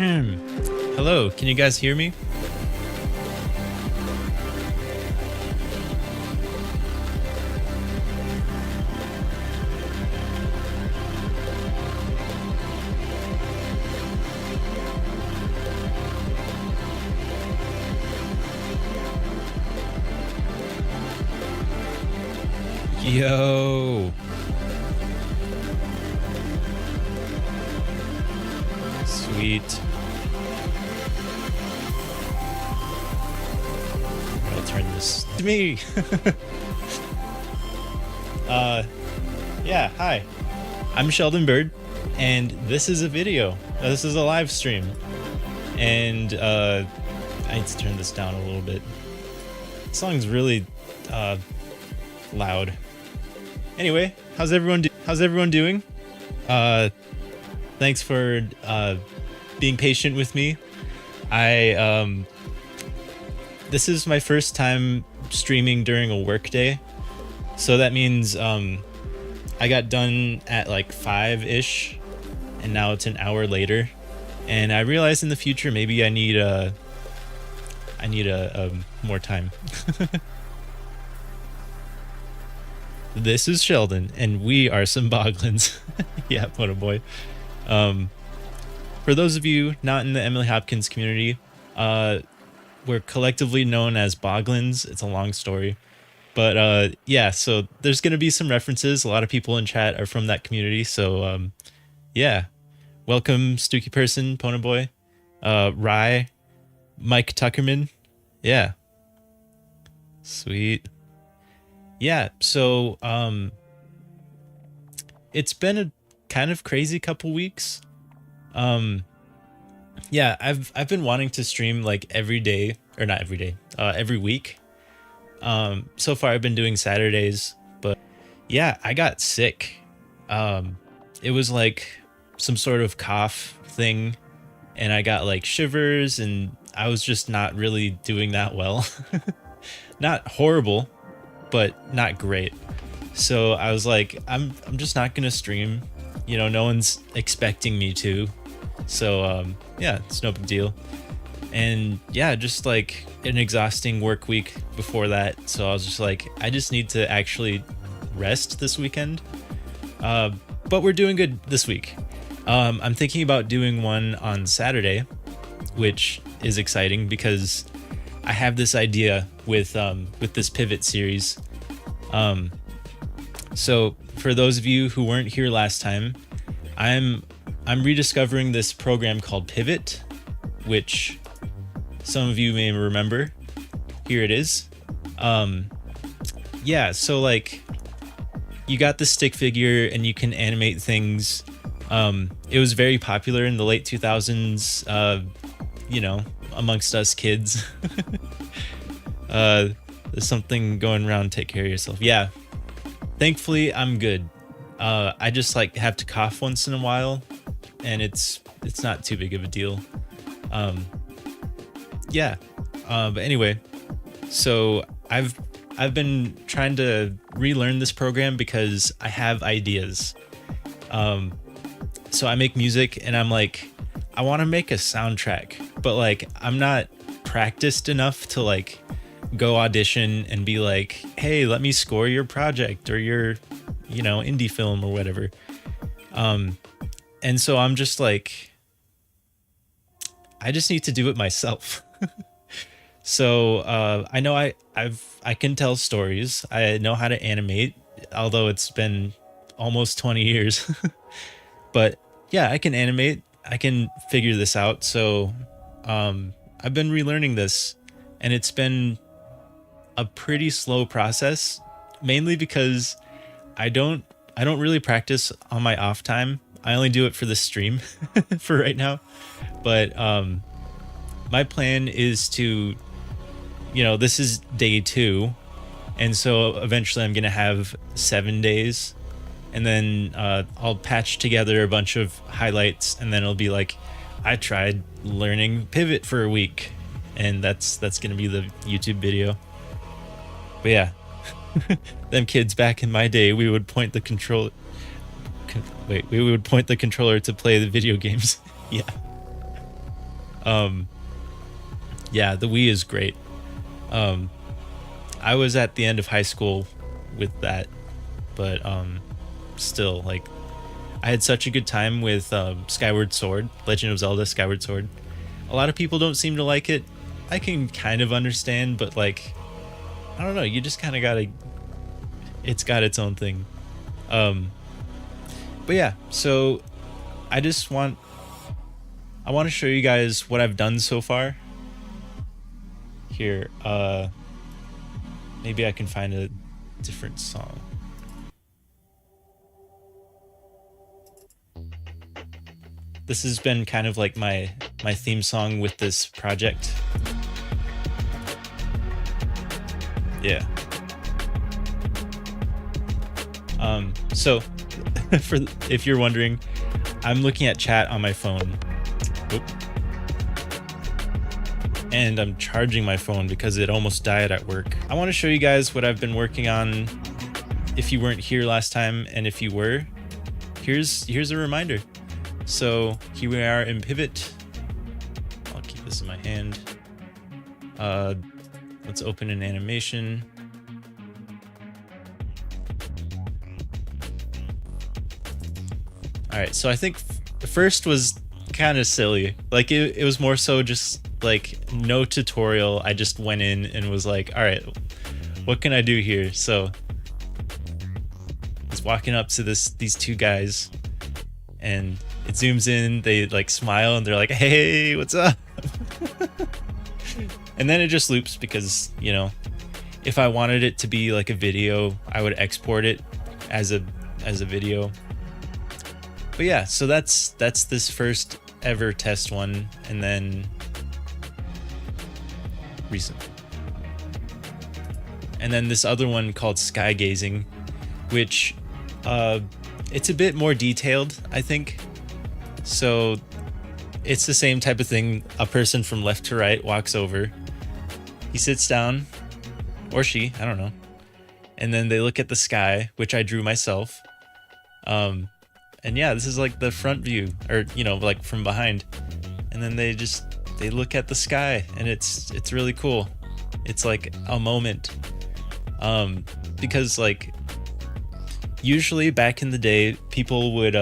Hello, can you guys hear me? Yo. Sweet. I'll turn this to me. Yeah, hi. I'm Sheldon Bird, and this is a video. This is a live stream. And I need to turn this down a little bit. This song's really loud. Anyway, how's everyone doing? Thanks for being patient with me. This is my first time streaming during a work day, so that means I got done at like 5-ish, and now it's an hour later, and I realized in the future maybe I need more time. This is Sheldon, and we are some boglins. Yeah, what a boy. For those of you not in the Emily Hopkins community, we're collectively known as boglins. It's a long story. But yeah, so there's going to be some references. A lot of people in chat are from that community. So yeah, welcome Stooky Person, Pona Boy, Rye, Mike Tuckerman. Yeah. Sweet. Yeah, so it's been a kind of crazy couple weeks. Yeah, I've been wanting to stream like every day, or not every day, every week. So far I've been doing Saturdays, but yeah, I got sick. It was like some sort of cough thing, and I got like shivers, and I was just not really doing that well. Not horrible, but not great. So I was like, I'm just not gonna stream. You know, no one's expecting me to. So yeah, it's no big deal. And yeah, just like an exhausting work week before that. So I was just like, I just need to actually rest this weekend. But we're doing good this week. I'm thinking about doing one on Saturday, which is exciting because I have this idea with this pivot series. So for those of you who weren't here last time, I'm rediscovering this program called Pivot, which some of you may remember. Here it is. Yeah, so like you got the Stickfigure and you can animate things. It was very popular in the late 2000s, you know, amongst us kids. There's something going around, take care of yourself. Yeah, thankfully I'm good. I just like have to cough once in a while, and it's not too big of a deal. Yeah, but anyway, so I've been trying to relearn this program because I have ideas. So I make music, and I'm like, I want to make a soundtrack, but like I'm not practiced enough to like go audition and be like, hey, let me score your project or your, you know, indie film or whatever. And so I'm just like, I just need to do it myself. So I know I can tell stories. I know how to animate, although it's been almost 20 years. But yeah, I can animate. I can figure this out. So I've been relearning this, and it's been a pretty slow process, mainly because I don't really practice on my off time. I only do it for the stream for right now. But my plan is to, you know, this is day 2, and so eventually I'm gonna have 7 days, and then I'll patch together a bunch of highlights, and then it'll be like, I tried learning Pivot for a week, and that's gonna be the YouTube video. But yeah, them kids back in my day, we would point the controller. Wait, we would point the controller to play the video games. Yeah. Um, yeah, the Wii is great. Um, I was at the end of high school with that, but still, like, I had such a good time with Skyward Sword, Legend of Zelda Skyward Sword. A lot of people don't seem to like it. I can kind of understand, but like, I don't know, you just kind of gotta, it's got its own thing. Um, but yeah, so I just want, I want to show you guys what I've done so far. Here, maybe I can find a different song. This has been kind of like my theme song with this project. Yeah. So for if you're wondering, I'm looking at chat on my phone. Oop. And I'm charging my phone because it almost died at work. I want to show you guys what I've been working on if you weren't here last time, and if you were, here's a reminder. So here we are in Pivot. I'll keep this in my hand. Let's open an animation. All right, so I think the first was kind of silly. Like it was more so just like no tutorial. I just went in and was like, all right, what can I do here? So I was walking up to these two guys, and it zooms in, they like smile and they're like, hey, what's up? And then it just loops because, you know, if I wanted it to be like a video, I would export it as a video. But yeah, so that's this first ever test one, and then recent. And then this other one called Sky Gazing, which it's a bit more detailed, I think. So it's the same type of thing. A person from left to right walks over. He sits down, or she, I don't know. And then they look at the sky, which I drew myself. And yeah, this is like the front view, or, you know, like from behind. And then they look at the sky, and it's really cool. It's like a moment. Because like usually back in the day, people would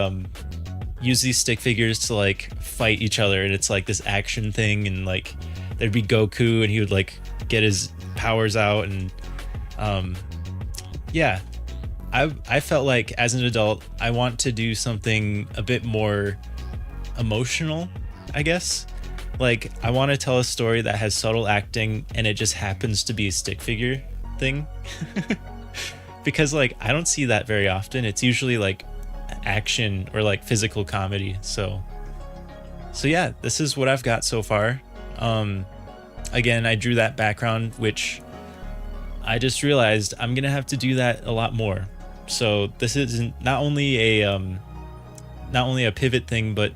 use these stick figures to like fight each other, and it's like this action thing, and like there'd be Goku and he would like get his powers out, and yeah, I felt like as an adult I want to do something a bit more emotional, I guess. Like I want to tell a story that has subtle acting, and it just happens to be a stick figure thing. Because like I don't see that very often. It's usually like action or like physical comedy. So yeah, this is what I've got so far. Again, I drew that background, which I just realized I'm gonna have to do that a lot more. So this isn't not only a pivot thing, but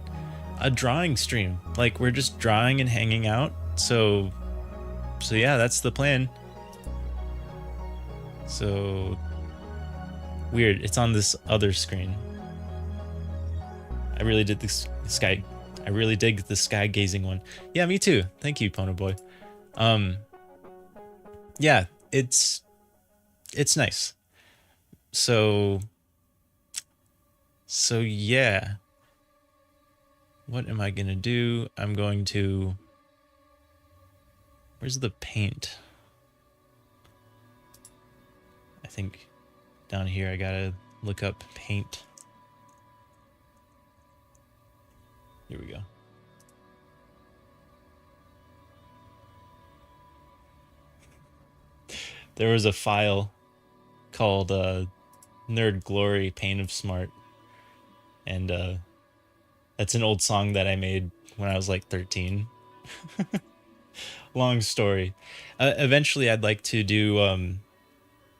a drawing stream. Like we're just drawing and hanging out. So yeah, that's the plan. So weird, it's on this other screen. I really dig the sky gazing one. Yeah, me too. Thank you, Pono Boy. Yeah, it's nice. So yeah. What am I gonna do? I'm going to, where's the paint? I think down here I gotta look up paint. Here we go. There was a file called Nerd Glory Paint of Smart, and that's an old song that I made when I was like 13. Long story. Eventually I'd like to do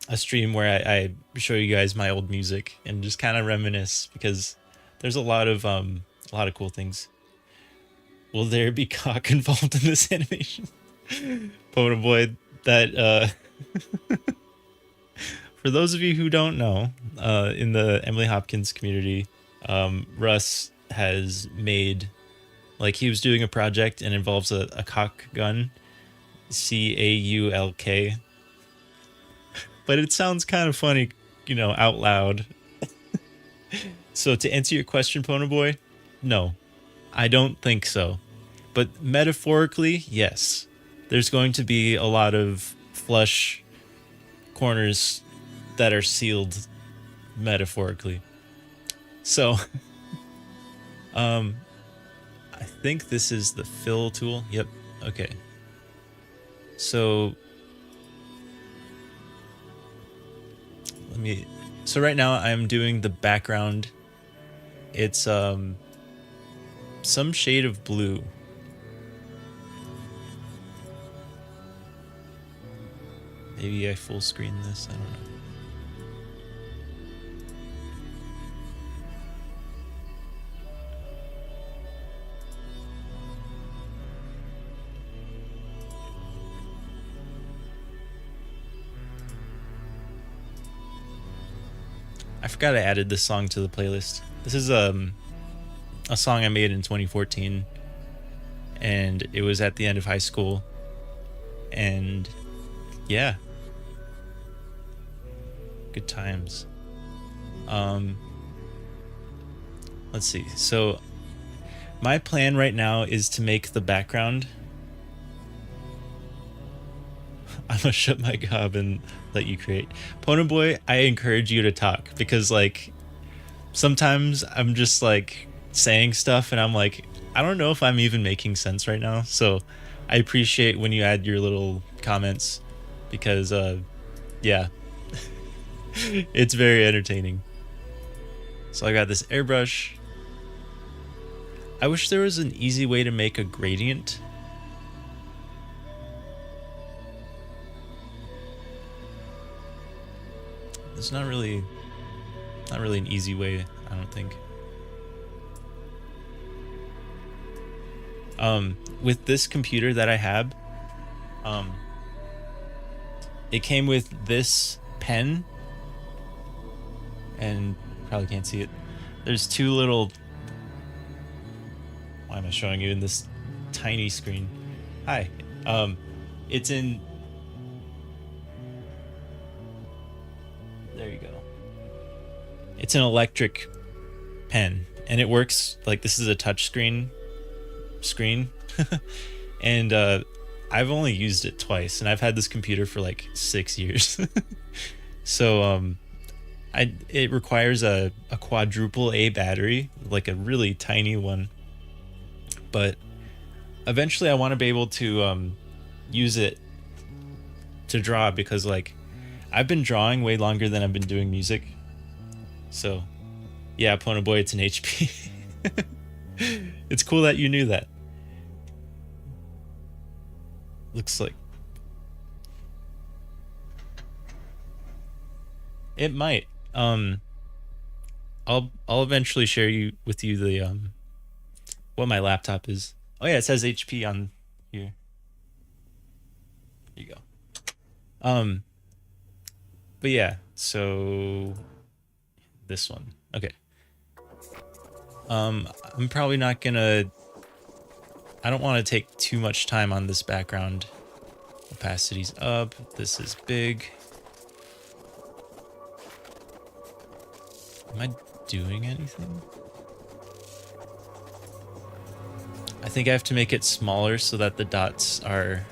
a stream where I show you guys my old music and just kind of reminisce, because there's a lot of cool things. Will there be cock involved in this animation? Pono Boy, that for those of you who don't know, in the Emily Hopkins community, Russ has made Like he was doing a project and involves a cock gun, CAULK, but it sounds kind of funny, out loud. So to answer your question, Pona Boy, no, I don't think so. But metaphorically, yes. There's going to be a lot of flush corners that are sealed metaphorically. So, I think this is the fill tool. Yep. Okay. So so right now I'm doing the background. It's some shade of blue. Maybe I full screen this, I don't know. I forgot I added this song to the playlist. This is a song I made in 2014, and it was at the end of high school. And yeah, good times. Let's see. So my plan right now is to make the background. I'm gonna shut my gob and let you create. Pona Boy, I encourage you to talk, because like sometimes I'm just like saying stuff and I'm like, I don't know if I'm even making sense right now. So I appreciate when you add your little comments, because yeah, it's very entertaining. So I got this airbrush. I wish there was an easy way to make a gradient. There's not really an easy way, I don't think. With this computer that I have, it came with this pen, and probably can't see it. There's two little, why am I showing you in this tiny screen? Hi. It's in, there you go. It's an electric pen, and it works like this is a touch screen, and I've only used it twice, and I've had this computer for like 6 years. So it requires a quadruple A battery, like a really tiny one, but eventually I want to be able to use it to draw, because like I've been drawing way longer than I've been doing music. So yeah, Pona Boy, it's an HP. It's cool that you knew that. Looks like it might. I'll eventually share with you the what my laptop is. Oh yeah, it says HP on here. Here you go. But yeah, so this one. Okay. I'm probably not gonna, I don't want to take too much time on this background. Opacity's up. This is big. Am I doing anything? I think I have to make it smaller so that the dots are...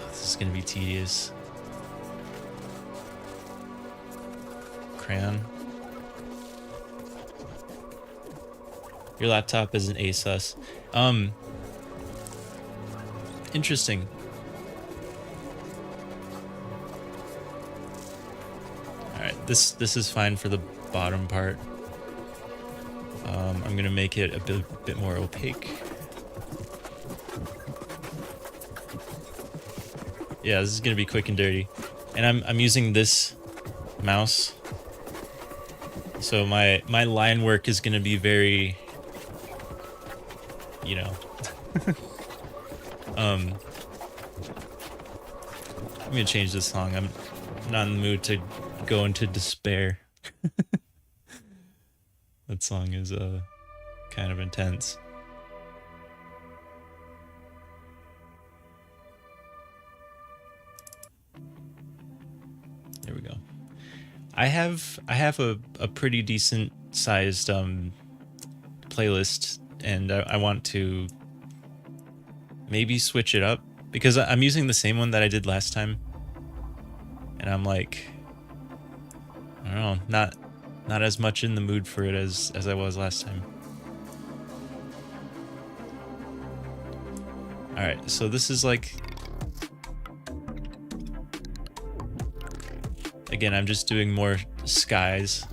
This is gonna be tedious. Crayon. Your laptop is an ASUS. Interesting. Alright, this is fine for the bottom part. I'm gonna make it a bit more opaque. Yeah, this is gonna be quick and dirty. And I'm using this mouse. So my line work is gonna be very, you know. I'm gonna change this song. I'm not in the mood to go into despair. That song is kind of intense. There we go. I have a pretty decent sized playlist, and I want to maybe switch it up because I'm using the same one that I did last time, and I'm like, I don't know, not as much in the mood for it as I was last time. All right, so this is like, again, I'm just doing more skies.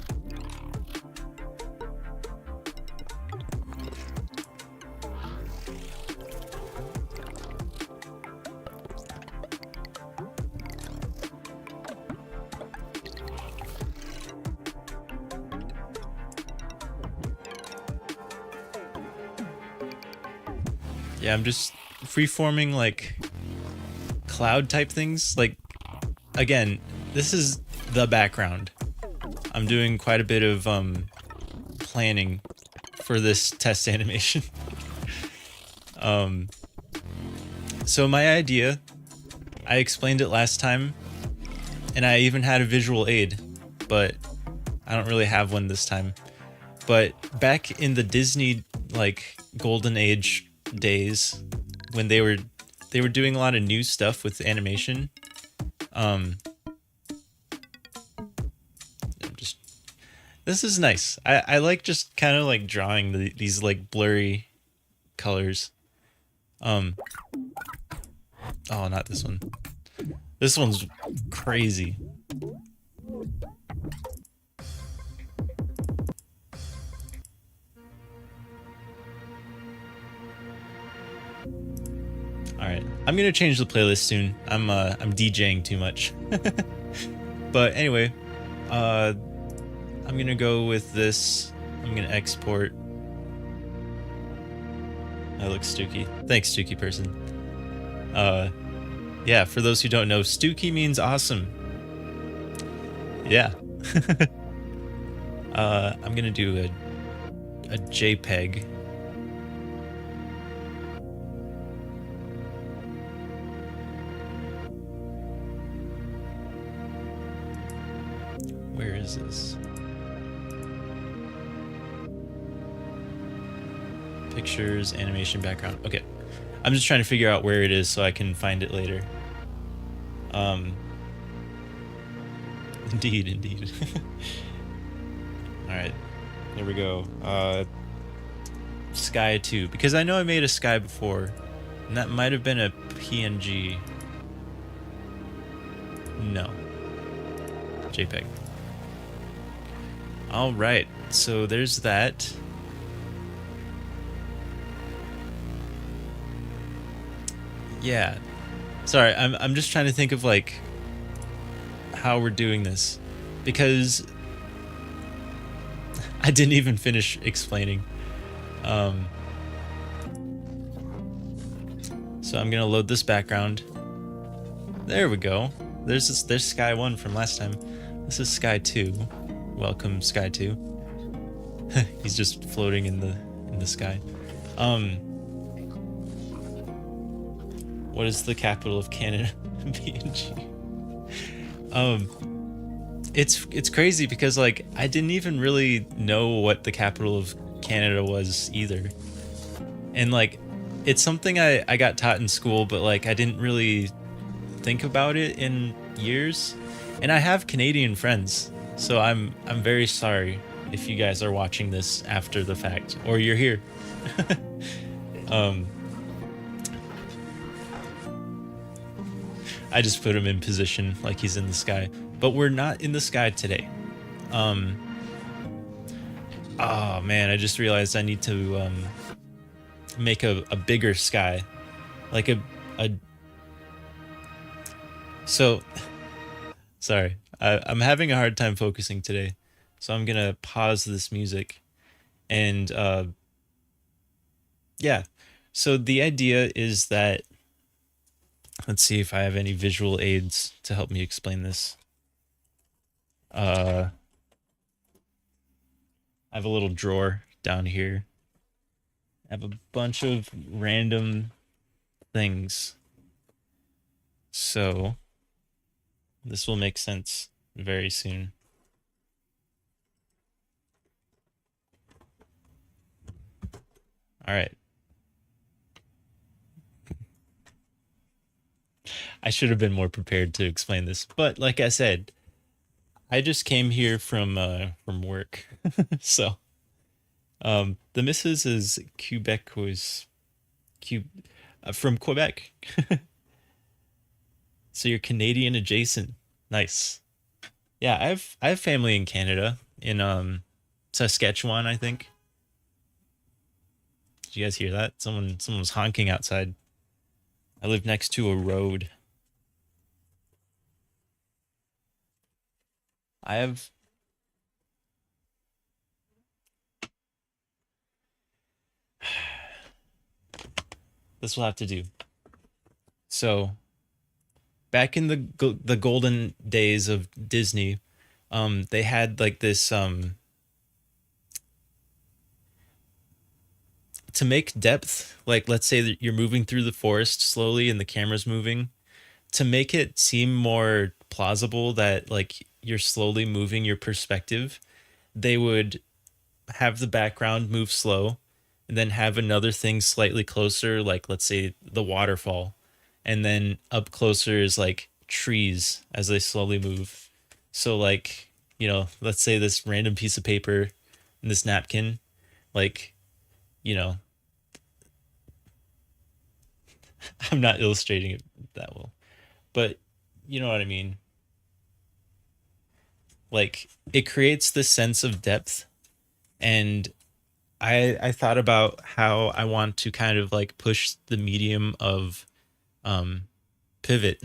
Yeah, I'm just freeforming like cloud type things. Like, again, this is the background. I'm doing quite a bit of planning for this test animation. So my idea, I explained it last time, and I even had a visual aid, but I don't really have one this time. But back in the Disney like golden age days, when they were doing a lot of new stuff with animation, this is nice. I like just kind of like drawing these like blurry colors. Oh, not this one. This one's crazy. All right, I'm gonna change the playlist soon. I'm DJing too much. But anyway, I'm gonna go with this. I'm gonna export. That looks Stooky. Thanks, Stooky person. Yeah, for those who don't know, Stooky means awesome. Yeah. I'm gonna do a JPEG. Where is this? Pictures, animation, background. Okay. I'm just trying to figure out where it is so I can find it later. Indeed. Alright. There we go. Sky 2. Because I know I made a sky before. And that might have been a PNG. No. JPEG. Alright. So there's that. Yeah. Sorry, I'm just trying to think of like how we're doing this, because I didn't even finish explaining. So I'm gonna load this background. There we go. There's Sky 1 from last time. This is Sky 2. Welcome, Sky 2. He's just floating in the sky. What is the capital of Canada? BNG. It's crazy because like I didn't even really know what the capital of Canada was either, and like it's something I got taught in school, but like I didn't really think about it in years. And I have Canadian friends, so I'm very sorry if you guys are watching this after the fact or you're here. I just put him in position like he's in the sky, but we're not in the sky today. Oh man, I just realized I need to make a bigger sky, like so sorry, I'm having a hard time focusing today, so I'm gonna pause this music. And yeah, so the idea is that, let's see if I have any visual aids to help me explain this. I have a little drawer down here I have a bunch of random things. So this will make sense very soon. All right. I should have been more prepared to explain this, but like I said, I just came here from work. So, the missus is Quebecois, Q, from Quebec. So you're Canadian adjacent. Nice. Yeah, I have family in Canada, in Saskatchewan, I think. Did you guys hear that? Someone was honking outside. I live next to a road. I have this will have to do. So, back in the golden days of Disney, they had like this to make depth, like let's say that you're moving through the forest slowly and the camera's moving, to make it seem more plausible that like you're slowly moving your perspective, they would have the background move slow and then have another thing slightly closer, like let's say the waterfall, and then up closer is like trees as they slowly move. So like, let's say this random piece of paper and this napkin, like, you know, I'm not illustrating it that well, but you know what I mean. Like it creates this sense of depth, and I thought about how I want to kind of like push the medium of um pivot.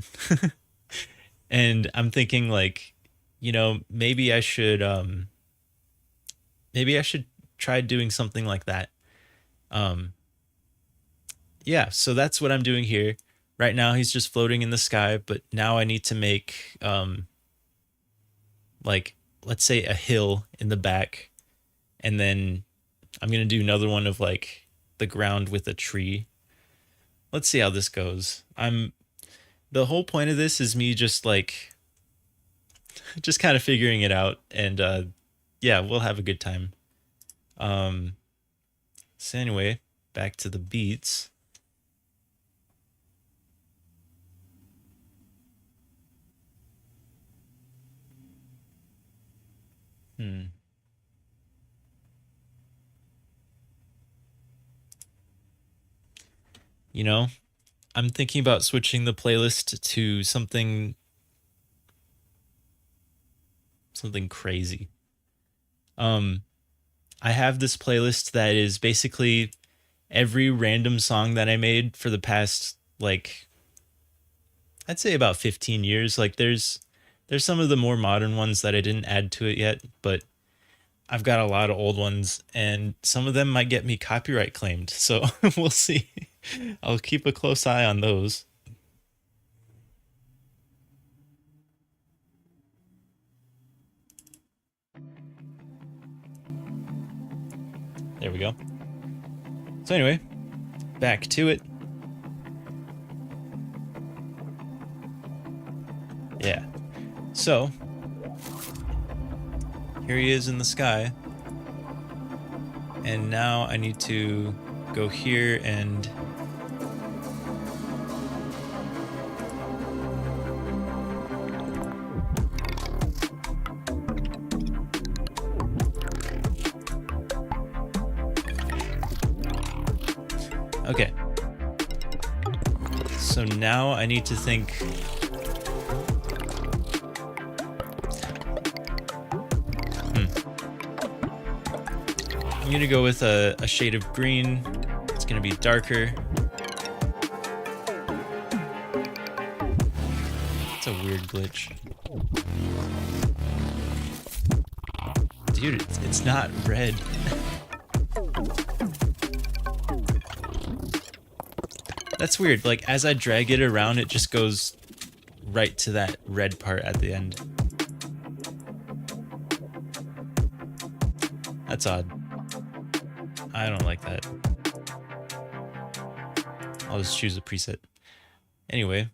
And I'm thinking like, maybe I should try doing something like that. Um yeah, so that's what I'm doing here. Right now he's just floating in the sky, but now I need to make like let's say a hill in the back, and then I'm going to do another one of like the ground with a tree. Let's see how this goes. The whole point of this is me just like just kind of figuring it out, and yeah, we'll have a good time. Um so anyway, back to the beats. Hmm. You know, I'm thinking about switching the playlist to something crazy. Um I have this playlist that is basically every random song that I made for the past like I'd say about 15 years. Like there's some of the more modern ones that I didn't add to it yet, but I've got a lot of old ones, and some of them might get me copyright claimed. So we'll see. I'll keep a close eye on those. There we go. So anyway, back to it. Yeah. So here he is in the sky. And now I need to go here and okay. So now I need to think. I'm gonna go with a shade of green. It's gonna be darker. It's a weird glitch. Dude, it's not red. That's weird. Like, as I drag it around, it just goes right to that red part at the end. That's odd. I don't like that. I'll just choose a preset. Anyway,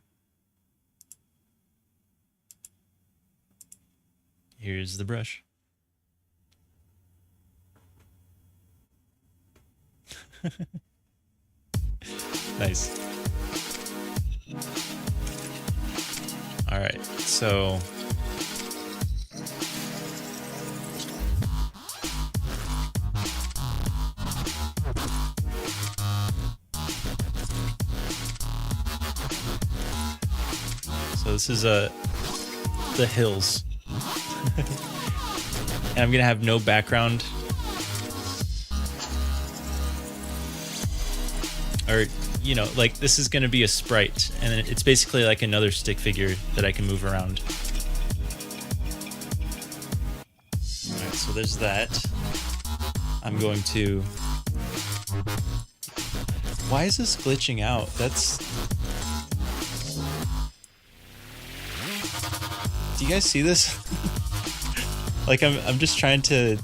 here's the brush. Nice. All right, so this is the hills. And I'm gonna have no background, or you know, like this is gonna be a sprite, and it's basically like another stick figure that I can move around. All right, so there's that. I'm going to. Why is this glitching out? That's. Do you guys see this? Like I'm just trying to.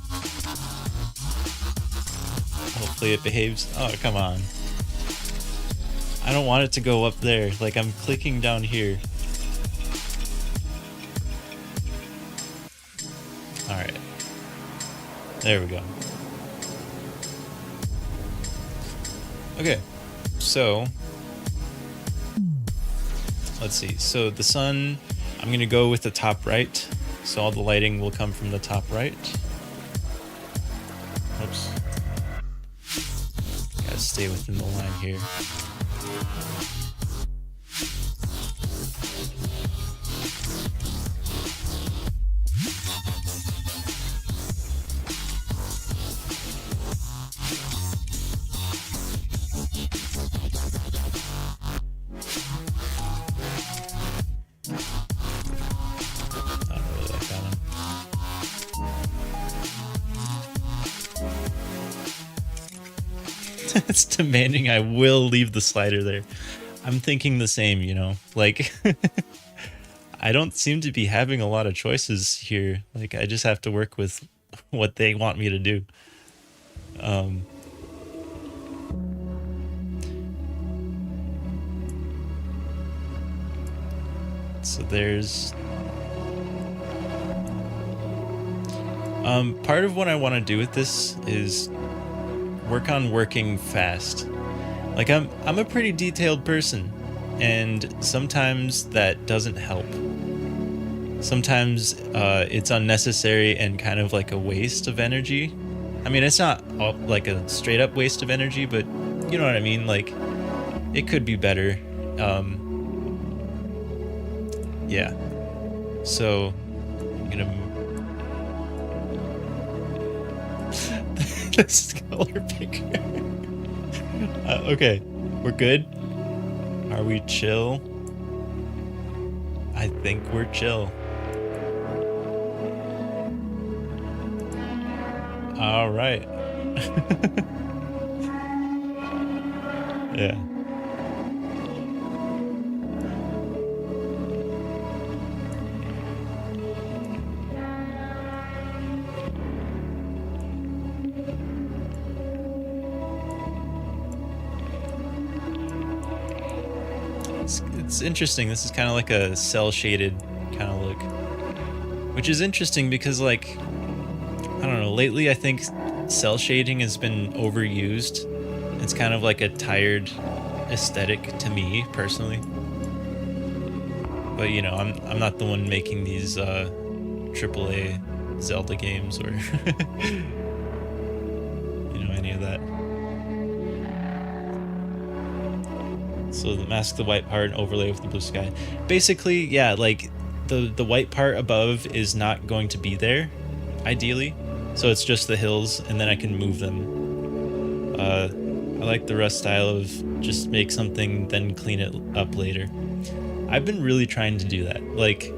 Hopefully it behaves. Oh, come on. I don't want it to go up there. Like I'm clicking down here. All right. There we go. Okay. So let's see. So the sun, I'm going to go with the top right. So all the lighting will come from the top right. Oops. Gotta stay within the line here. It's demanding I will leave the slider there. I'm thinking the same, you know, like I don't seem to be having a lot of choices here. Like I just have to work with what they want me to do. So there's part of what I want to do with this is work on working fast. Like I'm a pretty detailed person, and sometimes that doesn't help. Sometimes it's unnecessary and kind of like a waste of energy. I mean, it's not like a straight up waste of energy, but you know what I mean? Like it could be better. Yeah. So I'm gonna this color picker. Okay, we're good. Are we chill? I think we're chill. All right. Yeah. It's interesting. This is kind of like a cell shaded kind of look, which is interesting because, like, I don't know, lately I think cell shading has been overused. It's kind of like a tired aesthetic to me personally, but you know, I'm not the one making these AAA Zelda games or you know, any of that. So the mask the white part and overlay with the blue sky. Basically, yeah, like the white part above is not going to be there, ideally. So it's just the hills, and then I can move them. I like the Rust style of just make something, then clean it up later. I've been really trying to do that. Like,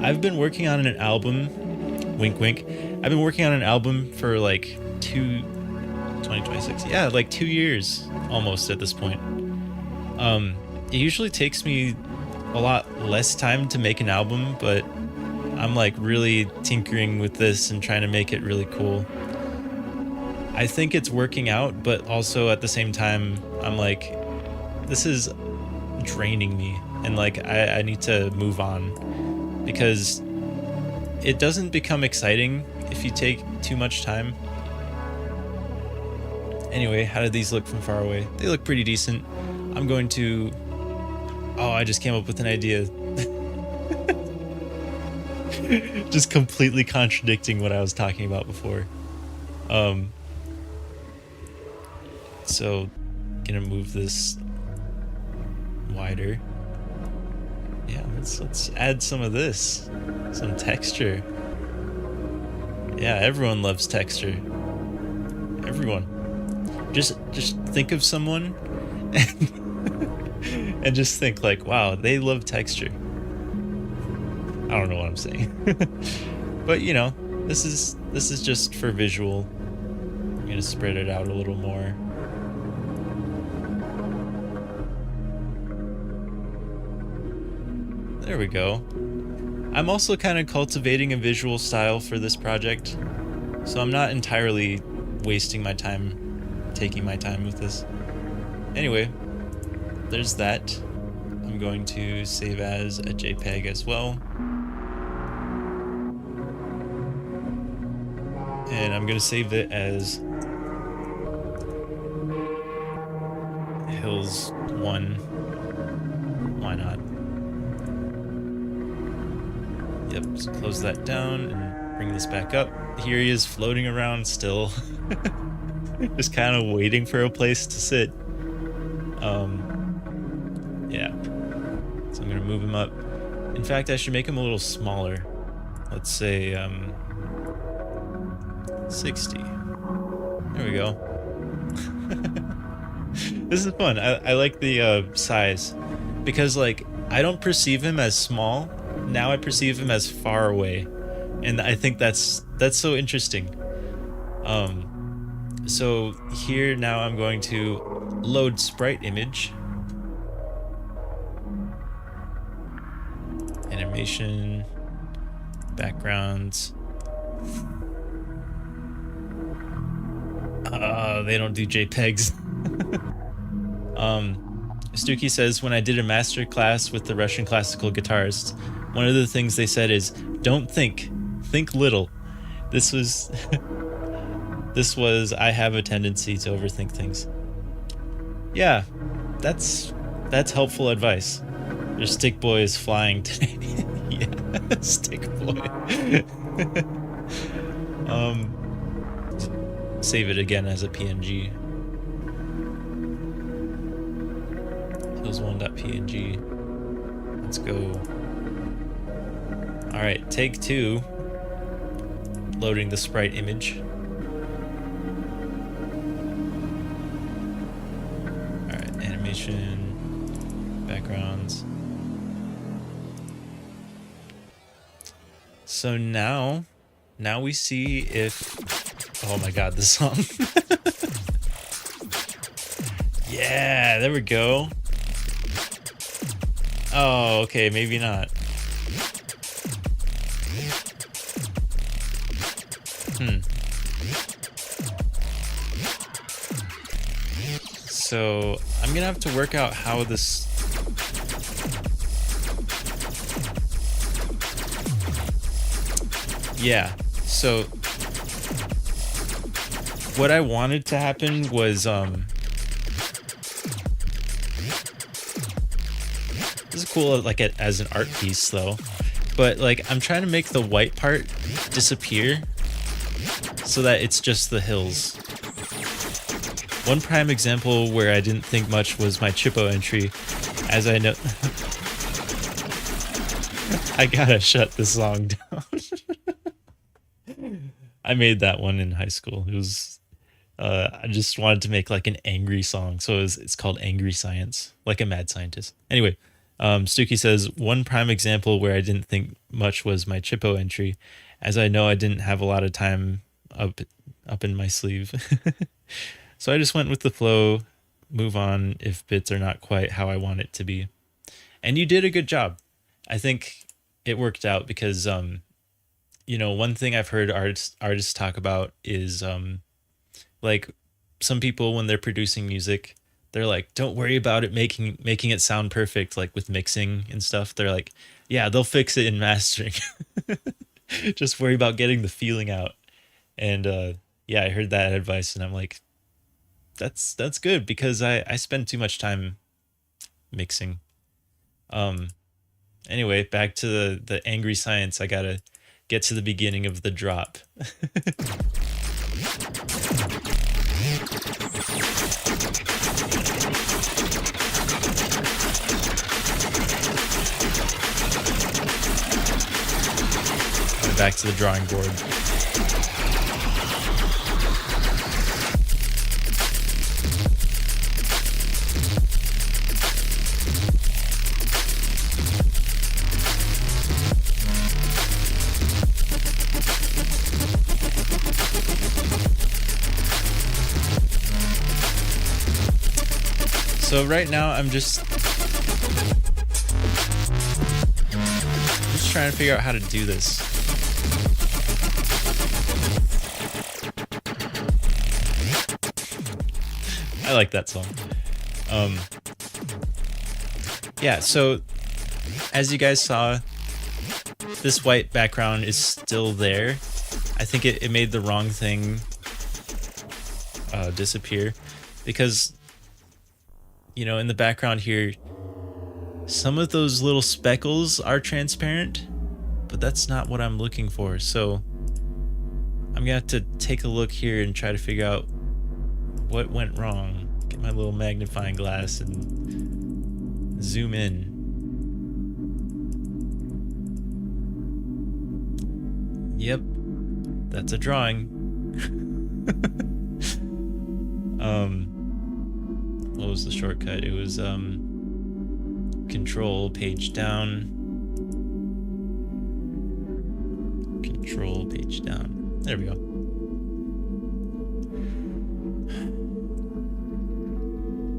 I've been working on an album, wink wink, I've been working on an album for like 2026, yeah, like 2 years almost at this point. It usually takes me a lot less time to make an album, but I'm like really tinkering with this and trying to make it really cool. I think it's working out, but also at the same time, I'm like, this is draining me, and like I need to move on because it doesn't become exciting if you take too much time. Anyway, how did these look from far away? They look pretty decent. I'm going to... Oh, I just came up with an idea. Just completely contradicting what I was talking about before. So, gonna move this wider. Yeah, let's add some of this. Some texture. Yeah, everyone loves texture. Everyone. Just think of someone and just think like, wow, they love texture. I don't know what I'm saying. But you know, this is just for visual. I'm gonna spread it out a little more. There we go. I'm also kind of cultivating a visual style for this project, so I'm not entirely wasting my time, taking my time with this. Anyway, there's that. I'm going to save as a JPEG as well. And I'm going to save it as Hills 1. Why not? Yep, just close that down and bring this back up. Here he is floating around still. Just kind of waiting for a place to sit. Yeah. So I'm gonna move him up. In fact, I should make him a little smaller. Let's say 60. There we go. This is fun. I like the size because like I don't perceive him as small. Now I perceive him as far away, and I think that's so interesting. So here now I'm going to load sprite image, animation, backgrounds. They don't do JPEGs. Stuki says, when I did a master class with the Russian classical guitarists, one of the things they said is, don't think little. This was I have a tendency to overthink things. Yeah, that's helpful advice. Your stick boy is flying today. Yeah, stick boy. Save it again as a PNG. Hills1.png. Let's go. Alright, take 2. Loading the sprite image. Alright, animation, backgrounds. So now we see if... Oh my god, this song. Yeah, there we go. Oh, okay, maybe not. So I'm gonna have to work out how this... Yeah, so what I wanted to happen was this is cool like as an art piece though, but like I'm trying to make the white part disappear so that it's just the hills. One prime example where I didn't think much was my Chippo entry, as I know... I gotta shut this song down. I made that one in high school. It was... I just wanted to make like an angry song, so it's called Angry Science, like a mad scientist. Anyway, Stuki says, one prime example where I didn't think much was my Chippo entry, as I know I didn't have a lot of time up in my sleeve. So I just went with the flow, move on if bits are not quite how I want it to be. And you did a good job. I think it worked out because, you know, one thing I've heard artists talk about is like some people when they're producing music, they're like, don't worry about it making it sound perfect, like with mixing and stuff. They're like, yeah, they'll fix it in mastering. Just worry about getting the feeling out. And yeah, I heard that advice and I'm like, that's good because I spend too much time mixing. Anyway, back to the angry science. I gotta get to the beginning of the drop. Back to the drawing board. So right now I'm just trying to figure out how to do this. I like that song. Yeah, so as you guys saw, this white background is still there. I think it made the wrong thing disappear because, you know, in the background here, some of those little speckles are transparent, but that's not what I'm looking for. So I'm gonna have to take a look here and try to figure out what went wrong. Get my little magnifying glass and zoom in. Yep, that's a drawing. What was the shortcut? It was control page down. Control page down. There we go.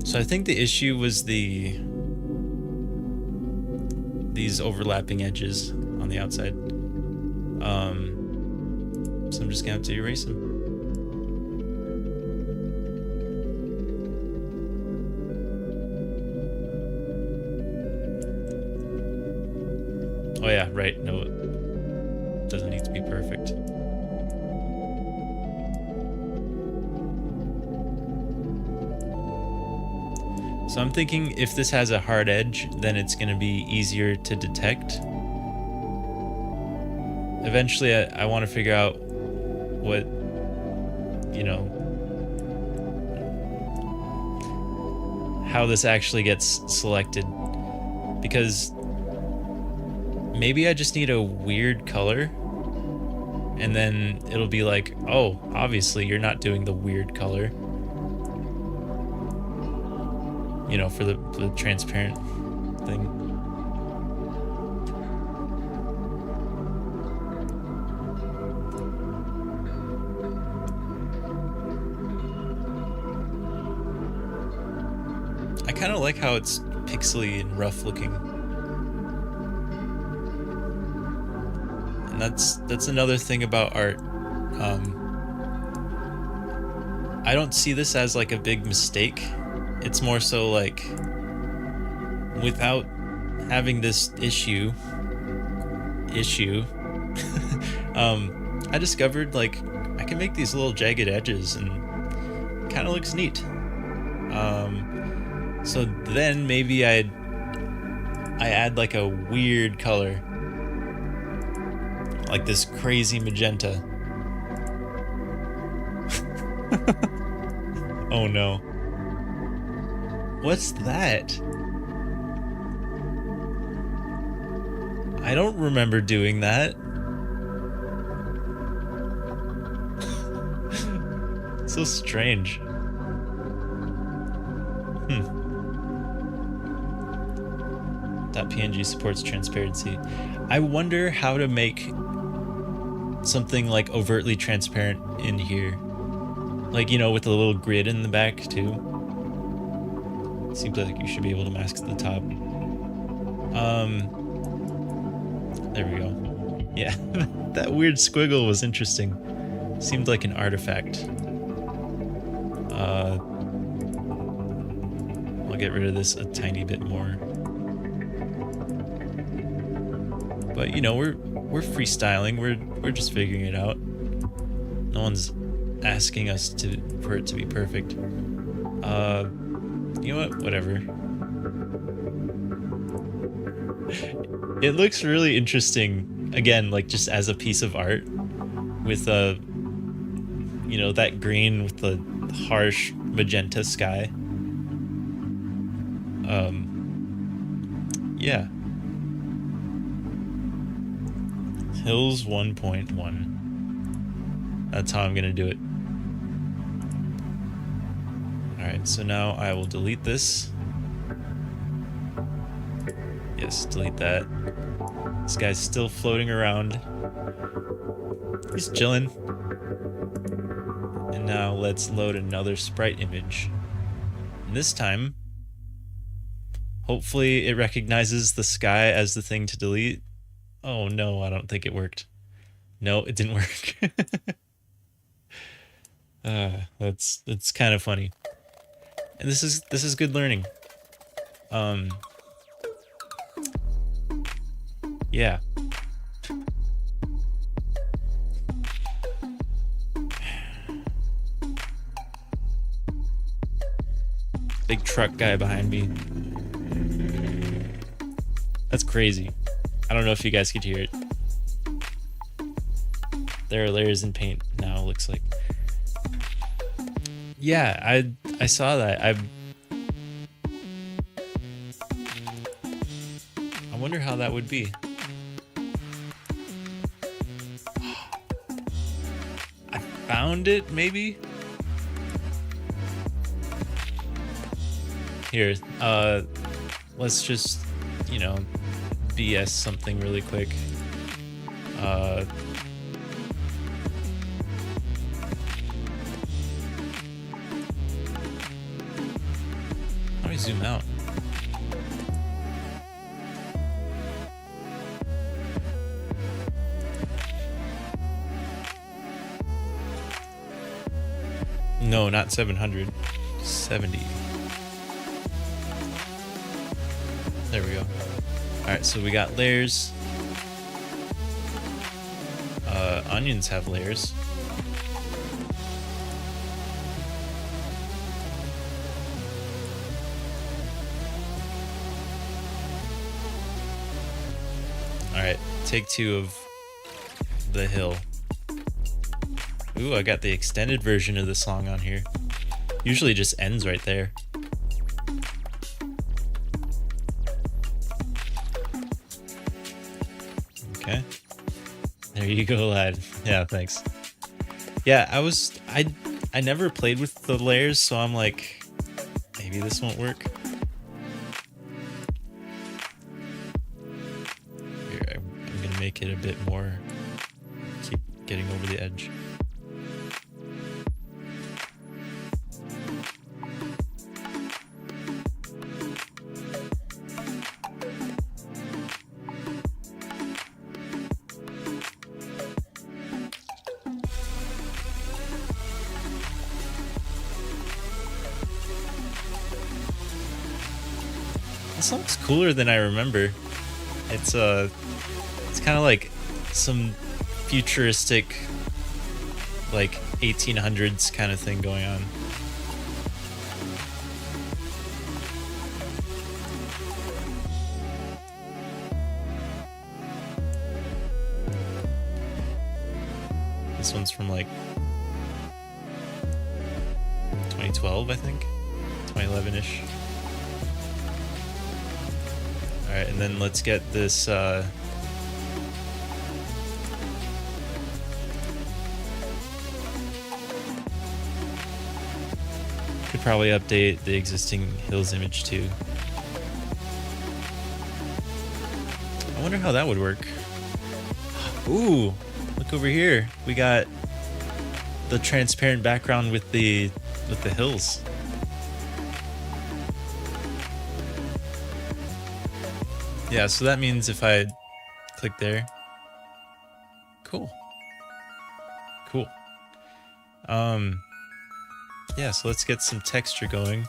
So I think the issue was these overlapping edges on the outside. So I'm just gonna have to erase them. Oh yeah, right. No, it doesn't need to be perfect. So I'm thinking if this has a hard edge, then it's going to be easier to detect. Eventually, I want to figure out what, you know, how this actually gets selected. Because maybe I just need a weird color, and then it'll be like, oh, obviously you're not doing the weird color. You know, for the transparent thing. I kind of like how it's pixely and rough looking. And that's another thing about art. I don't see this as like a big mistake. It's more so like, without having this issue, I discovered like I can make these little jagged edges and it kind of looks neat. So then maybe I add like a weird color, like this crazy magenta. Oh no. What's that? I don't remember doing that. So strange. .png supports transparency. I wonder how to make something like overtly transparent in here. Like, you know, with a little grid in the back too. Seems like you should be able to mask at the top. There we go. Yeah, that weird squiggle was interesting. Seemed like an artifact. I'll get rid of this a tiny bit more. But you know, we're freestyling. We're just figuring it out. No one's asking us for it to be perfect. You know what? Whatever. It looks really interesting. Again, like just as a piece of art, with you know, that green with the harsh magenta sky. Yeah. Hills 1.1. That's how I'm gonna do it. Alright, so now I will delete this. Yes, delete that. This guy's still floating around. He's chilling. And now let's load another sprite image. And this time, hopefully it recognizes the sky as the thing to delete. Oh no, I don't think it worked. No, it didn't work. That's kind of funny. And this is good learning. Yeah. Big truck guy behind me. That's crazy. I don't know if you guys could hear it. There are layers in paint now, looks like. Yeah, I saw that. I wonder how that would be. I found it, maybe? Here, let's just, you know, BS something really quick. How do I zoom out? No, not 700. 70. There we go. Alright, so we got layers. Onions have layers. Alright, take 2 of the hill. Ooh, I got the extended version of the song on here. Usually it just ends right there. Okay. There you go, lad. Yeah, thanks. Yeah, I never played with the layers, so I'm like, maybe this won't work. Here, I'm gonna make it a bit more, keep getting over the edge. This looks cooler than I remember. It's kind of like some futuristic, like 1800s kind of thing going on. This one's from like 2012, I think, 2011-ish. Alright, and then let's get this, could probably update the existing hills image too. I wonder how that would work. Ooh, look over here. We got the transparent background with the hills. Yeah, so that means if I click there, cool. Yeah, so let's get some texture going.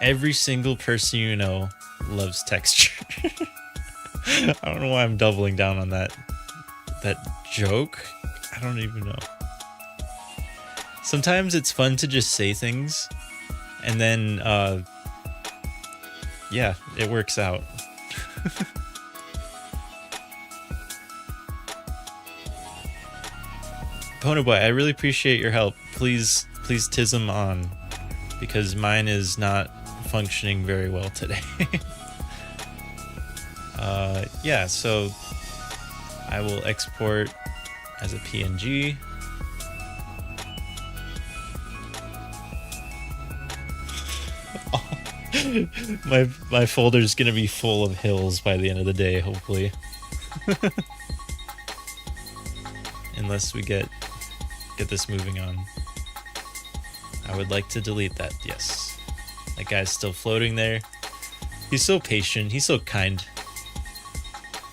Every single person you know loves texture. I don't know why I'm doubling down on that joke. I don't even know. Sometimes it's fun to just say things and then yeah, it works out. Pono Boy, I really appreciate your help. Please tism on, because mine is not functioning very well today. Yeah, so I will export as a PNG. My folder's gonna be full of hills by the end of the day, hopefully. Unless we get this moving on. I would like to delete that, yes. That guy's still floating there. He's so patient, he's so kind.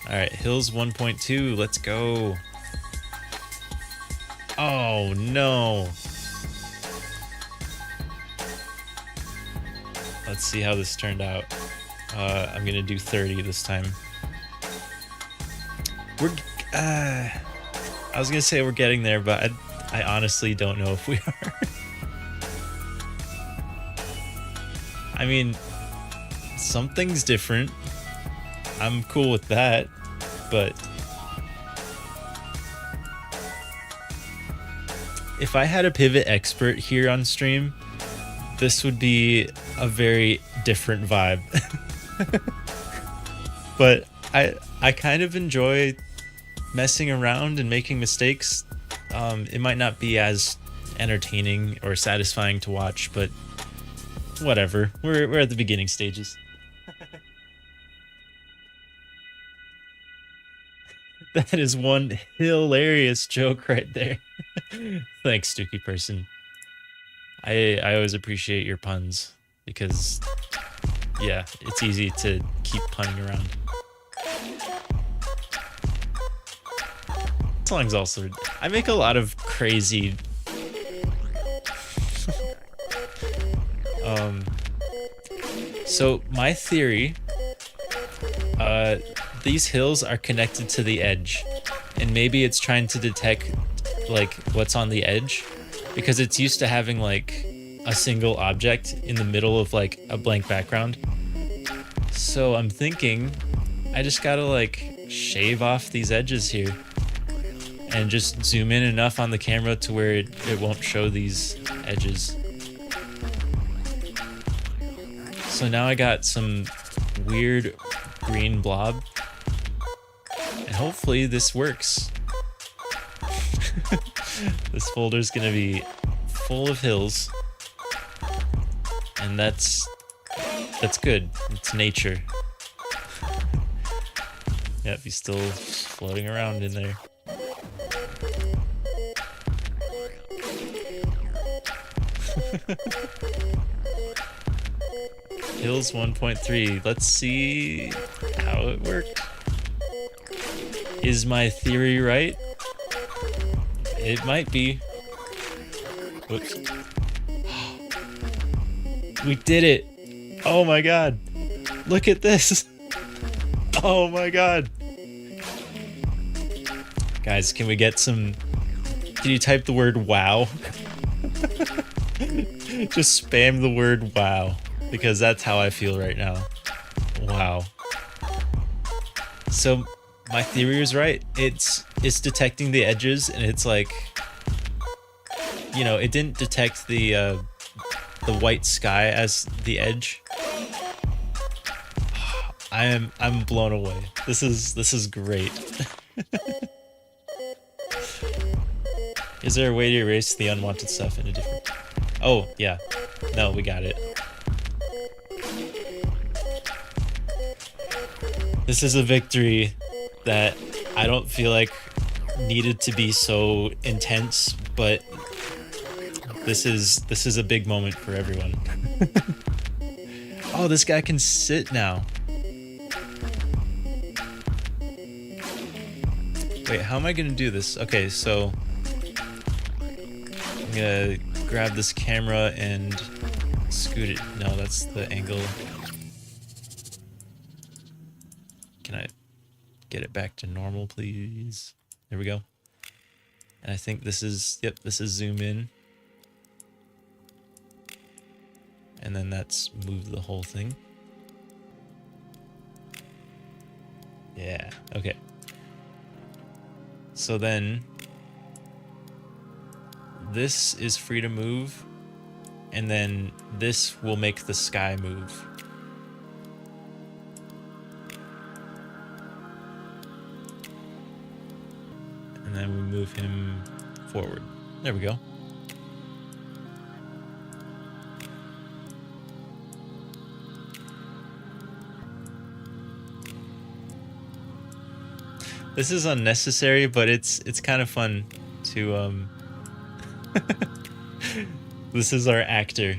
Alright, hills 1.2, let's go. Oh no. Let's see how this turned out. I'm gonna do 30 this time. I was gonna say we're getting there, but I honestly don't know if we are. I mean, something's different. I'm cool with that, but if I had a pivot expert here on stream, this would be a very different vibe. But I kind of enjoy messing around and making mistakes. It might not be as entertaining or satisfying to watch, but whatever. We're at the beginning stages. That is one hilarious joke right there. Thanks, Stooky Person. I always appreciate your puns, because yeah, it's easy to keep punning around. This song's also, I make a lot of crazy so my theory, these hills are connected to the edge, and maybe it's trying to detect like what's on the edge, because it's used to having like a single object in the middle of like a blank background. So I'm thinking I just gotta like shave off these edges here and just zoom in enough on the camera to where it won't show these edges. So now I got some weird green blob, and hopefully this works. This folder's gonna be full of hills, and that's good. It's nature. Yep, he's still floating around in there. Hills 1.3. Let's see how it worked. Is my theory right? It might be. Whoops. We did it! Oh my god! Look at this! Oh my god! Guys, can we get some... Can you type the word wow? Just spam the word wow, because that's how I feel right now. Wow. So my theory is right. It's detecting the edges, and it's like, you know, it didn't detect the white sky as the edge. I'm blown away. This is great. Is there a way to erase the unwanted stuff in a different... Oh, yeah. No, we got it. This is a victory that I don't feel like needed to be so intense, but this is a big moment for everyone. Oh, this guy can sit now. Wait, how am I gonna do this? Okay, so I'm gonna grab this camera and scoot it. No, that's the angle. Can I get it back to normal, please? There we go. And I think this is, yep, this is zoom in. And then that's move the whole thing. Yeah, okay. So then this is free to move, and then this will make the sky move. And then we move him forward. There we go. This is unnecessary, but it's kind of fun to this is our actor.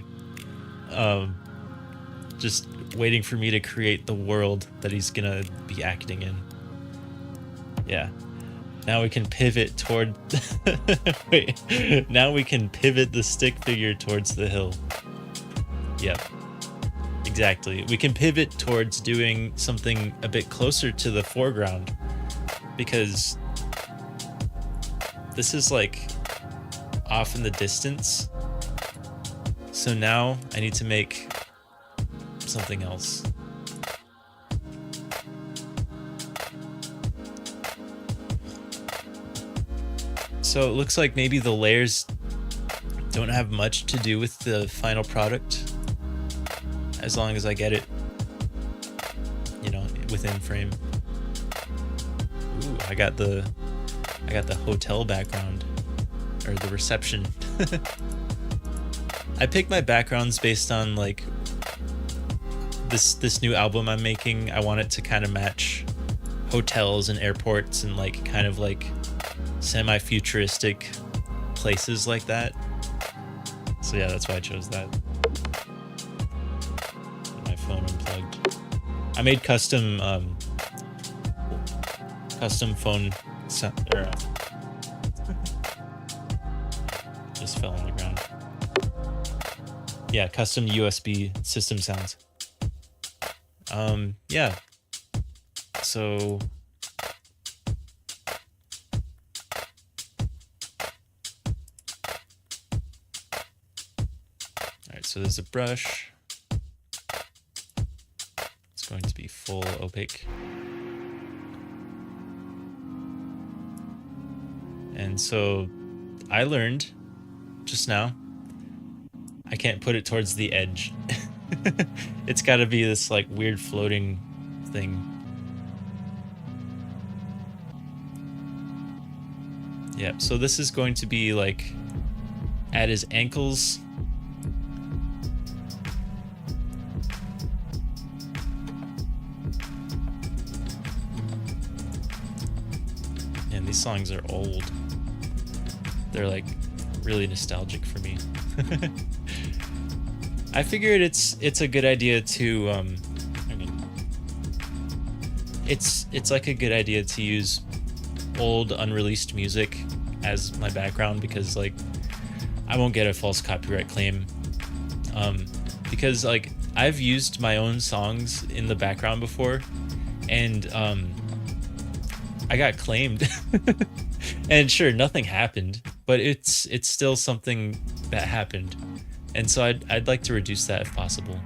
Just waiting for me to create the world that he's gonna be acting in. Yeah. Now we can pivot toward wait. Now we can pivot the stick figure towards the hill. Yep. Exactly. We can pivot towards doing something a bit closer to the foreground, because this is like off in the distance. So now I need to make something else. So it looks like maybe the layers don't have much to do with the final product, as long as I get it, you know, within frame. Ooh, I got the hotel background, or the reception. I picked my backgrounds based on like this new album I'm making. I want it to kind of match hotels and airports and like kind of like semi-futuristic places like that. So yeah, that's why I chose that. My phone unplugged. I made custom phone sound, just fell on the ground. Yeah, custom USB system sounds. Yeah. So so there's a brush. It's going to be full opaque. And so I learned just now, I can't put it towards the edge. It's got to be this like weird floating thing. Yep, so this is going to be like at his ankles. And these songs are old. They're like really nostalgic for me. I figured it's a good idea to I mean, it's like a good idea to use old unreleased music as my background, because like I won't get a false copyright claim, because like I've used my own songs in the background before, and I got claimed. And sure, nothing happened, but it's still something that happened. And so I'd like to reduce that if possible.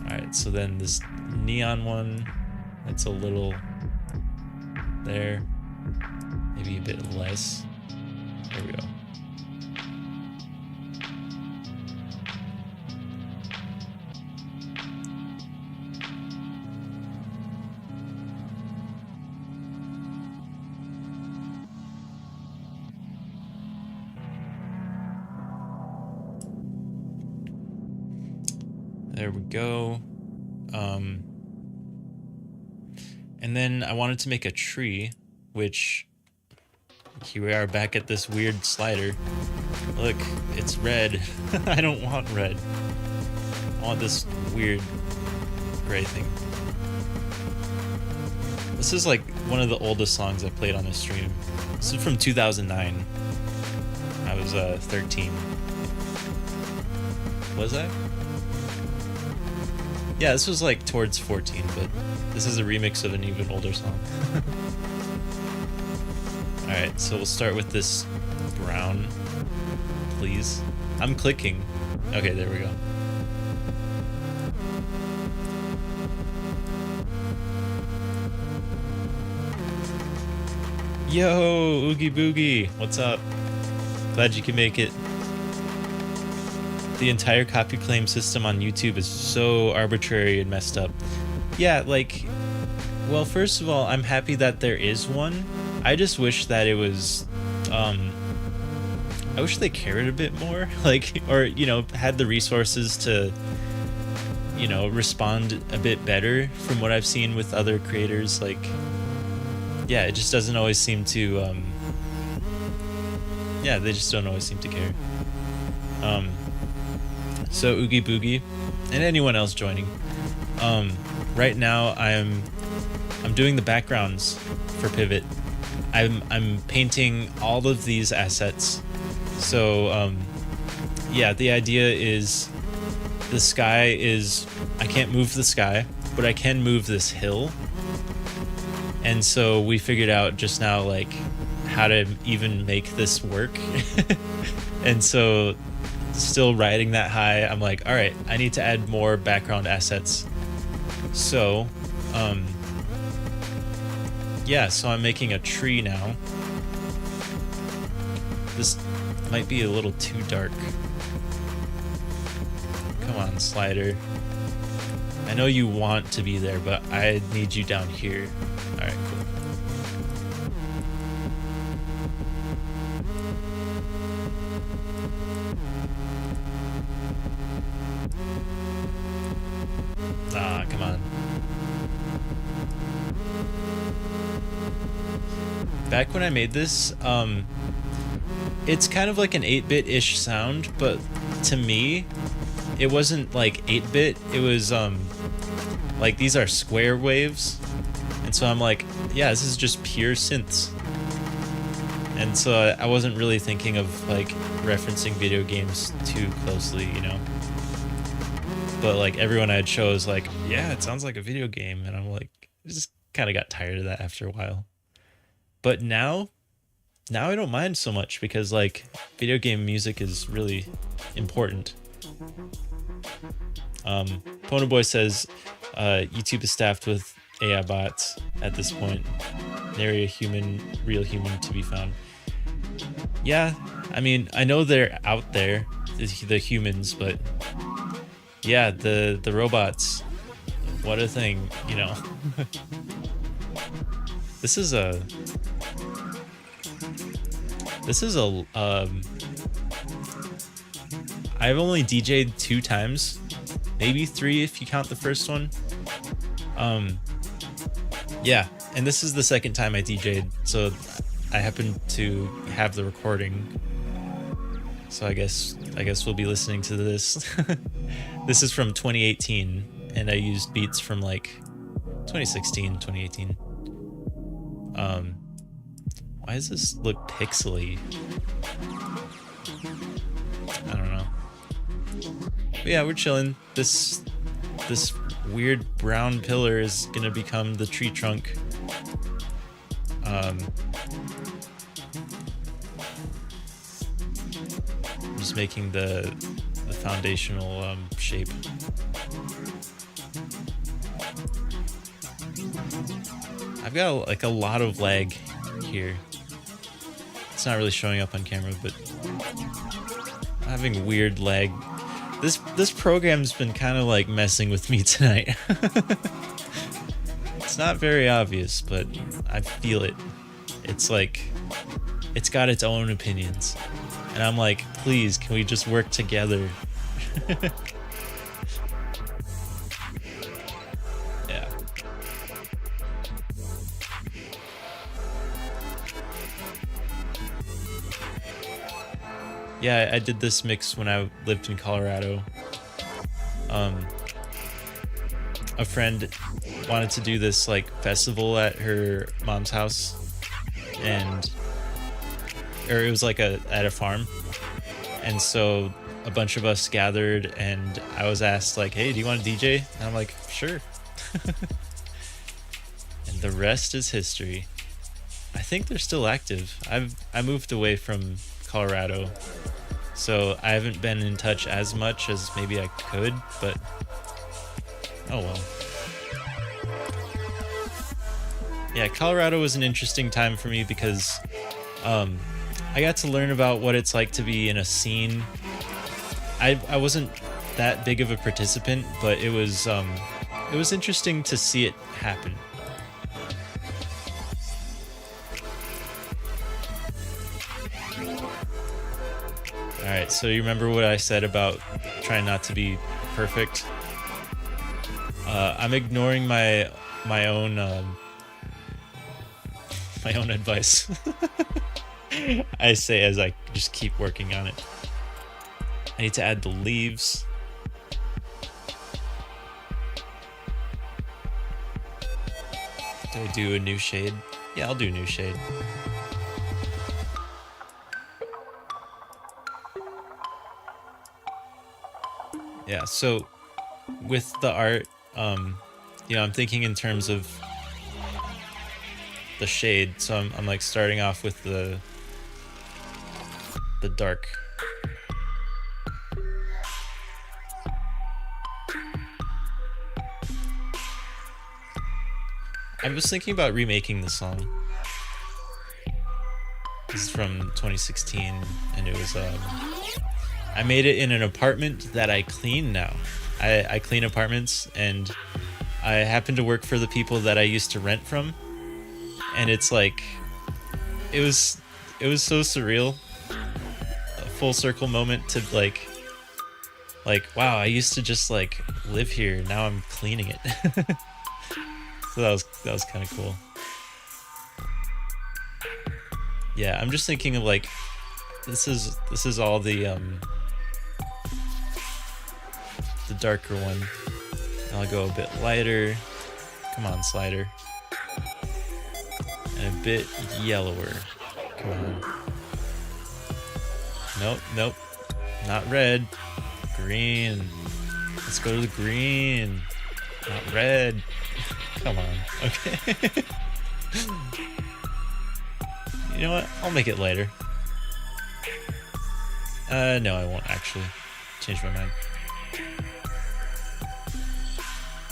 Alright, so then this neon one, that's a little there. Maybe a bit less. There we go. There we go. And then I wanted to make a tree, which here we are back at this weird slider. Look, it's red. I don't want red. I want this weird gray thing. This is like one of the oldest songs I played on this stream. This is from 2009. I was 13. Was I? Yeah, this was like towards 14, but this is a remix of an even older song. Alright, so we'll start with this brown, please. I'm clicking. Okay, there we go. Yo, Oogie Boogie, what's up? Glad you can make it. The entire copy claim system on YouTube is so arbitrary and messed up. Yeah, like, well, first of all, I'm happy that there is one. I just wish that it was, I wish they cared a bit more, like, or, you know, had the resources to, you know, respond a bit better from what I've seen with other creators. Like, yeah, it just doesn't always seem to, yeah, they just don't always seem to care. So Oogie Boogie, and anyone else joining, right now I'm doing the backgrounds for Pivot. I'm painting all of these assets. So yeah, the idea is the sky is, I can't move the sky, but I can move this hill. And so we figured out just now, like, how to even make this work. And so still riding that high, I'm like, all right, I need to add more background assets. So yeah, so I'm making a tree now. This might be a little too dark. Come on, slider. I know you want to be there, but I need you down here. All right, cool. Ah, come on. Back when I made this, it's kind of like an 8-bit-ish sound, but to me, it wasn't like 8-bit. It was like, these are square waves, and so I'm like, yeah, this is just pure synths. And so I wasn't really thinking of like referencing video games too closely, you know. But like everyone I'd show is like, yeah, it sounds like a video game, and I'm like, I just kind of got tired of that after a while. But now I don't mind so much, because like video game music is really important. Pono Boy says YouTube is staffed with AI bots at this point. Nary a real human to be found. Yeah, I mean, I know they're out there, the humans, but yeah, the robots, what a thing, you know. This is a I've only DJ'd 2 times, maybe 3 if you count the first one. Yeah, and this is the second time I DJ'd, so I happen to have the recording. So I guess we'll be listening to this. This is from 2018, and I used beats from like 2016, 2018. Why does this look pixely? I don't know. But yeah, we're chilling. This weird brown pillar is gonna become the tree trunk. I'm just making the foundational shape. I've got like a lot of lag here. It's not really showing up on camera, but I'm having weird lag. This program's been kind of like messing with me tonight. It's not very obvious, but I feel it. It's like, it's got its own opinions. And I'm like, please, can we just work together? Yeah. Yeah, I did this mix when I lived in Colorado. A friend wanted to do this like festival at her mom's house, or it was like at a farm, and so a bunch of us gathered and I was asked like, hey, do you want to DJ? And I'm like, sure. And the rest is history. I think they're still active. I moved away from Colorado, so I haven't been in touch as much as maybe I could, but oh well. Yeah, Colorado was an interesting time for me because I got to learn about what it's like to be in a scene. I wasn't that big of a participant, but it was interesting to see it happen. All right, so you remember what I said about trying not to be perfect? I'm ignoring my own advice. I say as I just keep working on it. I need to add the leaves. Do I do a new shade? Yeah, I'll do a new shade. Yeah, so with the art, you know, I'm thinking in terms of the shade, so I'm like starting off with the dark. I was thinking about remaking the song. This is from 2016, and it was I made it in an apartment that I clean now. I clean apartments, and I happen to work for the people that I used to rent from, and it's like it was so surreal. A full circle moment to like wow, I used to just like live here, now I'm cleaning it. So that was kind of cool. Yeah, I'm just thinking of like this is all the darker one. I'll go a bit lighter. Come on, slider. And a bit yellower. Come on. Nope. Not red. Green. Let's go to the green. Not red. Come on. Okay. You know what? I'll make it lighter. No, I won't actually. Change my mind.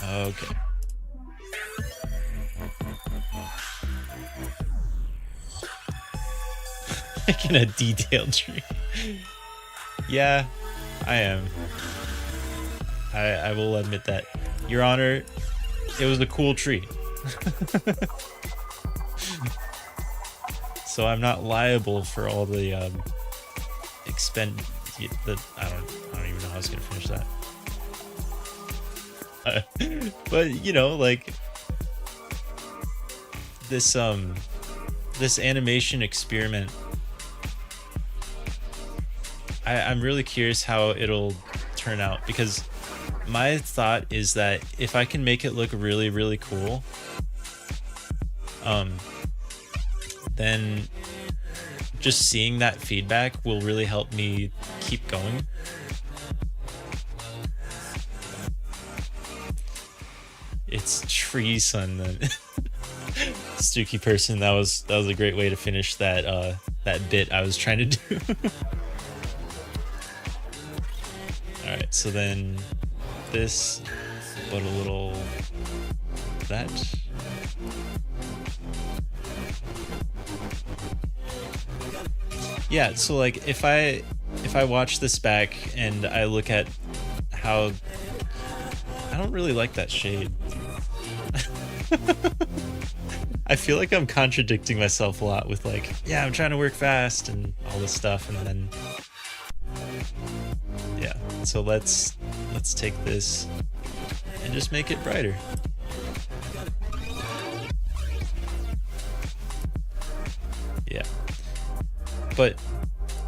Okay. Making a detailed tree. Yeah, I am. I will admit that. Your Honor, it was a cool tree. So I'm not liable for all the I don't even know how I was gonna finish that. But you know, like this animation experiment, I'm really curious how it'll turn out, because my thought is that if I can make it look really, really cool, then just seeing that feedback will really help me keep going. It's tree sun then. Stooky person, that was a great way to finish that that bit I was trying to do. Alright, so then this, but a little that. Yeah, so like if I watch this back and I look at how I don't really like that shade. I feel like I'm contradicting myself a lot with like, yeah, I'm trying to work fast and all this stuff, and then yeah. So let's take this and just make it brighter. Yeah. But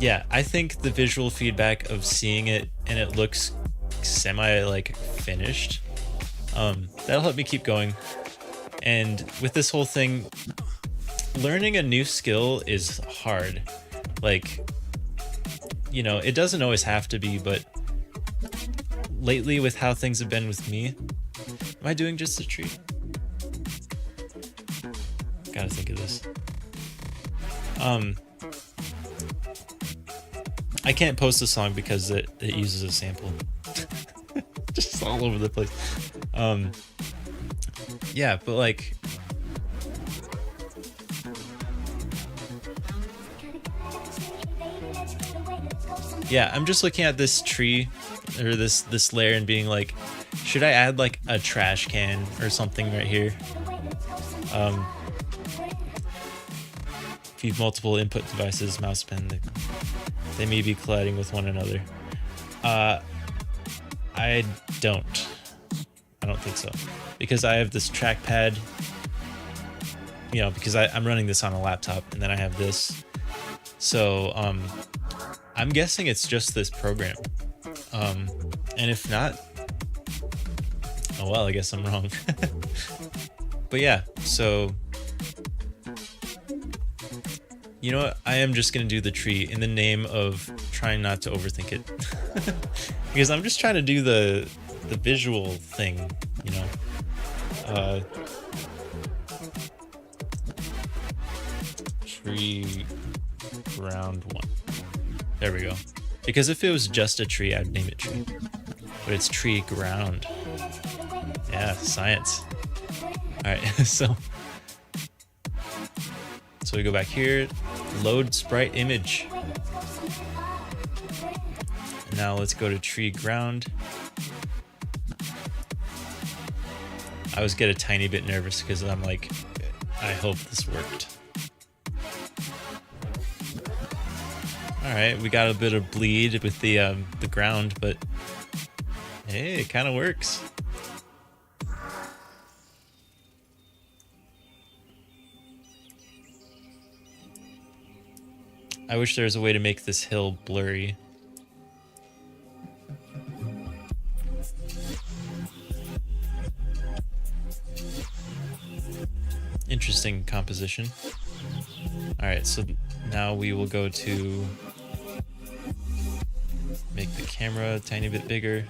yeah, I think the visual feedback of seeing it and it looks semi like finished, that'll help me keep going. And with this whole thing, learning a new skill is hard. Like you know, it doesn't always have to be, but lately with how things have been with me, am I doing just a tree? Gotta think of this. I can't post the song because it uses a sample. Just all over the place. Yeah, but like, yeah, I'm just looking at this tree or this layer and being like, should I add like a trash can or something right here? If you've multiple input devices, mouse pen, they may be colliding with one another. I don't think so, because I have this trackpad, you know, because I'm running this on a laptop, and then I have this. So I'm guessing it's just this program. And if not, oh well, I guess I'm wrong. But yeah, so you know what? I am just gonna do the tree in the name of trying not to overthink it. Because I'm just trying to do the visual thing, you know. Tree ground 1. There we go. Because if it was just a tree, I'd name it tree. But it's tree ground. Yeah, science. Alright, so we go back here, load sprite image. Now let's go to tree ground. I always get a tiny bit nervous because I'm like, I hope this worked. Alright, we got a bit of bleed with the ground, but hey, it kind of works. I wish there was a way to make this hill blurry. Interesting composition. Alright, so now we will go to make the camera a tiny bit bigger.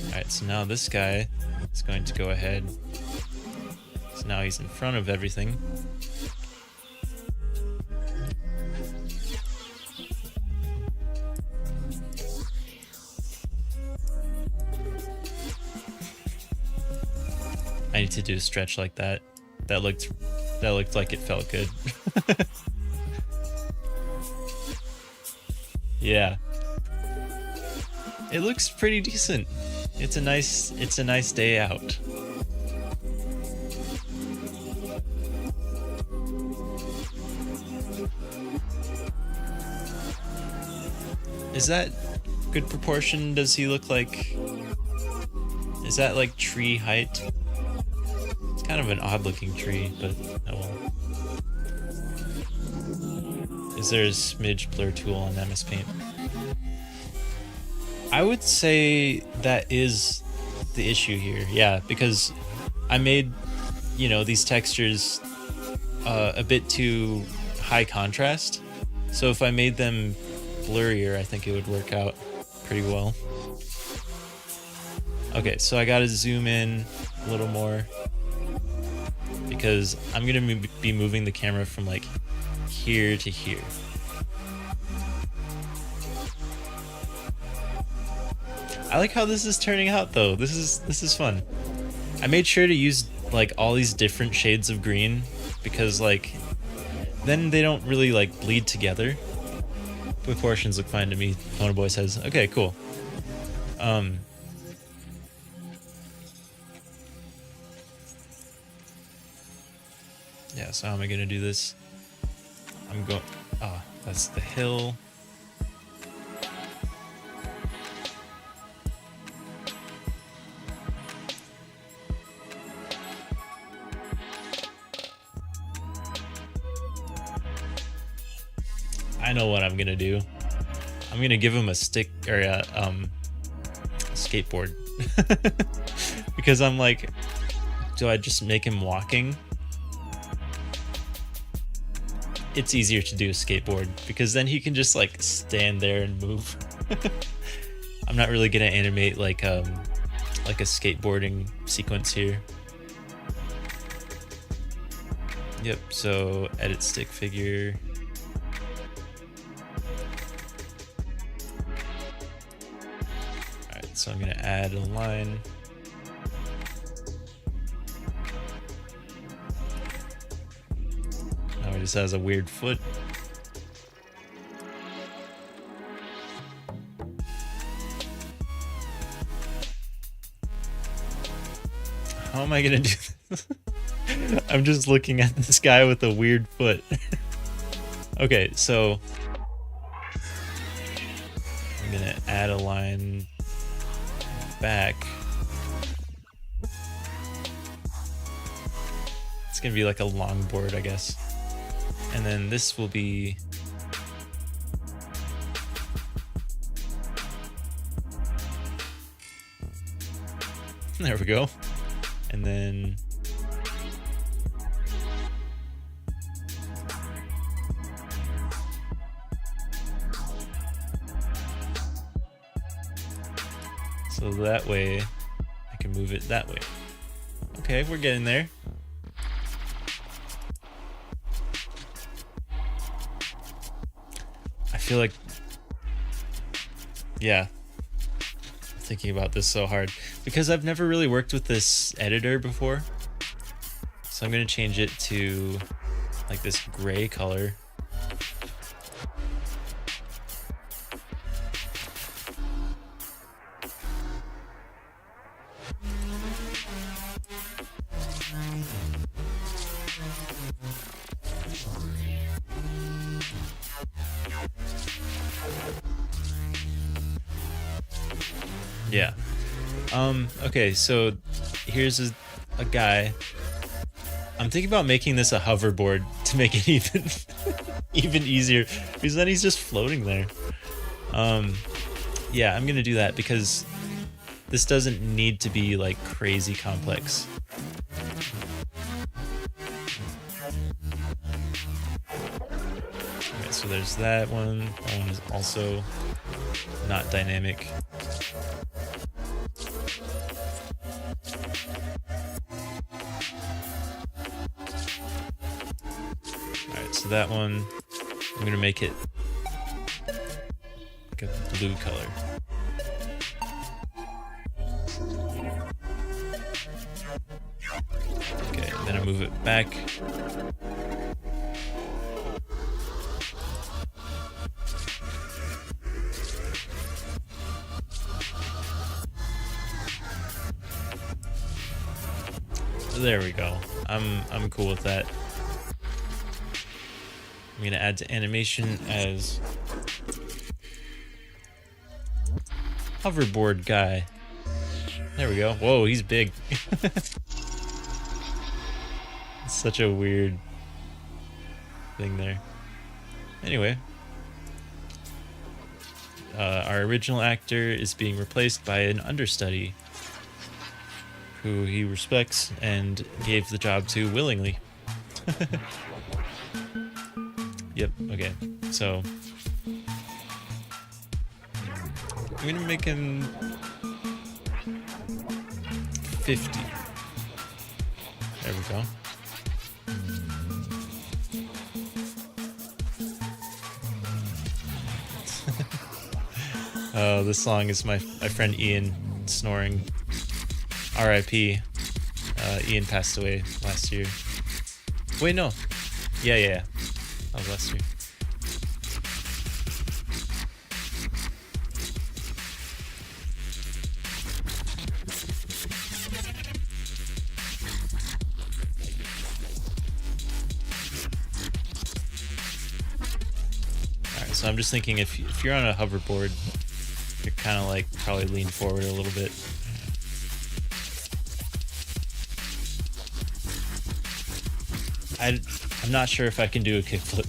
Alright, so now this guy is going to go ahead. So now he's in front of everything. I need to do a stretch like that. That looked like it felt good. Yeah. It looks pretty decent. It's a nice day out. Is that good proportion? Does he look like... Is that like tree height? It's kind of an odd looking tree, but oh well. Is there a smidge blur tool on MS Paint? I would say that is the issue here, yeah, because I made, you know, these textures a bit too high contrast. So if I made them blurrier, I think it would work out pretty well. Okay, so I gotta zoom in a little more because I'm gonna be moving the camera from like here to here. I like how this is turning out though. This is fun. I made sure to use like all these different shades of green because like then they don't really like bleed together. Proportions look fine to me, Pona Boy says. Okay, cool. Yeah, so how am I gonna do this? I'm going, that's the hill. I know what I'm gonna do. I'm gonna give him a stick or a skateboard. Because I'm like, do I just make him walking? it's easier to do a skateboard because then he can just like stand there and move. I'm not really gonna animate like a skateboarding sequence here. Yep, so edit stick figure. Alright, so I'm gonna add a line. Now he just has a weird foot. How am I gonna do this? I'm just looking at this guy with a weird foot. Okay, so I'm gonna add a line back. It's gonna be like a longboard, I guess. And then this will be there we go. And then so that way I can move it that way. Okay, we're getting there. I feel like, yeah, thinking about this so hard because I've never really worked with this editor before. So I'm gonna change it to like this gray color. Yeah. Okay, so here's a guy. I'm thinking about making this a hoverboard to make it even even easier, because then he's just floating there. Yeah, I'm gonna do that because this doesn't need to be like crazy complex. Okay, so there's that one. That one is also not dynamic. Alright, so that one, I'm gonna make it like a blue color. Okay, then I move it back. There we go. I'm cool with that. I'm gonna add to animation as hoverboard guy. There we go. Whoa, he's big. It's such a weird thing there. Anyway, our original actor is being replaced by an understudy who he respects and gave the job to willingly. Yep, okay. So I'm gonna make him 50. There we go. Oh, this song is my friend Ian snoring. R.I.P. Ian passed away last year. Wait, no. Yeah. That was last year. Alright, so I'm just thinking if you're on a hoverboard, you're kind of like probably lean forward a little bit. I'm not sure if I can do a kickflip.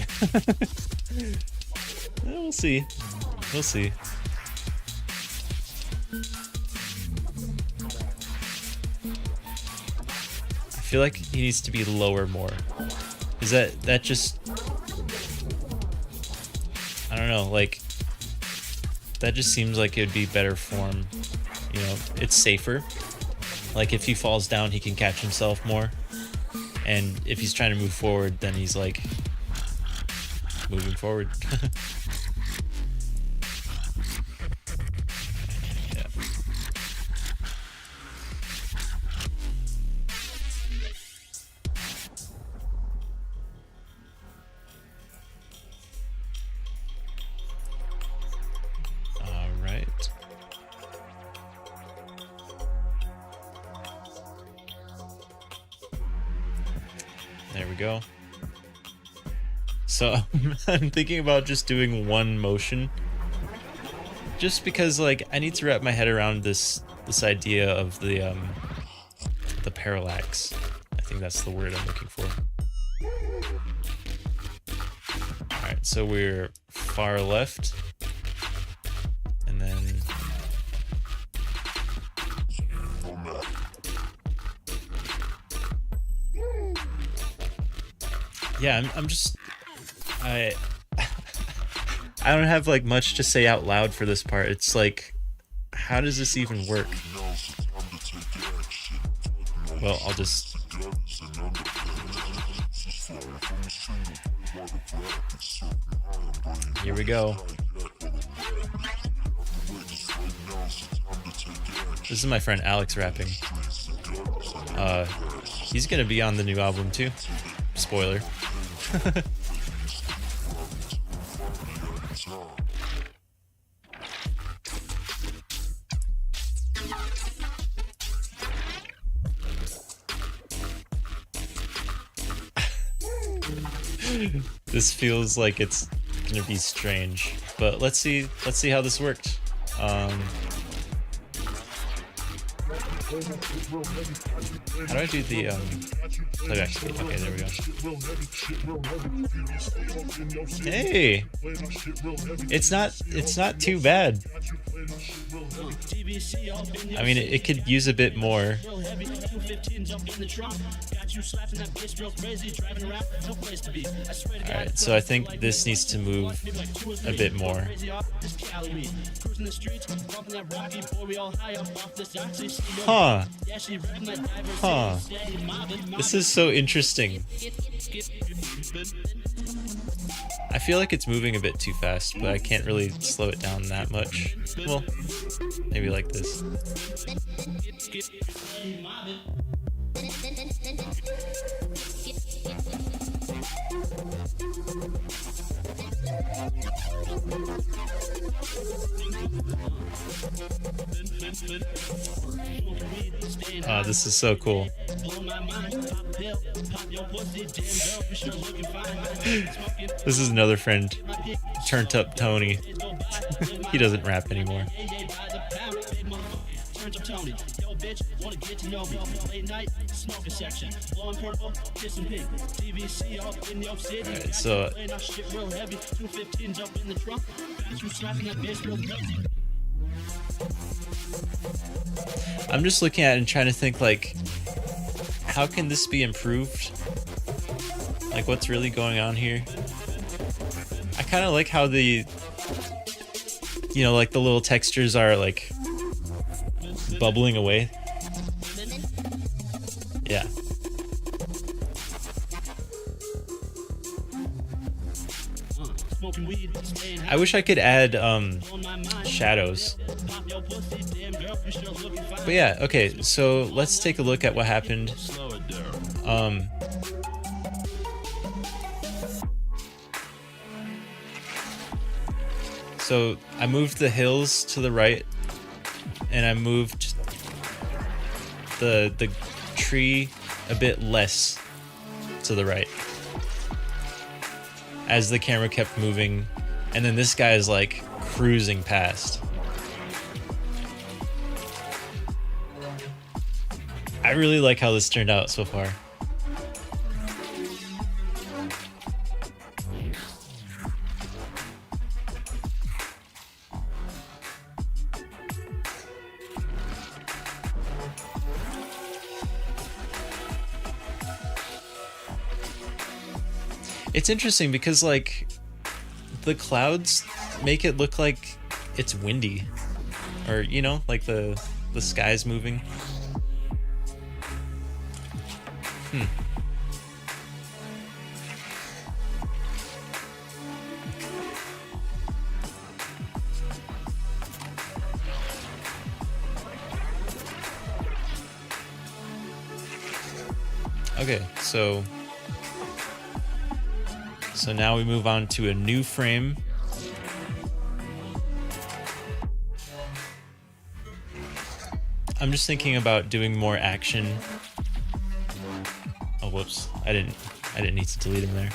We'll see. We'll see. I feel like he needs to be lower more. Is that just know, like that just seems like it would be better form. You know, it's safer. Like if he falls down, he can catch himself more. And if he's trying to move forward, then he's like moving forward. Yeah. All right. There we go. So I'm thinking about just doing one motion, just because like I need to wrap my head around this idea of the parallax. I think that's the word I'm looking for. All right, so we're far left, and then yeah, I'm just I I don't have like much to say out loud for this part. It's like, how does this even work? Well, I'll just here we go. This is my friend Alex rapping. He's gonna be on the new album too. Spoiler. This feels like it's gonna be strange, but let's see how this worked. How do I do the playback speed? Okay, there we go. Hey, it's not too bad. I mean, it could use a bit more. Alright, so I think this needs to move a bit more. Huh. Huh. This is so interesting. I feel like it's moving a bit too fast, but I can't really slow it down that much. Well, maybe like this. This is so cool. This is another friend, Turned Up Tony. He doesn't rap anymore. Alright, so I'm just looking at it and trying to think, like, how can this be improved? Like, what's really going on here? I kind of like how the, you know, like the little textures are like bubbling away. Yeah. I wish I could add shadows. But yeah, okay, so let's take a look at what happened. So I moved the hills to the right, and I moved the tree a bit less to the right as the camera kept moving, and then this guy is like cruising past. I really like how this turned out so far. It's interesting because, like, the clouds make it look like it's windy, or you know, like the sky's moving. Okay, so now we move on to a new frame. I'm just thinking about doing more action. Oh, whoops. I didn't need to delete him there.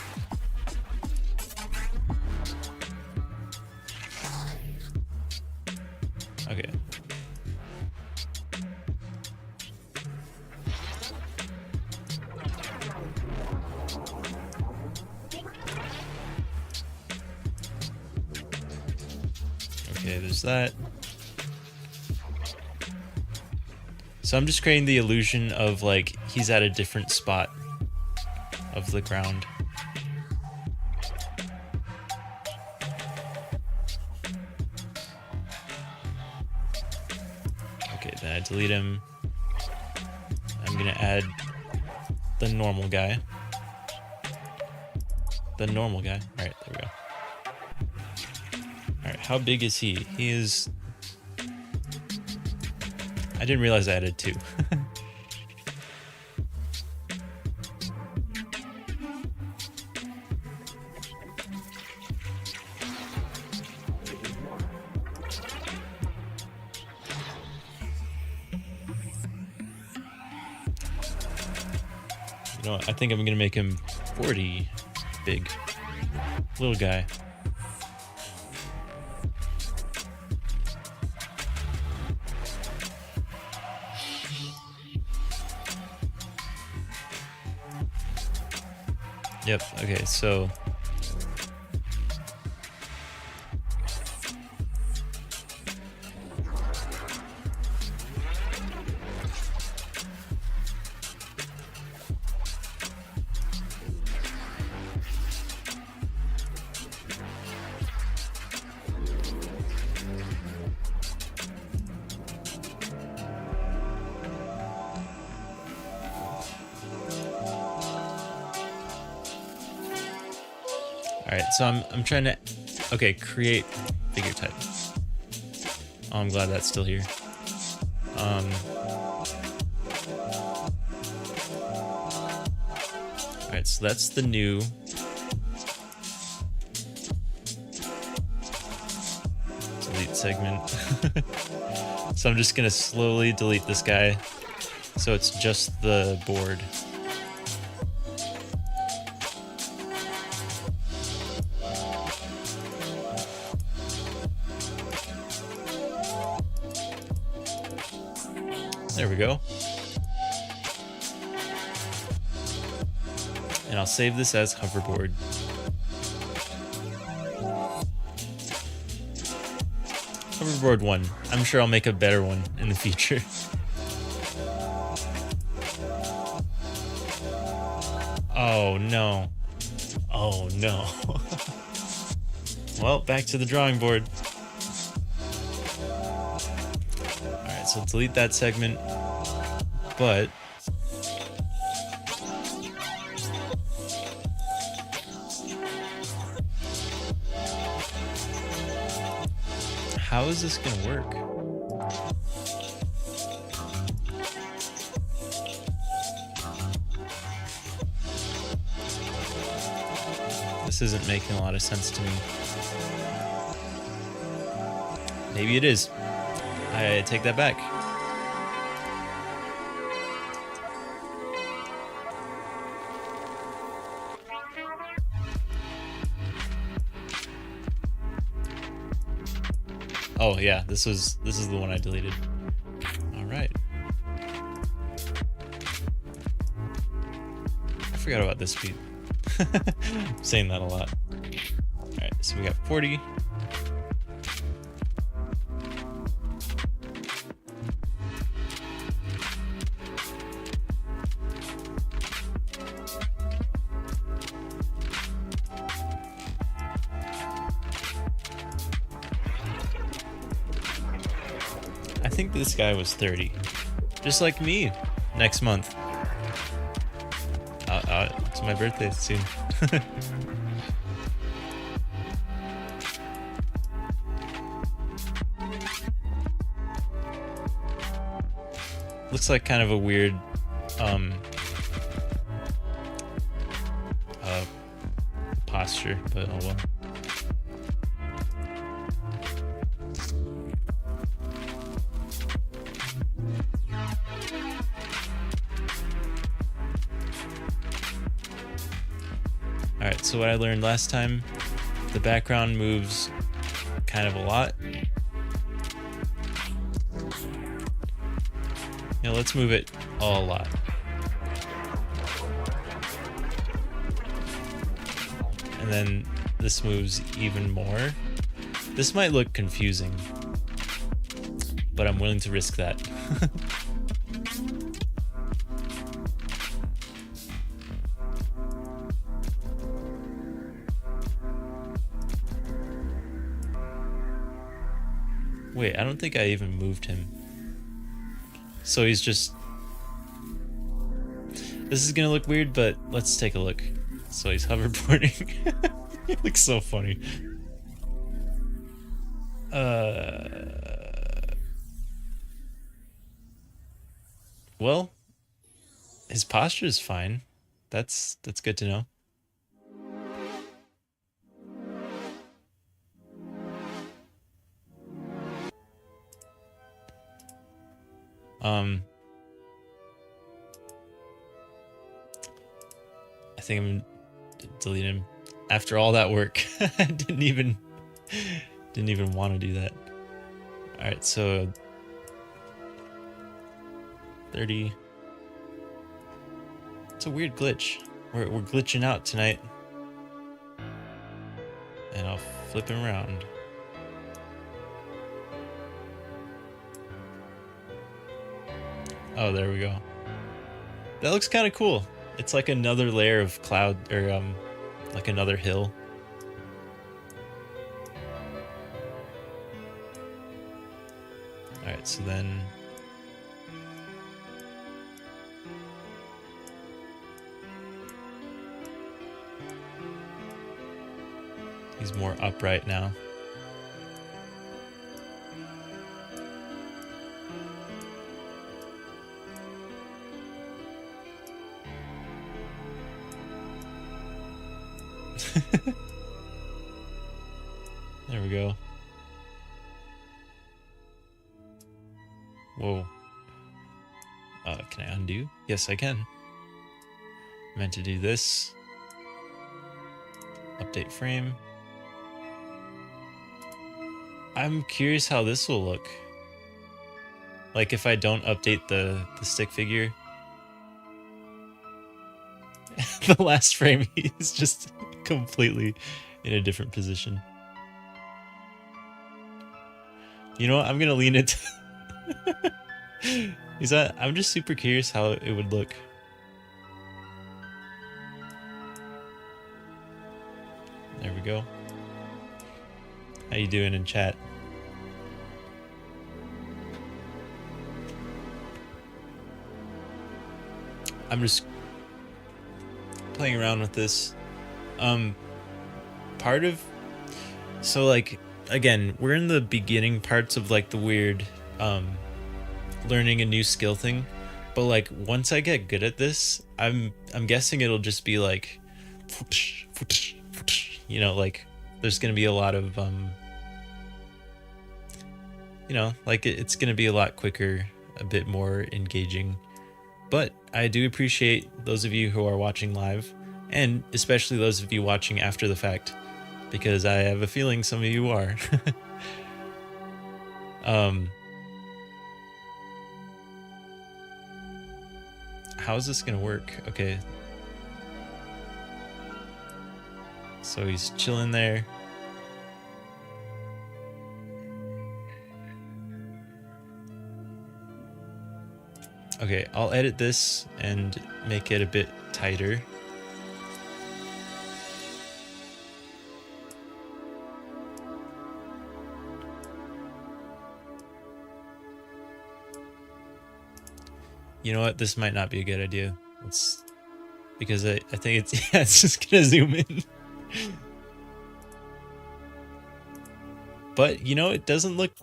Okay. Okay, there's that. So I'm just creating the illusion of like he's at a different spot of the ground. Okay, then I delete him. I'm gonna add the normal guy. The normal guy. Alright, there we go. Alright, how big is he? He is... I didn't realize I added 2. You know what? I think I'm gonna make him 40 big. Little guy. Yep, okay, so alright, so I'm trying to, okay, create figure type. Oh, I'm glad that's still here. Alright, so that's the new. Delete segment. So I'm just gonna slowly delete this guy, so it's just the board. There we go. And I'll save this as hoverboard. Hoverboard 1. I'm sure I'll make a better one in the future. Oh no. Oh no. Well, back to the drawing board. Alright, so delete that segment, but how is this gonna work? This isn't making a lot of sense to me. Maybe it is. I take that back. Oh yeah, this is the one I deleted. All right. I forgot about this speed. I'm saying that a lot. All right, so we got 40. think this guy was 30. Just like me next month. It's my birthday soon. Looks like kind of a weird posture, but oh well. Alright, so what I learned last time, the background moves kind of a lot. Yeah, let's move it a lot. And then this moves even more. This might look confusing, but I'm willing to risk that. Wait, I don't think I even moved him. So he's just... This is gonna look weird, but let's take a look. So he's hoverboarding. It looks so funny. Well, his posture is fine. That's good to know. I think I'm deleting him. After all that work, I didn't even want to do that. All right, so 30. It's a weird glitch. We're glitching out tonight. And I'll flip him around. Oh, there we go. That looks kind of cool. It's like another layer of cloud, or like another hill. All right, so then he's more upright now. There we go. Whoa. Can I undo? Yes, I can. Meant to do this. Update frame. I'm curious how this will look. Like if I don't update the stick figure. The last frame, he's just completely in a different position. You know what? I'm gonna lean into... I'm just super curious how it would look. There we go. How you doing in chat? I'm just playing around with this. Part of... So like, again, we're in the beginning parts of like the weird learning a new skill thing, but like once I get good at this, I'm guessing it'll just be like, you know, like there's gonna be a lot of you know, like it's gonna be a lot quicker, a bit more engaging. But I do appreciate those of you who are watching live, and especially those of you watching after the fact, because I have a feeling some of you are. How's this gonna work? Okay. So he's chilling there. Okay, I'll edit this and make it a bit tighter. You know what? This might not be a good idea. Let's, because I think it's yeah, it's just gonna zoom in. But you know, it doesn't look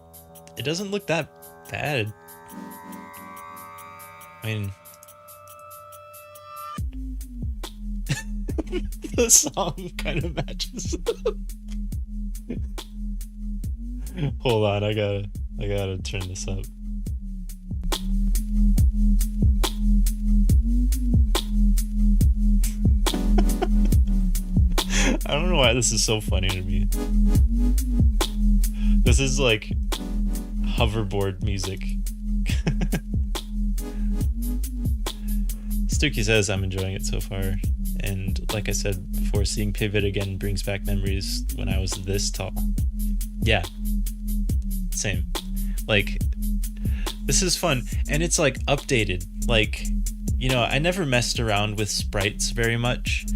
that bad. I mean, the song kind of matches. Hold on, I gotta turn this up. I don't know why this is so funny to me. This is like hoverboard music. Stuki says I'm enjoying it so far, and like I said before, seeing Pivot again brings back memories when I was this tall. Yeah, same. Like, this is fun, and it's like updated. Like, you know, I never messed around with sprites very much,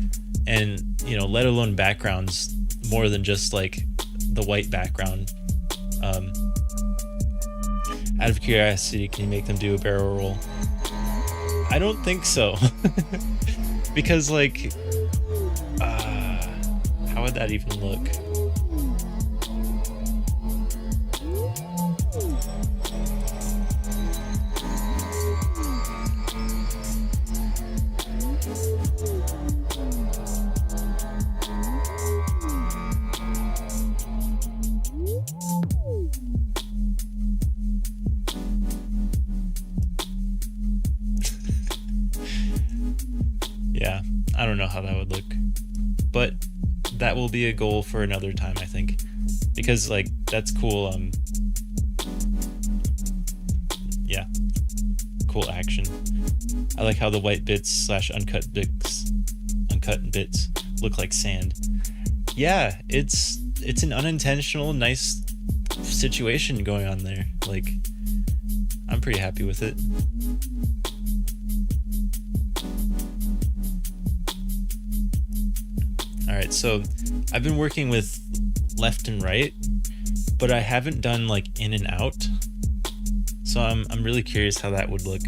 and you know, let alone backgrounds, more than just like the white background. Out of curiosity, can you make them do a barrel roll? I don't think so. Because like, how would that even look? Yeah, I don't know how that would look, but that will be a goal for another time, I think, because like, that's cool. Yeah, cool action. I like how the white bits / uncut bits look like sand. Yeah, it's an unintentional nice situation going on there. Like, I'm pretty happy with it. Alright, so I've been working with left and right, but I haven't done like in and out. So I'm really curious how that would look.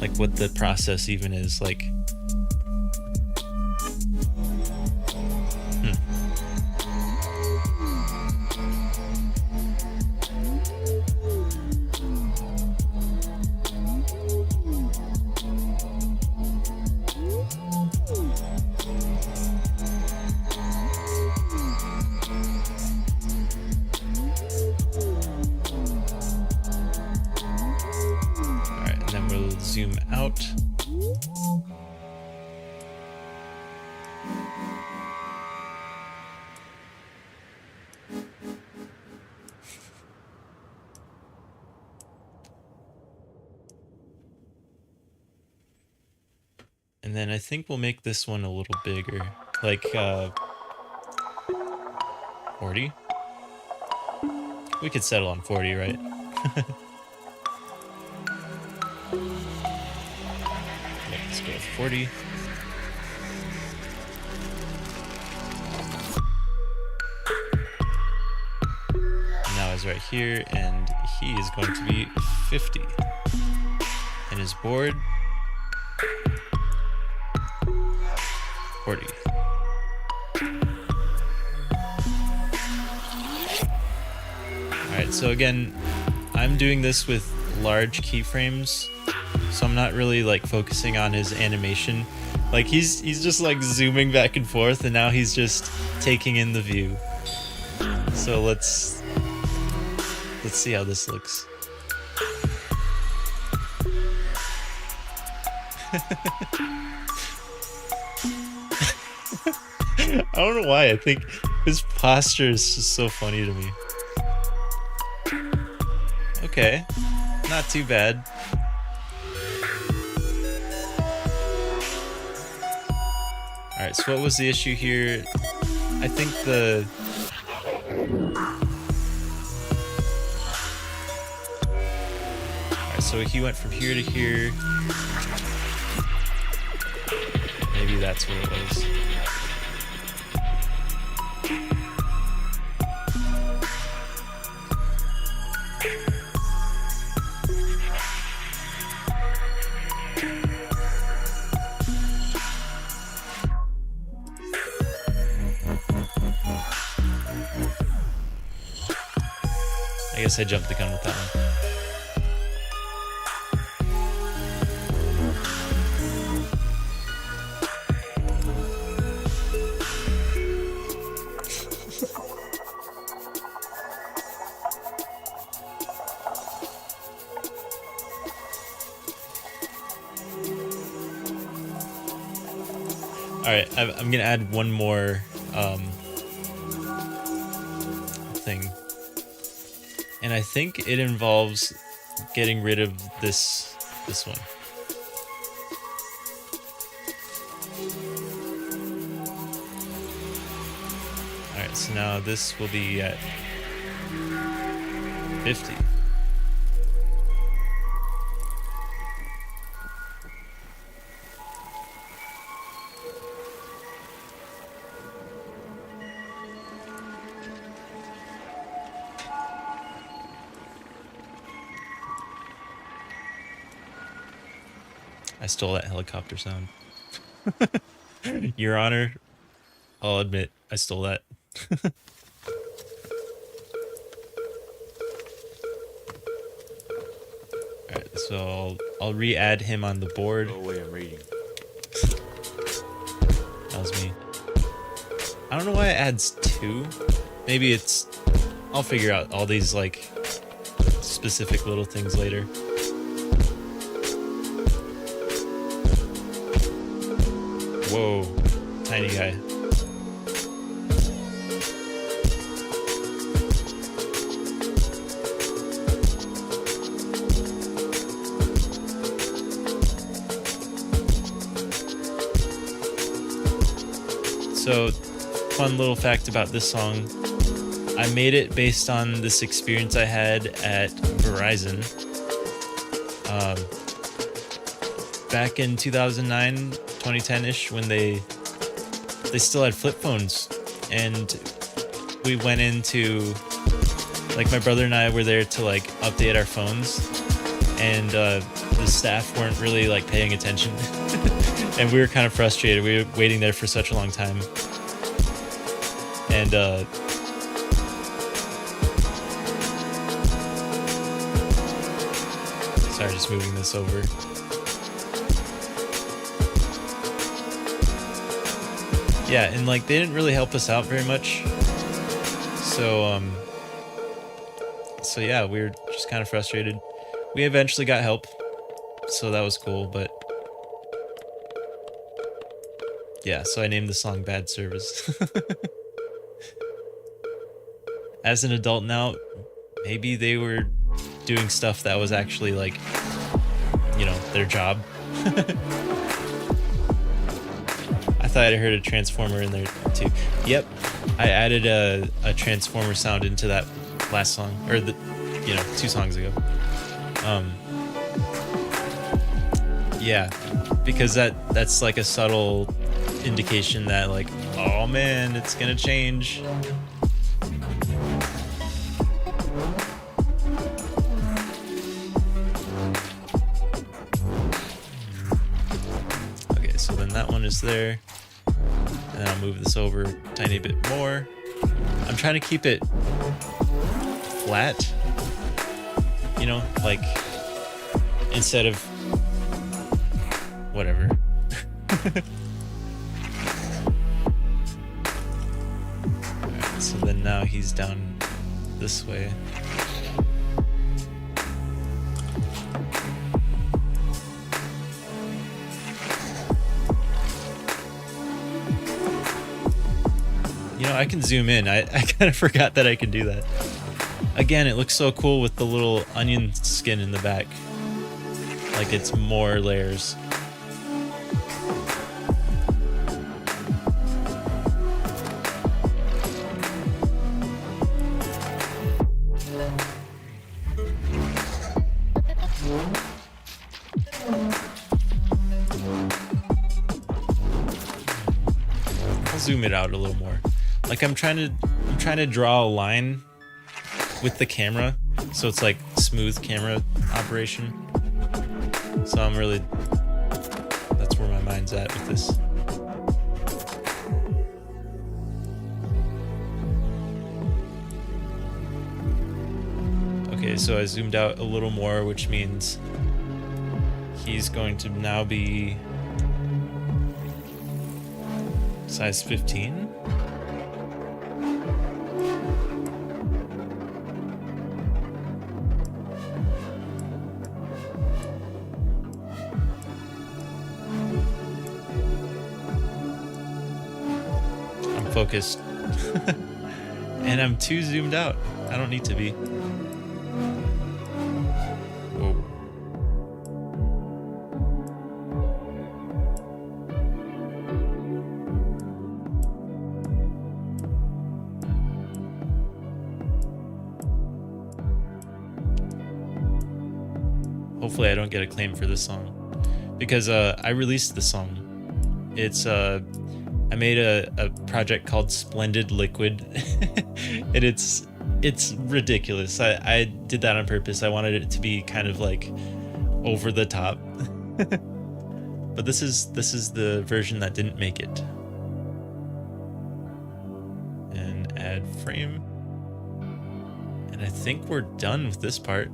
Like what the process even is like. Zoom out. And then I think we'll make this one a little bigger, like 40. We could settle on 40, right? Let's go with 40. Now he's right here, and he is going to be 50. And his board, 40. Alright, so again, I'm doing this with large keyframes, so I'm not really like focusing on his animation. Like he's just like zooming back and forth, and now he's just taking in the view. So let's see how this looks. I don't know why, I think his posture is just so funny to me. Okay, not too bad. Alright, so what was the issue here? I think the... Alright, so he went from here to here. Maybe that's what it was. I guess I jumped the gun with that one. All right, I'm gonna add one more thing, and I think it involves getting rid of this one. All right, so now this will be at 50. I stole that helicopter sound. Your Honor, I'll admit I stole that. Alright, so I'll re-add him on the board. Go away, I'm reading. That was me. I don't know why it adds 2. Maybe it's... I'll figure out all these, like, specific little things later. Whoa, tiny guy. So, fun little fact about this song. I made it based on this experience I had at Verizon. Back in 2009, 2010-ish, when they still had flip phones, and we went into, like, my brother and I were there to, like, update our phones, and the staff weren't really, like, paying attention. And we were kind of frustrated. We were waiting there for such a long time. And sorry, just moving this over. Yeah, and like they didn't really help us out very much. So yeah, we were just kind of frustrated. We eventually got help, so that was cool, but yeah, so I named the song Bad Service. As an adult now, maybe they were doing stuff that was actually, like, you know, their job. I thought I heard a transformer in there too. Yep, I added a transformer sound into that last song, or the, you know, 2 songs ago. Yeah, because that's like a subtle indication that, like, oh man, it's gonna change. Okay, so then that one is there. And I'll move this over a tiny bit more. I'm trying to keep it flat, you know, like, instead of whatever. Alright, so then now he's down this way. You know, I can zoom in. I kind of forgot that I can do that. Again, it looks so cool with the little onion skin in the back. Like it's more layers. I'll zoom it out a little more. Like I'm trying to draw a line with the camera, so it's like smooth camera operation. So that's where my mind's at with this. Okay, so I zoomed out a little more, which means he's going to now be size 15. I'm focused. And I'm too zoomed out. I don't need to be. Whoa. Hopefully I don't get a claim for this song, because I released the song. It's I made a project called Splendid Liquid, and it's ridiculous. I did that on purpose. I wanted it to be kind of like over the top. But this is the version that didn't make it. And add frame. And I think we're done with this part.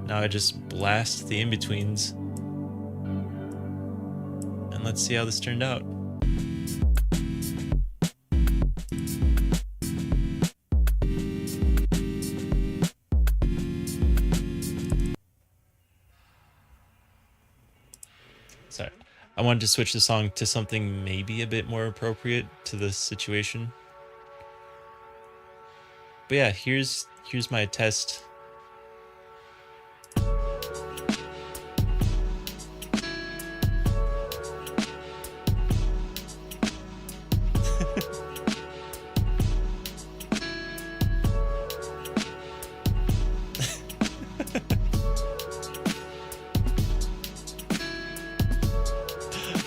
Now I just blast the in-betweens. And let's see how this turned out. Sorry. I wanted to switch the song to something maybe a bit more appropriate to the situation. But yeah, here's my test.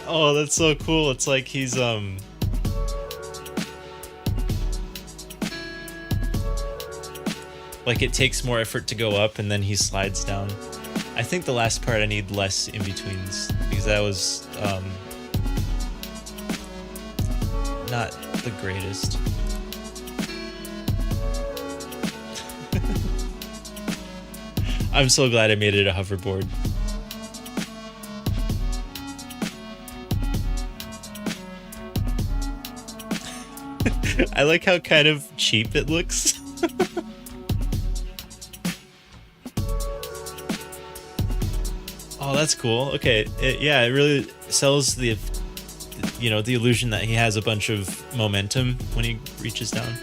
Oh, that's so cool. It's like he's like it takes more effort to go up and then he slides down. I think the last part I need less in-betweens because that was not the greatest. I'm so glad I made it a hoverboard. I like how kind of cheap it looks. Oh, that's cool. Okay, it really sells the, you know, the illusion that he has a bunch of momentum when he reaches down.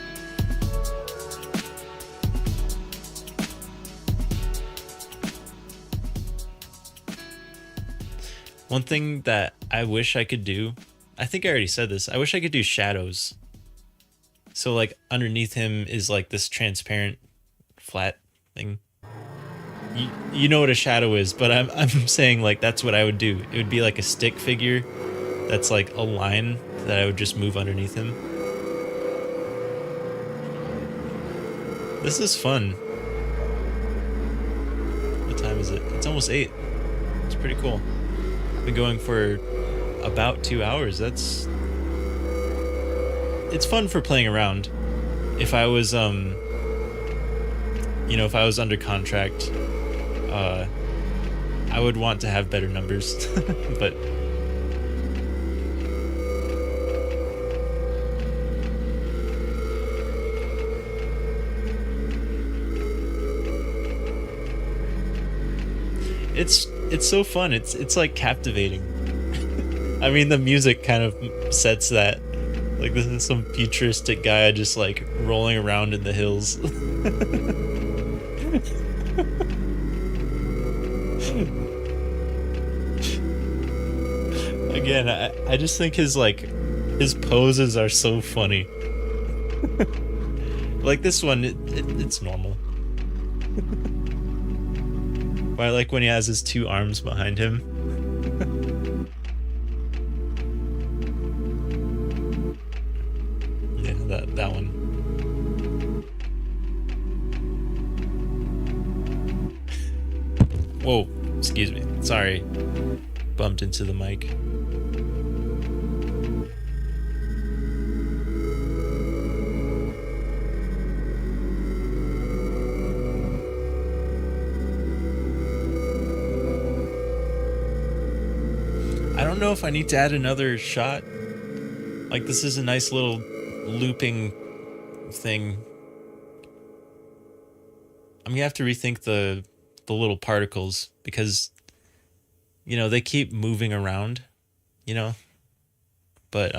One thing that I wish I could do, I think I already said this, I wish I could do shadows. So like underneath him is like this transparent flat thing. You know what a shadow is, but I'm saying like that's what I would do. It would be like a stick figure that's like a line that I would just move underneath him. This is fun. What time is it? It's almost 8. It's pretty cool. I've been going for about 2 hours. It's fun for playing around. If I was, you know, if I was under contract, I would want to have better numbers, but it's so fun. It's like captivating. I mean, the music kind of sets that. Like, this is some futuristic guy just like rolling around in the hills. Again, I just think his poses are so funny. Like this one, it's normal. But I like when he has his 2 arms behind him. That one. Whoa, excuse me. Sorry. Bumped into the mic. don't know if I need to add another shot. Like, this is a nice little looping thing. I'm gonna have to rethink the little particles because, you know, they keep moving around, you know? But,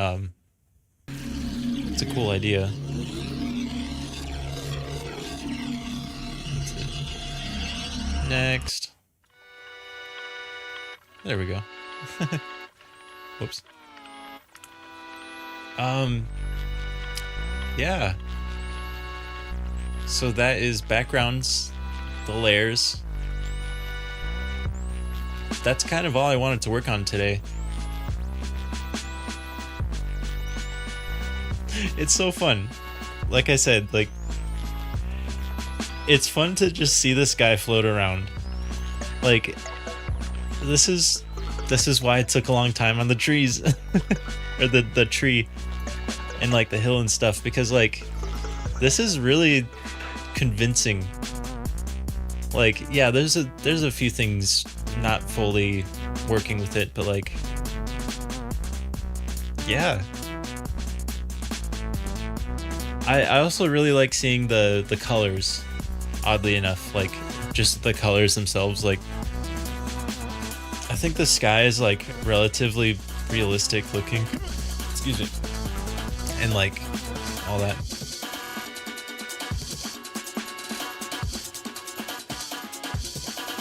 it's a cool idea. Next. There we go. Whoops. Yeah. So that is backgrounds, the layers. That's kind of all I wanted to work on today. It's so fun. Like I said, like, it's fun to just see this guy float around. Like, this is why it took a long time on the trees. Or the tree and like the hill and stuff, because like this is really convincing. Like, yeah, there's a few things not fully working with it, but like, yeah. I also really like seeing the colors, oddly enough, like just the colors themselves. Like, I think the sky is like relatively realistic looking. Excuse me. And like all that.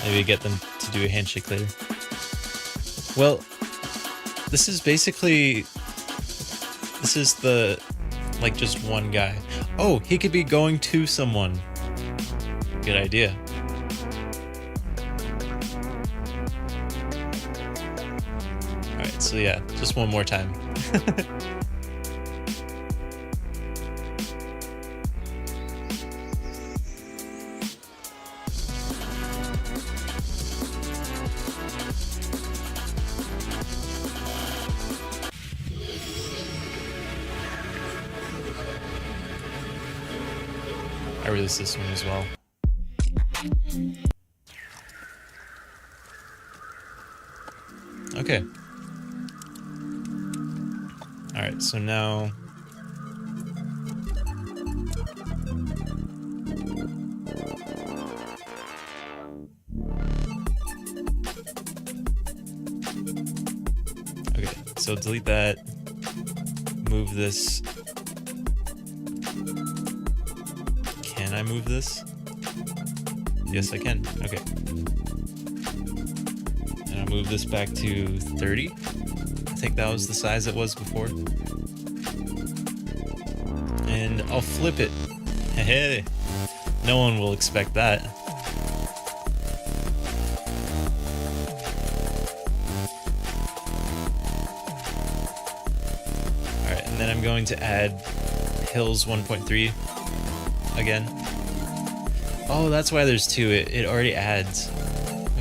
Maybe get them to do a handshake later. Well, this is the like just one guy. Oh, he could be going to someone. Good idea. Alright, so yeah, just one more time. I released this one as well. Okay. Alright, so now... Okay, so delete that. Move this. Can I move this? Yes, I can. Okay. And I'll move this back to 30. I think that was the size it was before. And I'll flip it. Hey, no one will expect that. Alright, and then I'm going to add hills 1.3 again. Oh, that's why there's two. It already adds.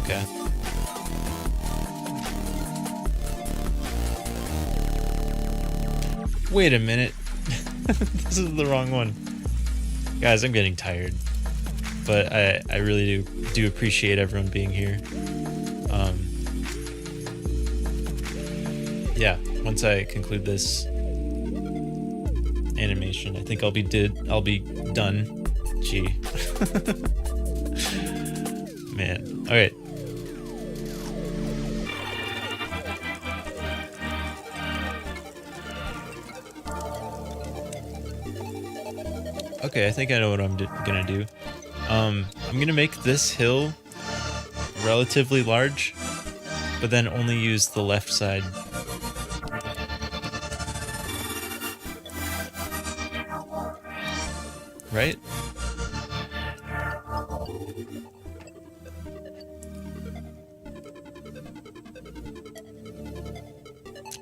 Okay. Wait a minute. This is the wrong one. Guys, I'm getting tired. But I really do appreciate everyone being here. Yeah, once I conclude this animation, I think I'll be done. Gee. Man. Alright. Okay, I think I know what I'm gonna do. I'm gonna make this hill relatively large, but then only use the left side. Right?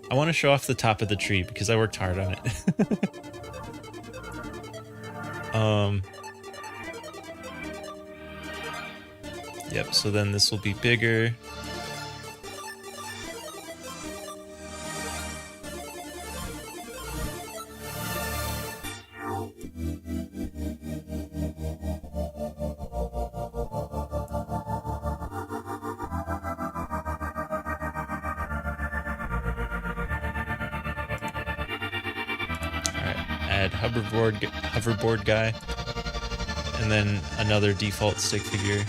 I want to show off the top of the tree because I worked hard on it. Yep, so then this will be bigger. add hoverboard guy, and then another default stick figure.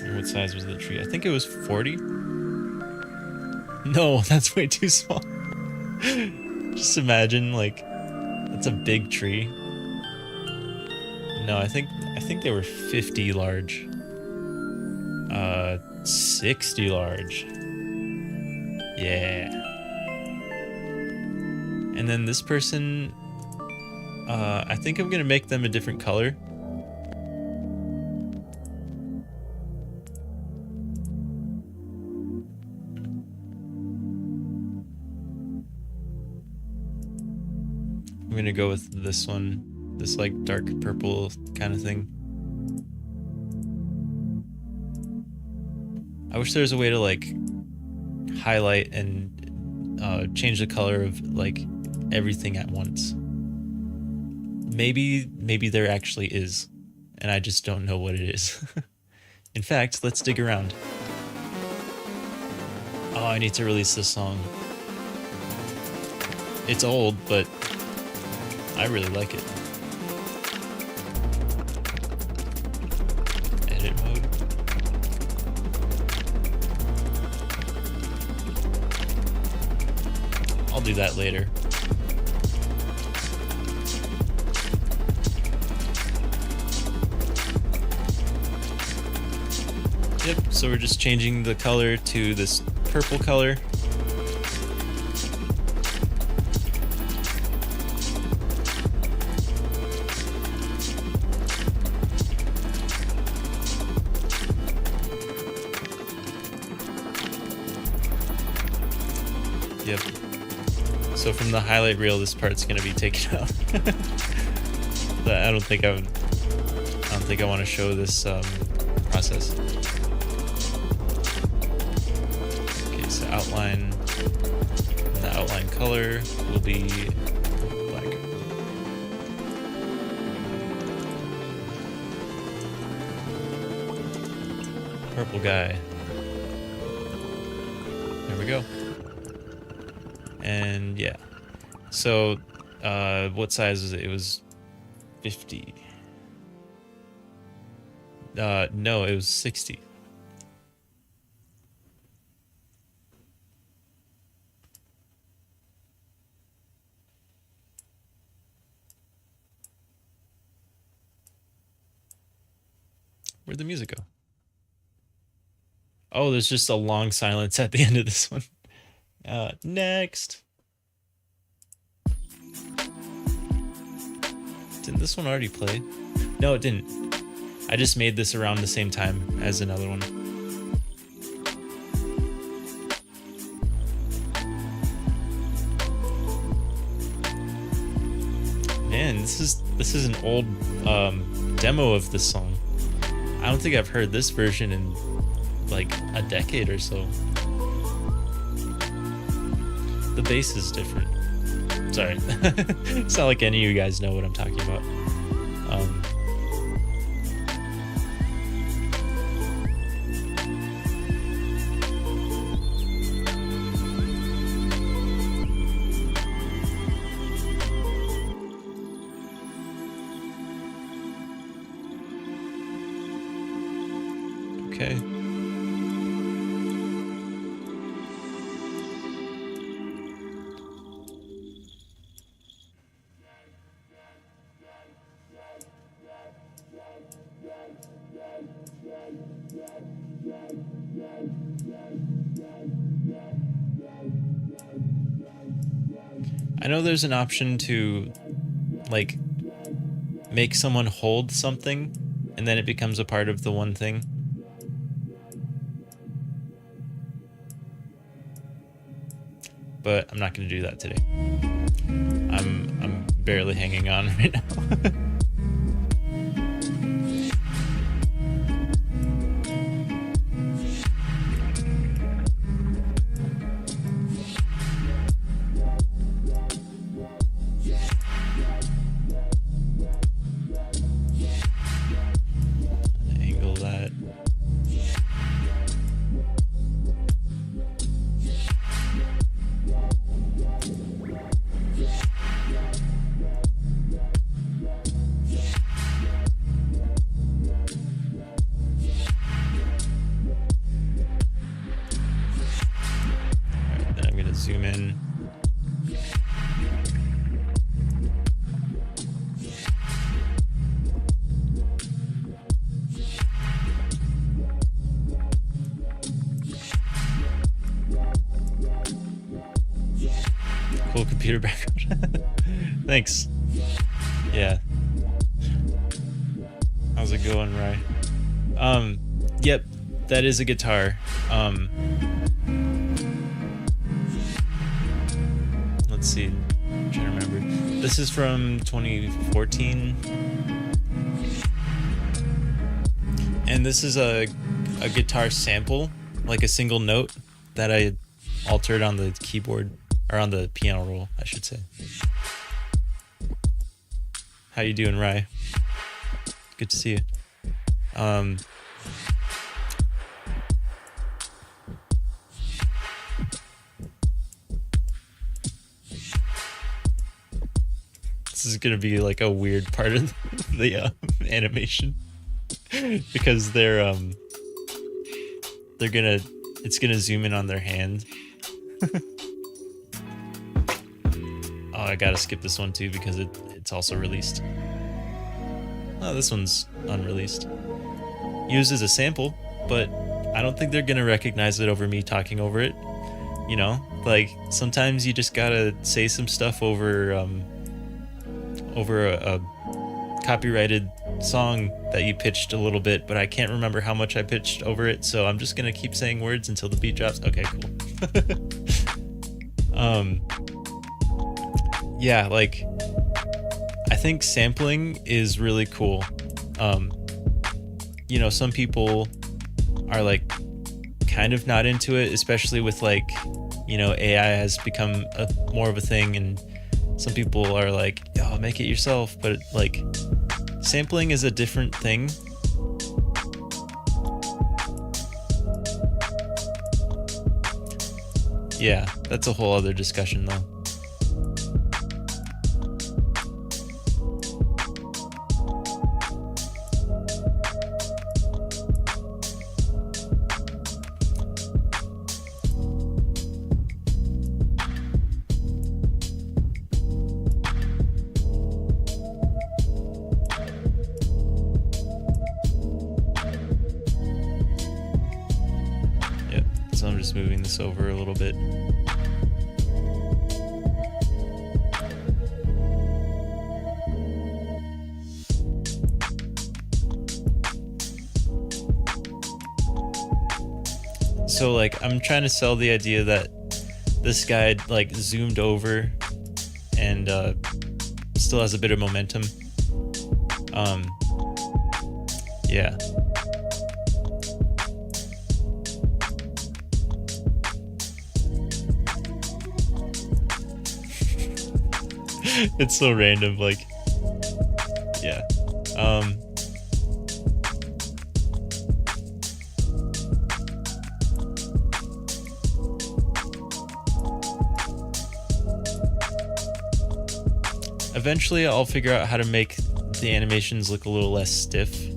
And what size was the tree? I think it was 40. No, that's way too small. Just imagine, like, that's a big tree. No, I think they were 50 large. 60 large. Yeah. And then this person, I think I'm gonna make them a different color. I'm gonna go with this one, this like dark purple kind of thing. I wish there was a way to like highlight and change the color of like everything at once. Maybe there actually is, and I just don't know what it is. In fact, let's dig around. Oh, I need to release this song. It's old, but I really like it. Edit mode. I'll do that later. Yep, so we're just changing the color to this purple color. Yep. So from the highlight reel, this part's gonna be taken out. But I don't think I want to show this process. Okay, so outline. And the outline color will be black. Purple guy. There we go. And yeah, so what size was it? It was 50. No, it was 60. Where'd the music go? Oh, there's just a long silence at the end of this one. Next. Didn't this one already play? No, it didn't. I just made this around the same time as another one. Man, this is an old demo of this song. I don't think I've heard this version in like a decade or so. The bass is different. Sorry. It's not like any of you guys know what I'm talking about. Okay. I know there's an option to like make someone hold something and then it becomes a part of the one thing. But I'm not going to do that today. I'm barely hanging on right now. cool computer background. Thanks. Yeah. How's it going, Rye? Yep, that is a guitar. Let's see. I'm trying to remember. This is from 2014. And this is a guitar sample, like a single note that I altered on the keyboard, or on the piano roll, I should say. How you doing, Rye? Good to see you. This is gonna be like a weird part of the animation because it's gonna zoom in on their hand. Oh, I gotta skip this one too because it's also released. Oh, this one's unreleased. Used as a sample, but I don't think they're gonna recognize it over me talking over it. You know, like sometimes you just gotta say some stuff over a copyrighted song that you pitched a little bit, but I can't remember how much I pitched over it, so I'm just gonna keep saying words until the beat drops. Okay, cool. Yeah, like I think sampling is really cool. You know, some people are like kind of not into it, especially with like, you know, AI has become more of a thing, and some people are like, oh, make it yourself, but like sampling is a different thing. Yeah, that's a whole other discussion though. So I'm just moving this over a little bit. So like I'm trying to sell the idea that this guy like zoomed over and still has a bit of momentum. Yeah. It's so random, like, yeah. Eventually I'll figure out how to make the animations look a little less stiff.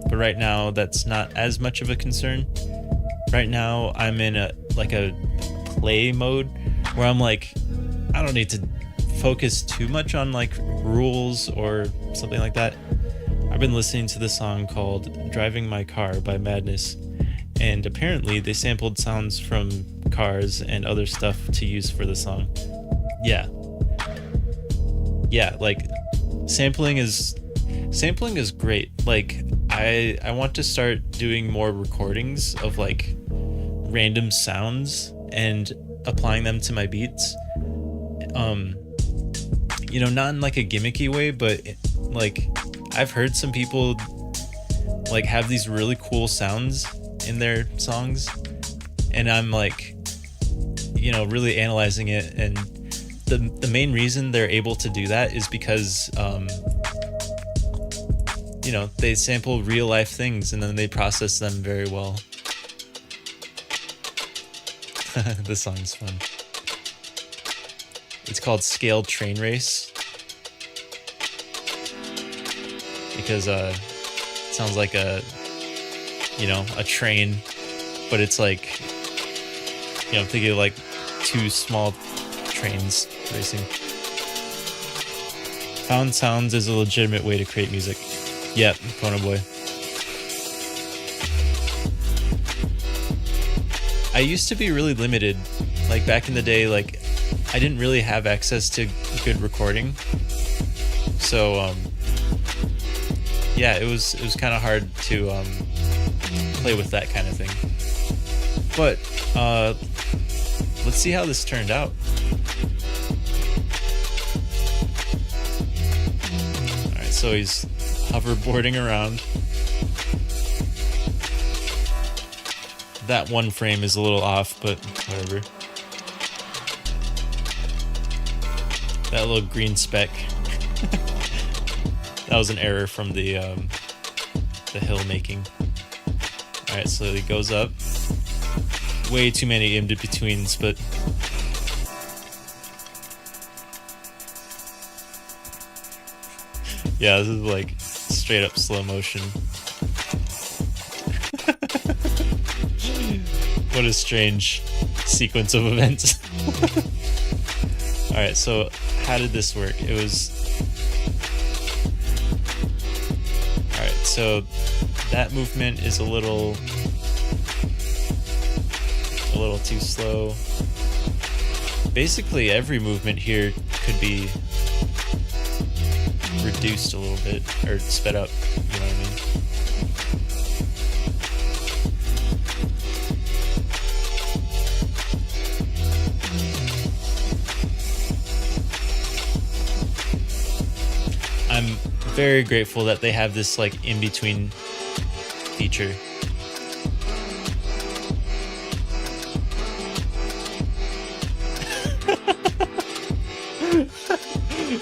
But right now that's not as much of a concern. Right now I'm in a play mode where I'm like, I don't need to focus too much on like rules or something like that. I've been listening to this song called Driving My Car by Madness, and apparently they sampled sounds from cars and other stuff to use for the song. Yeah, like sampling is great. Like I want to start doing more recordings of like random sounds and applying them to my beats. You know, not in like a gimmicky way, but like I've heard some people like have these really cool sounds in their songs, and I'm like, you know, really analyzing it, and the main reason they're able to do that is because you know, they sample real life things and then they process them very well. This song's fun. It's called Scaled Train Race because it sounds like a train, but it's like, you know, I'm thinking of like two small trains racing. Found sounds is a legitimate way to create music. Yep, Kono Boy. I used to be really limited. Like back in the day, like I didn't really have access to good recording. So yeah, it was kind of hard to play with that kind of thing. But let's see how this turned out. All right, so he's hoverboarding around. That one frame is a little off, but whatever. That little green speck. That was an error from the hill making. All right, so he goes up. Way too many in-betweens, but yeah, this is like straight up slow motion. What a strange sequence of events. Alright, so how did this work? It was... Alright, so that movement is a little too slow. Basically every movement here could be reduced a little bit, or sped up, you know what I mean? I'm very grateful that they have this like in-between feature.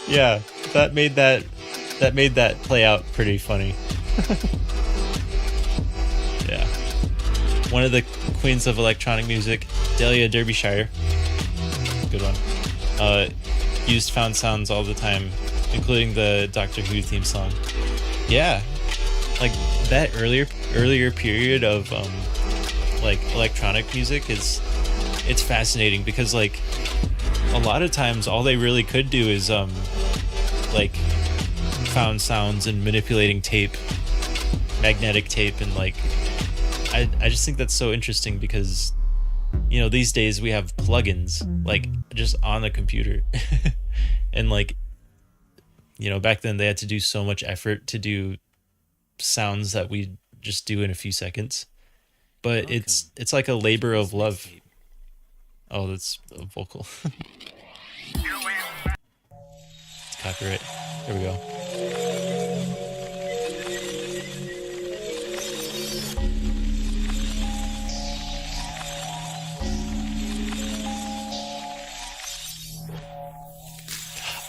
Yeah, that made that play out pretty funny. Yeah. One of the queens of electronic music, Delia Derbyshire, good one, used found sounds all the time, including the Doctor Who theme song. Yeah, like that earlier period of like electronic music it's fascinating because like a lot of times all they really could do is like found sounds and manipulating tape, magnetic tape, and like I just think that's so interesting because, you know, these days we have plugins like just on the computer. And like, you know, back then they had to do so much effort to do sounds that we just do in a few seconds. But it's like a labor of love. Oh, that's a vocal. It's copyright. There we go.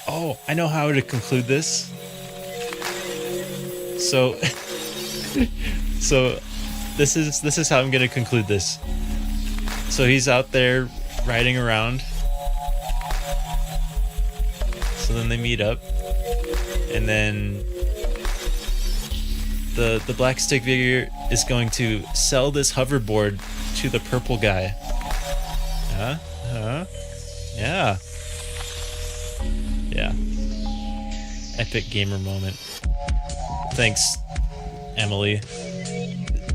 Oh, I know how to conclude this. So, so this is how I'm gonna conclude this. So he's out there riding around. So then they meet up, and then the black Stickfigure is going to sell this hoverboard to the purple guy. Yeah. Yeah. Epic gamer moment. Thanks, Emily.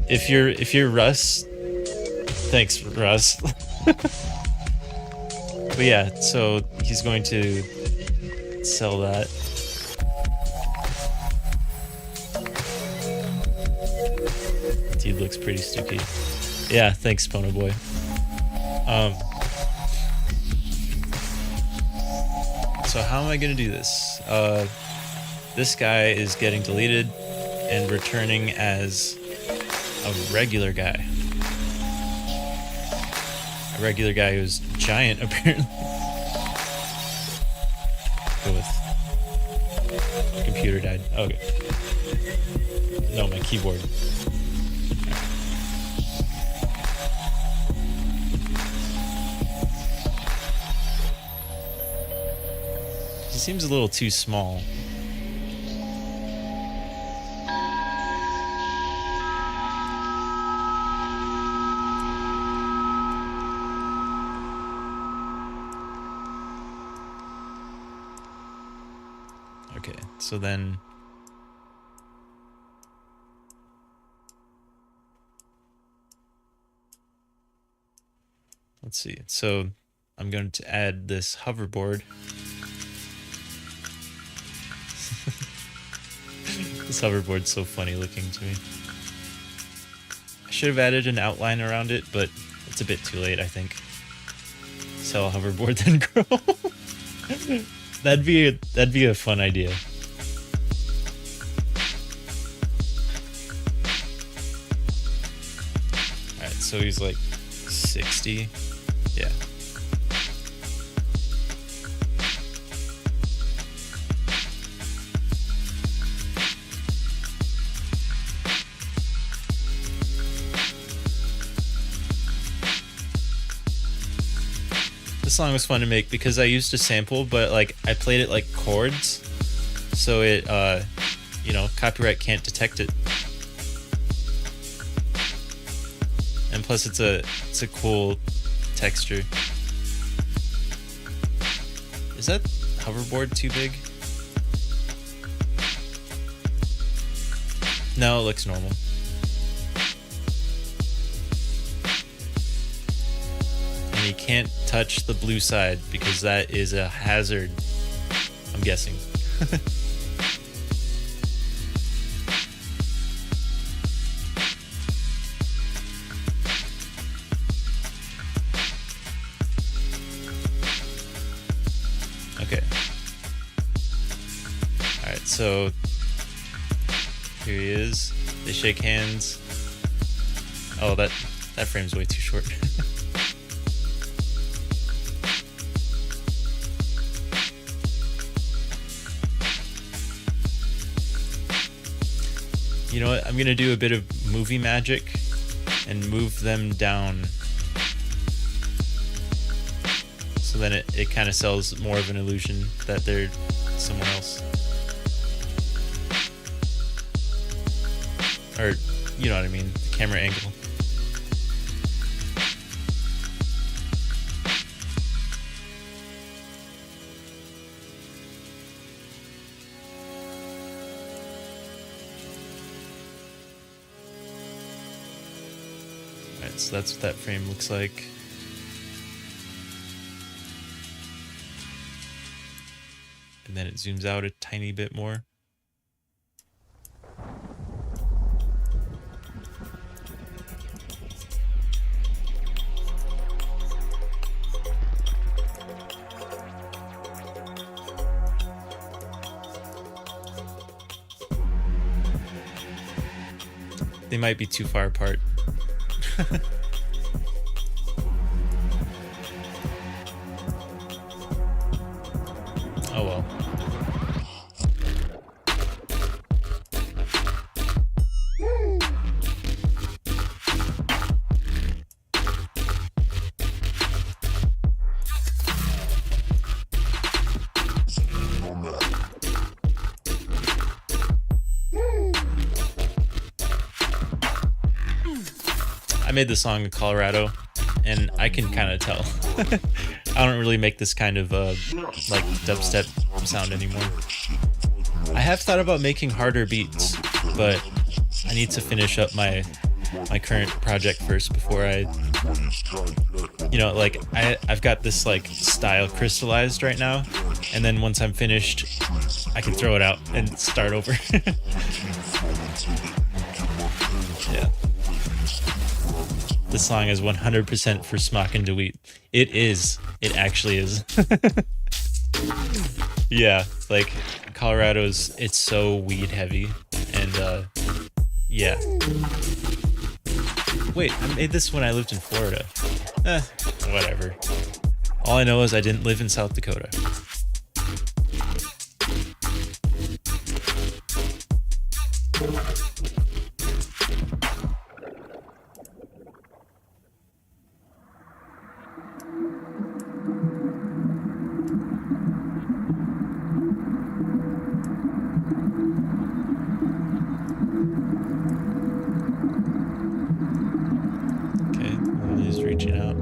If you're Russ, thanks, Russ. But yeah, so he's going to sell that. Dude looks pretty stupid. Yeah, thanks, Pono Boy. So how am I gonna do this? This guy is getting deleted and returning as a regular guy. A regular guy who's giant, apparently. Go with... My computer died. Okay. No, my keyboard. He seems a little too small. Okay, so then let's see. So I'm going to add this hoverboard. This hoverboard's so funny looking to me. I should have added an outline around it, but it's a bit too late, I think. Sell a hoverboard, then grow. that'd be a fun idea. Alright, so he's like 60. Yeah. This song was fun to make because I used a sample, but like I played it like chords, so it you know, copyright can't detect it. And plus it's a cool texture. Is that hoverboard too big? No, it looks normal. And you can't touch the blue side because that is a hazard, I'm guessing. Okay. Alright, so here he is. They shake hands. Oh, that frame's way too short. You know what? I'm gonna do a bit of movie magic and move them down, so then it kind of sells more of an illusion that they're someone else. Or, you know what I mean, the camera angle. Alright, so that's what that frame looks like. And then it zooms out a tiny bit more. They might be too far apart. Oh well. I made the song in Colorado, and I can kind of tell. I don't really make this kind of like dubstep sound anymore. I have thought about making harder beats, but I need to finish up my current project first before I, you know, like I've got this like style crystallized right now, and then once I'm finished, I can throw it out and start over. Yeah. This song is 100% for Smock and DeWeet. It is. It actually is. Yeah, like Colorado's, it's so weed heavy, and yeah. Wait, I made this when I lived in Florida. Whatever. All I know is I didn't live in South Dakota. Reaching out.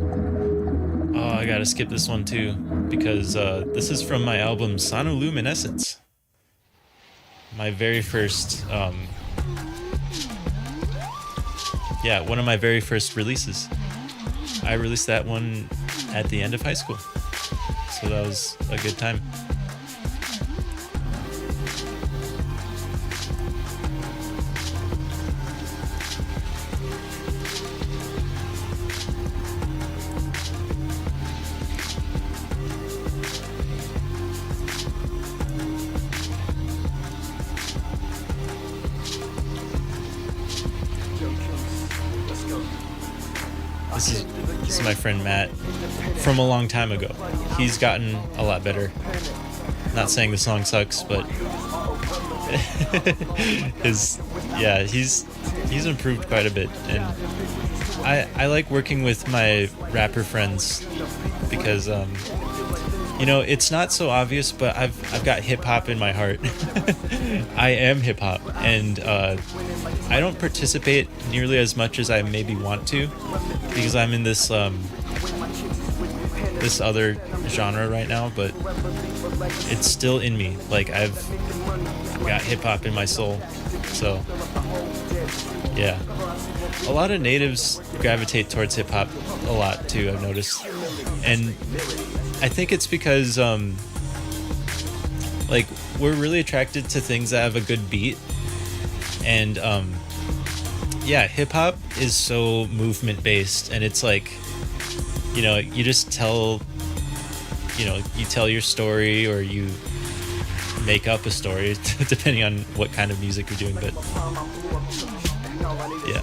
Oh, I gotta skip this one too, because this is from my album Sonoluminescence. My very first, yeah, one of my very first releases. I released that one at the end of high school, so that was a good time. This is my friend Matt from a long time ago. He's gotten a lot better. Not saying the song sucks, but he's improved quite a bit, and I like working with my rapper friends because it's not so obvious, but I've got hip hop in my heart. I am hip hop, and I don't participate nearly as much as I maybe want to, because I'm in this this other genre right now, but it's still in me. Like, I've got hip hop in my soul. So yeah, a lot of natives gravitate towards hip hop a lot too, I've noticed, and I think it's because like, we're really attracted to things that have a good beat, and hip hop is so movement based, and it's like, you just tell you tell your story, or you make up a story depending on what kind of music you're doing, but yeah.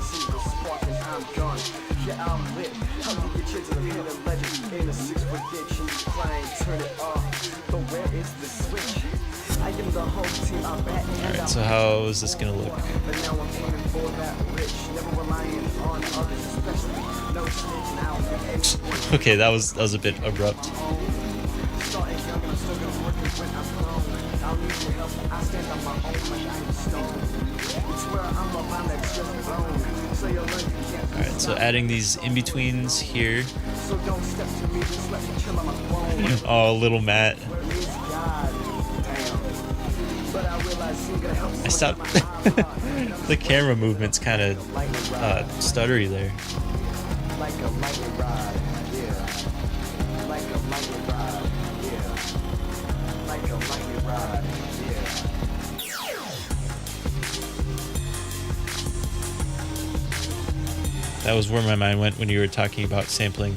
Alright, so how is this gonna look? Okay, that was a bit abrupt. Alright, so adding these in-betweens here. Oh, little Matt. I stopped. The camera movement's kind of stuttery there. That was where my mind went when you were talking about sampling.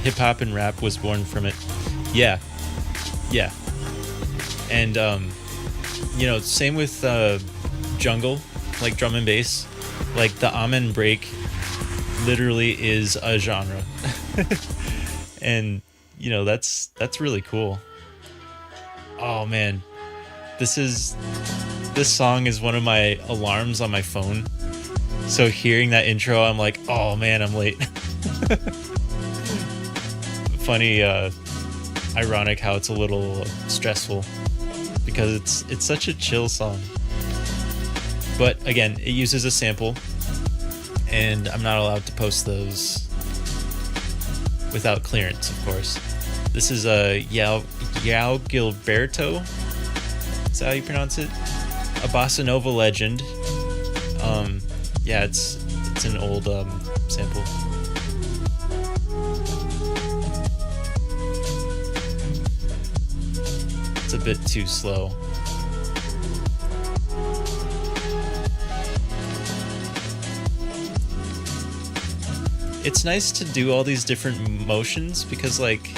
Hip hop and rap was born from it. Yeah. And same with jungle, like drum and bass. Like, the amen break literally is a genre. And that's really cool. Oh man, this song is one of my alarms on my phone. So hearing that intro, I'm like, oh man, I'm late. Funny, ironic how it's a little stressful, because it's such a chill song. But again, it uses a sample, and I'm not allowed to post those without clearance, of course. This is a Yao Gilberto. Is that how you pronounce it? A bossa nova legend. It's an old sample. It's a bit too slow. It's nice to do all these different motions, because, like,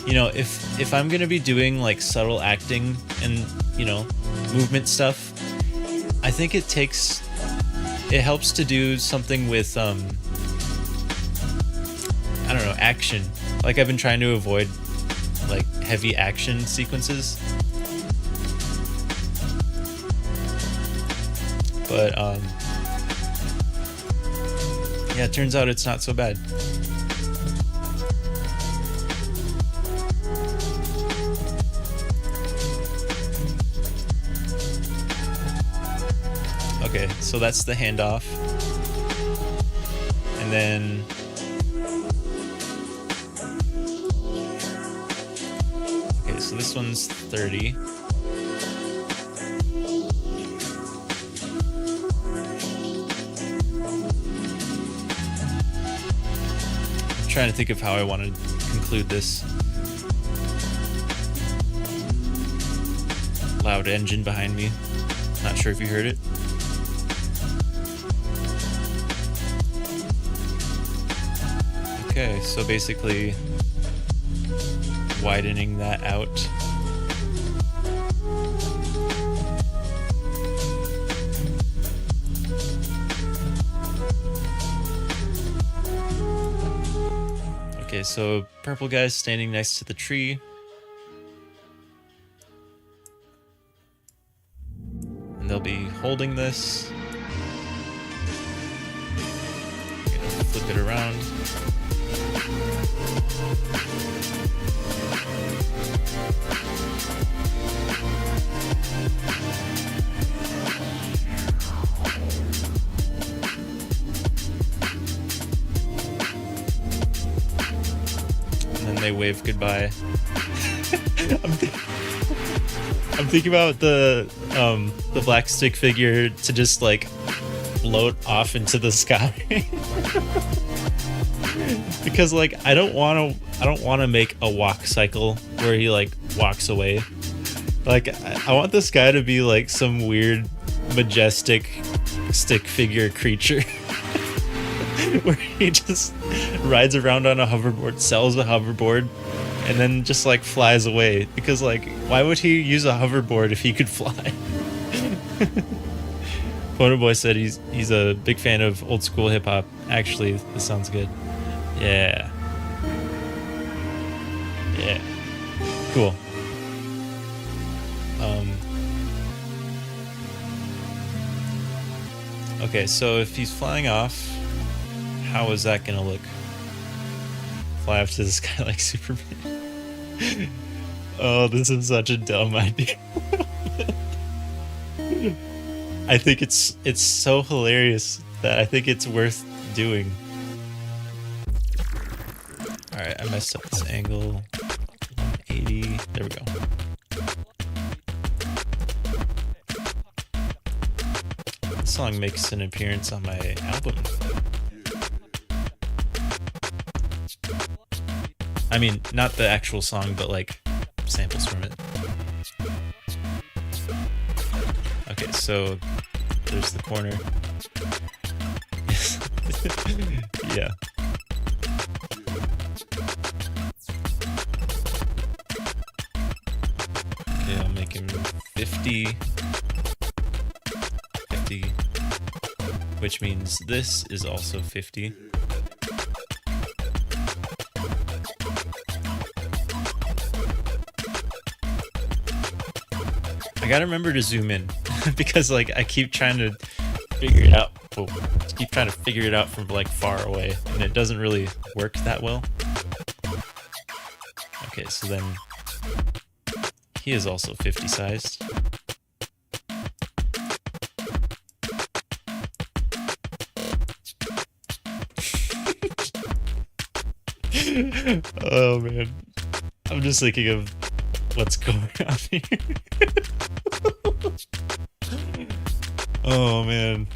if I'm gonna be doing like subtle acting and movement stuff, I think it helps to do something with I don't know, action. Like, I've been trying to avoid like heavy action sequences, but it turns out it's not so bad. Okay, so that's the handoff. And then okay, so this one's 30. trying to think of how I want to conclude this. Loud engine behind me. Not sure if you heard it. Okay, so basically widening that out. Okay, so purple guy's standing next to the tree. And they'll be holding this. Flip it around. And then they wave goodbye. I'm thinking about the black stick figure to just like float off into the sky. Because like I don't want to make a walk cycle where he like walks away. Like I want this guy to be like some weird majestic stick figure creature where he just rides around on a hoverboard, sells a hoverboard, and then just like flies away. Because like why would he use a hoverboard if he could fly? Photo Boy said he's a big fan of old school hip hop. Actually, this sounds good. Yeah. Yeah. Cool. Okay, so if he's flying off, how is that gonna look? Fly off to the sky like Superman. Oh, this is such a dumb idea. I think it's so hilarious that I think it's worth doing. Alright, I messed up this angle. 180. There we go. This song makes an appearance on my album. I mean, not the actual song, but like samples from it. Okay, so there's the corner. Yeah. Okay, I'll make him 50. 50. Which means this is also 50. I gotta remember to zoom in because like I keep trying to figure it out. Oh, keep trying to figure it out from like far away, and it doesn't really work that well. Okay, so then he is also 50 sized. Oh man, I'm just thinking of what's going on here. Oh man,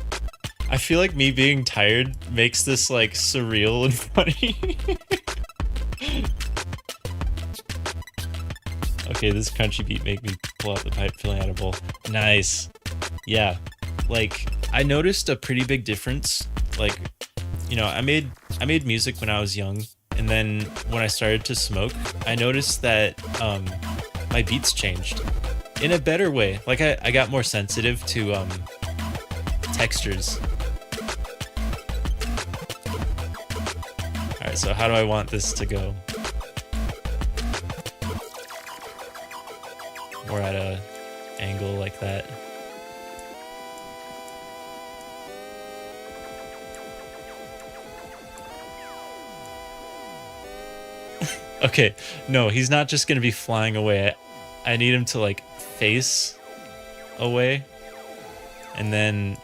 I feel like me being tired makes this like surreal and funny. Okay, this crunchy beat made me pull out the pipe filling out a bowl. Nice. Yeah, like I noticed a pretty big difference. Like, you know, I made music when I was young, and then when I started to smoke, I noticed that my beats changed in a better way. Like I got more sensitive to textures. All right, so how do I want this to go? More at a angle like that. Okay, no, he's not just gonna be flying away. I need him to like face away, and then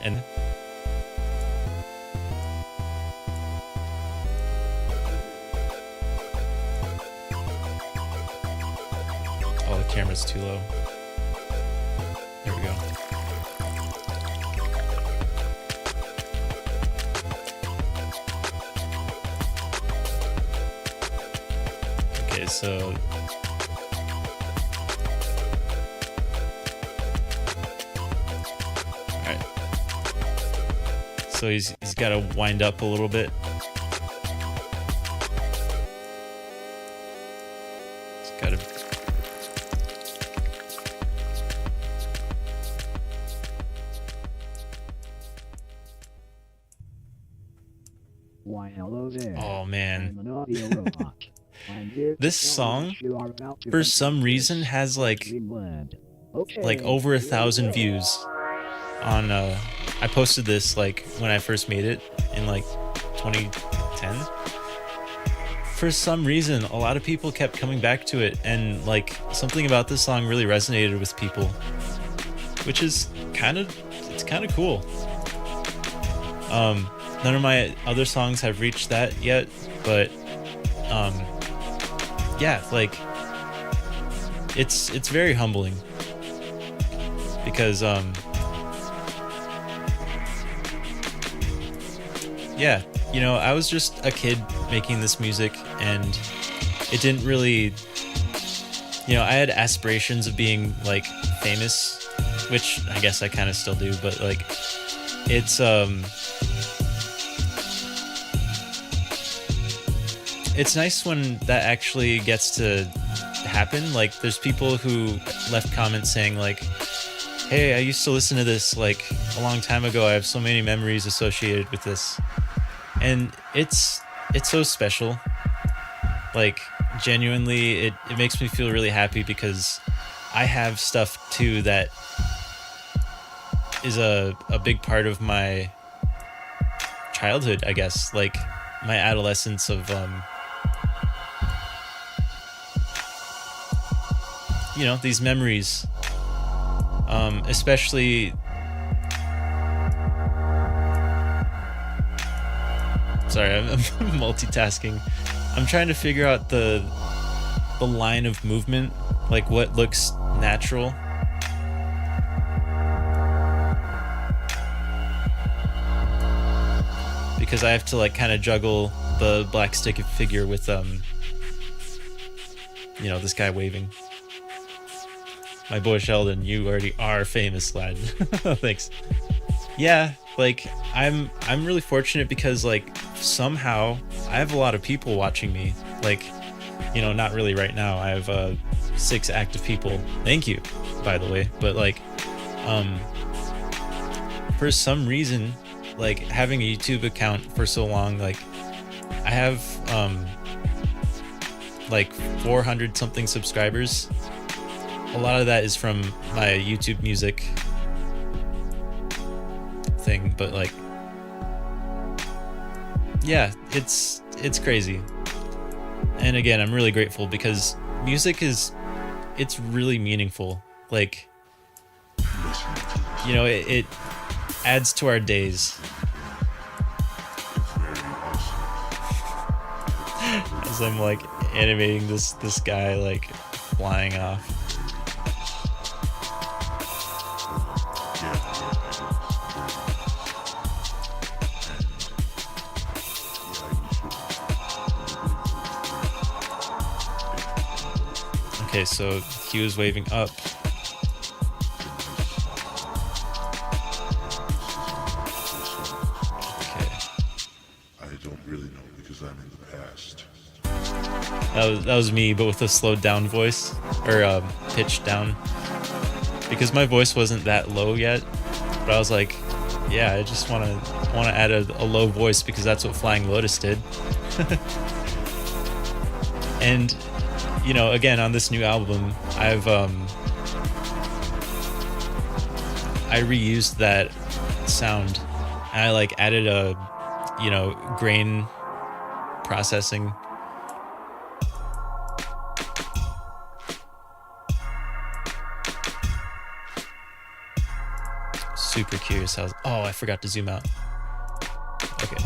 oh, the camera's too low. There we go. Okay, so all right. So he's got to wind up a little bit. He's got to. Why, hello there. Oh man. I'm an audio robot. I'm here to This tell song, you what you are about to for enter some reason, this has like dreamland. Okay, over here we 1,000 go. views on I posted this like when I first made it in like 2010. For some reason, a lot of people kept coming back to it, and like something about this song really resonated with people, which is kind of cool. None of my other songs have reached that yet, but yeah, like it's very humbling because yeah, you know, I was just a kid making this music, and it didn't really, you know, I had aspirations of being like famous, which I guess I kind of still do, but like it's nice when that actually gets to happen. Like there's people who left comments saying like, hey, I used to listen to this like a long time ago. I have so many memories associated with this. And it's so special. Like genuinely, it makes me feel really happy because I have stuff too that is a big part of my childhood, I guess. Like my adolescence of you know, these memories, especially sorry, I'm multitasking. I'm trying to figure out the line of movement, like what looks natural. Because I have to like kind of juggle the black stick figure with you know, this guy waving. My boy Sheldon, you already are famous, lad. Thanks. Yeah, like I'm really fortunate because like somehow I have a lot of people watching me. Like, you know, not really right now. I have 6 active people. Thank you, by the way. But like for some reason, like having a YouTube account for so long, like I have like 400 something subscribers. A lot of that is from my YouTube music thing, but like yeah, it's crazy. And again, I'm really grateful because music it's really meaningful. Like, you know, it adds to our days. As I'm like animating this guy like flying off. Okay, so he was waving up. Okay. I don't really know because I'm in the past. That was me, but with a slowed down voice, or pitched down, because my voice wasn't that low yet. But I was like, yeah, I just want to add a low voice because that's what Flying Lotus did. And you know, again, on this new album, I've I reused that sound. I like added a, you know, grain processing. Super curious how. Oh, I forgot to zoom out. Okay.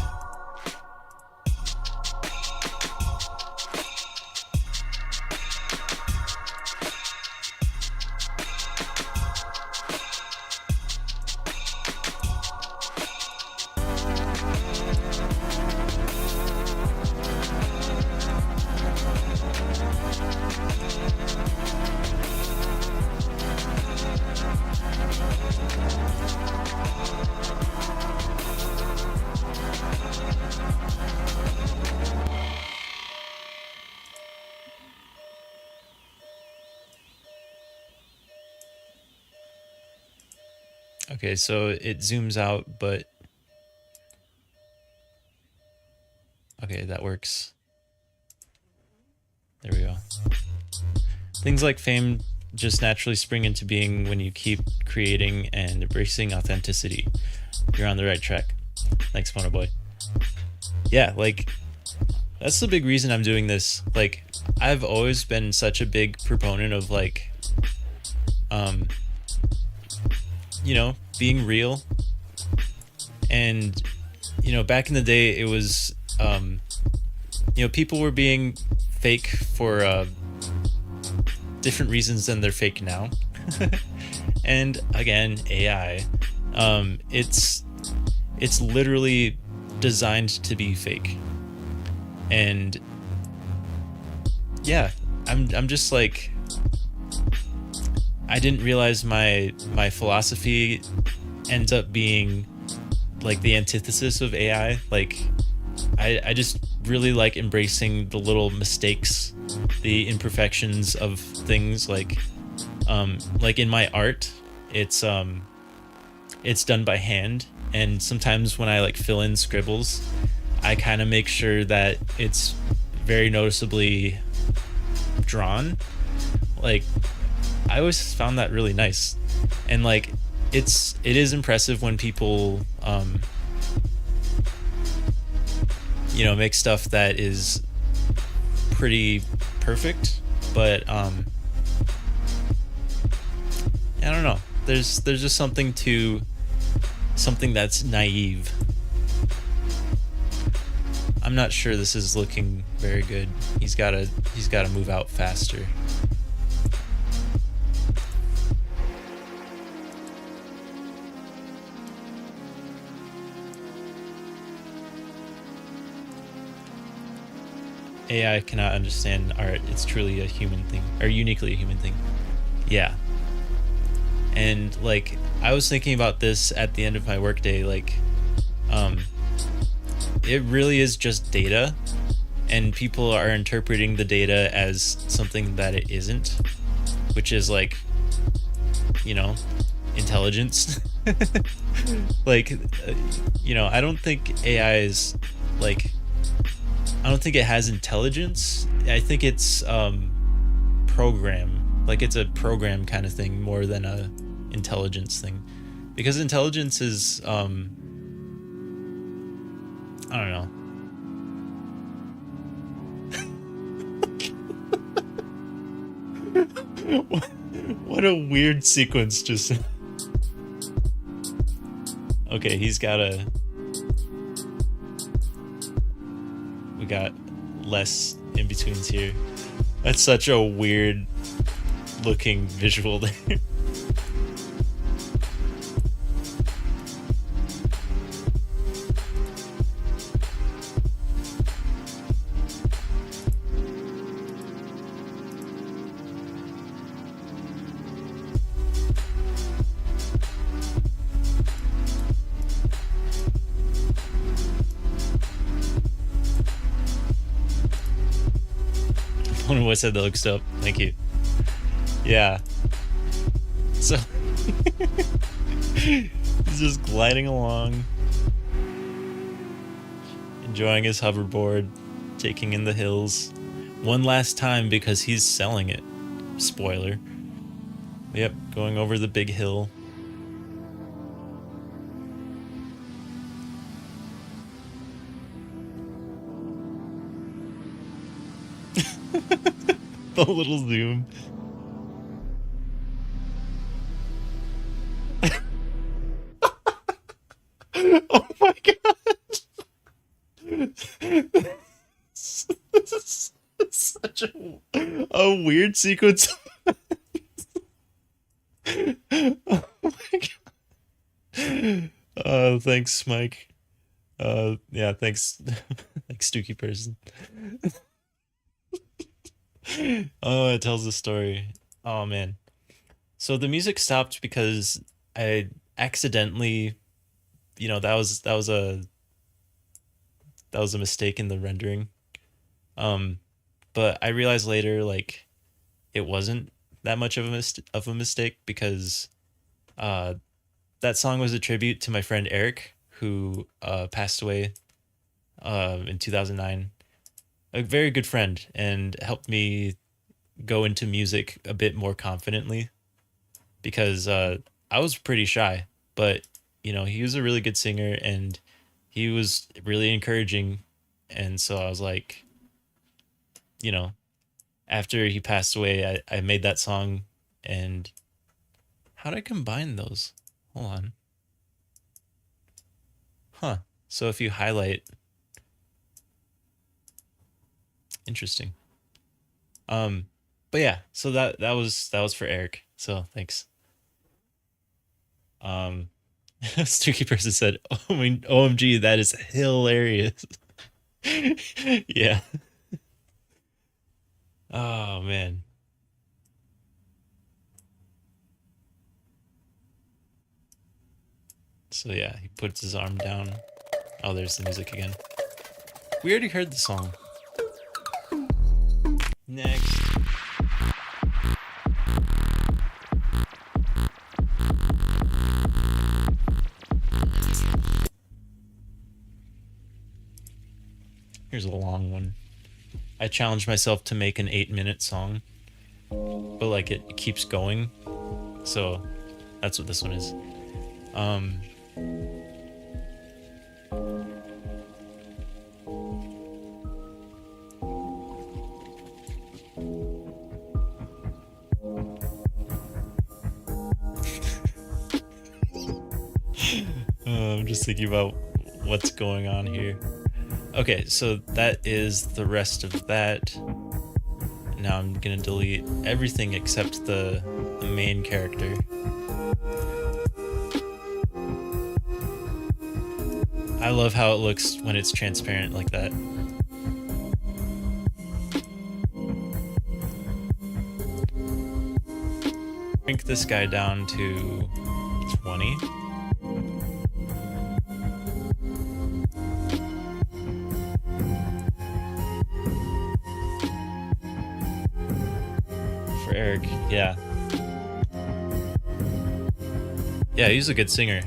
Okay, so it zooms out, but okay, that works. There we go. Things like fame just naturally spring into being when you keep creating and embracing authenticity. You're on the right track. Thanks, Mono Boy. Yeah, like, that's the big reason I'm doing this. Like, I've always been such a big proponent of, like, you know, being real. And, you know, back in the day, it was, you know, people were being fake for different reasons than they're fake now. And again, AI, it's literally designed to be fake. And yeah, I'm just like, I didn't realize my philosophy ends up being like the antithesis of AI. Like, I just really like embracing the little mistakes, the imperfections of things. Like in my art, it's done by hand, and sometimes when I like fill in scribbles, I kind of make sure that it's very noticeably drawn. Like, I always found that really nice. And like, it is impressive when people you know, make stuff that is pretty perfect, but I don't know, there's just something that's naive. I'm not sure this is looking very good. He's gotta move out faster. AI cannot understand art. It's truly a human thing, or uniquely a human thing. Yeah. And like, I was thinking about this at the end of my workday. Like, it really is just data, and people are interpreting the data as something that it isn't, which is like, you know, intelligence. Like, you know, I don't think AI is like, I don't think it has intelligence. I think it's program. Like, it's a program kind of thing more than a intelligence thing. Because intelligence is I don't know. What a weird sequence just. Okay, we got less in-betweens here. That's such a weird looking visual there. What said that looks dope. Thank you. Yeah. So he's just gliding along, enjoying his hoverboard, taking in the hills one last time because he's selling it. Spoiler. Yep, going over the big hill. The little zoom. Oh my god. This is such a weird sequence. Oh my god. Thanks, Mike. Yeah, thanks. Like, Stooky person. Oh, it tells the story. Oh man. So the music stopped because I accidentally, you know, that was a mistake in the rendering. Um, but I realized later, like, it wasn't that much of a mistake because, uh, that song was a tribute to my friend Eric, who passed away in 2009. A very good friend, and helped me go into music a bit more confidently, because I was pretty shy, but you know, he was a really good singer and he was really encouraging. And so I was like, you know, after he passed away, I made that song. And how did I combine those? Hold on. Huh. So if you highlight, interesting. But yeah, so that was for Eric. So thanks. Streaky person said, "Oh, I mean, OMG, that is hilarious." Yeah. Oh man. So yeah, he puts his arm down. Oh, there's the music again. We already heard the song. Next. Here's a long one. I challenged myself to make an 8-minute song, but like it keeps going. So that's what this one is. I'm just thinking about what's going on here. Okay, so that is the rest of that. Now I'm gonna delete everything except the main character. I love how it looks when it's transparent like that. Shrink this guy down to 20. For Eric, yeah. Yeah, he's a good singer.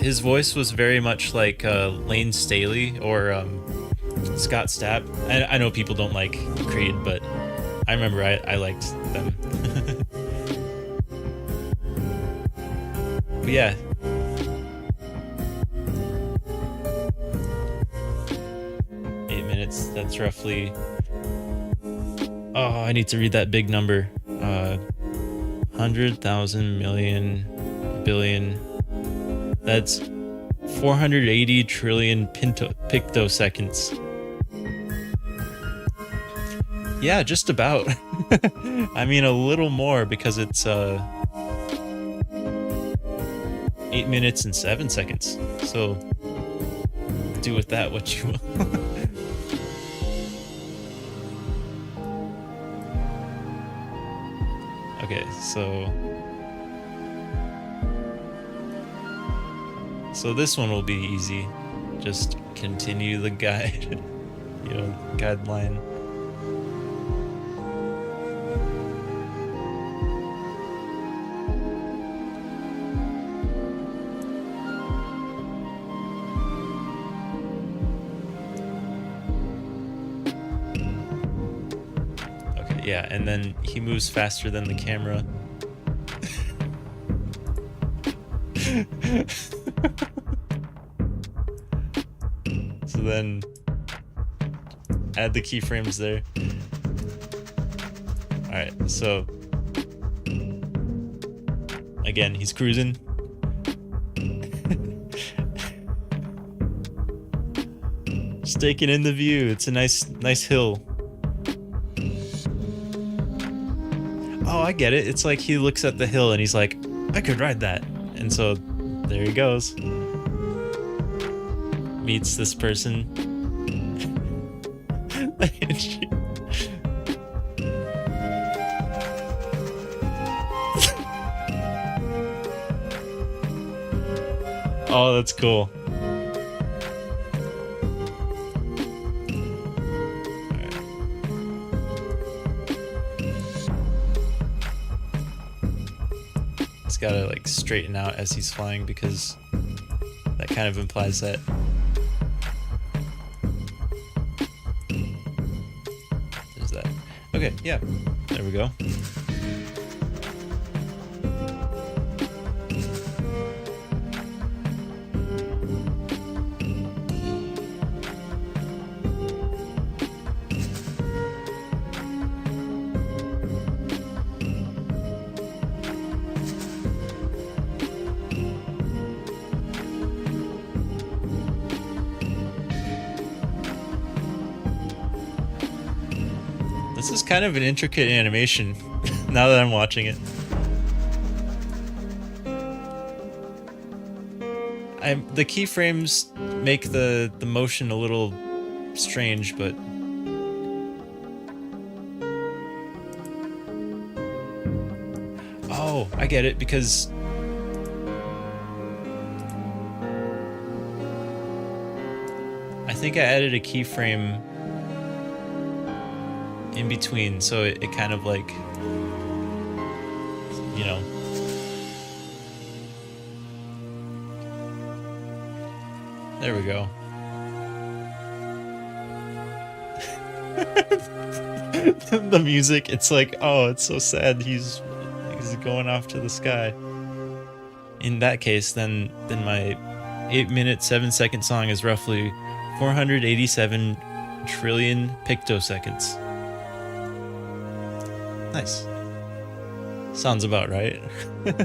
His voice was very much like Lane Staley or Scott Stapp. I know people don't like Creed, but I remember I liked them. But yeah. Eight minutes, that's roughly... Oh, I need to read that big number. 100,000 million billion. That's 480 trillion pictoseconds. Yeah, just about. I mean, a little more because it's 8 minutes and 7 seconds. So do with that what you will. Okay, so this one will be easy. Just continue the guide, guideline. Okay, yeah, and then he moves faster than the camera. So then add the keyframes there. Alright, so again, he's cruising. Just taking in the view. It's a nice hill. Oh, I get it. It's like he looks at the hill and he's like, I could ride that. And so there he goes. Meets this person. Oh, that's cool. he's gotta like straighten out as he's flying because that kind of implies that. There's that. Okay, yeah. There we go. This is kind of an intricate animation now that I'm watching it. The keyframes make the motion a little strange, but oh, I get it, because I think I added a keyframe in between, so it kind of like, you know. There we go. The music, it's like, oh, it's so sad. He's going off to the sky. In that case, then my 8-minute 7-second song is roughly 487 trillion pictoseconds. Nice. Sounds about right. Then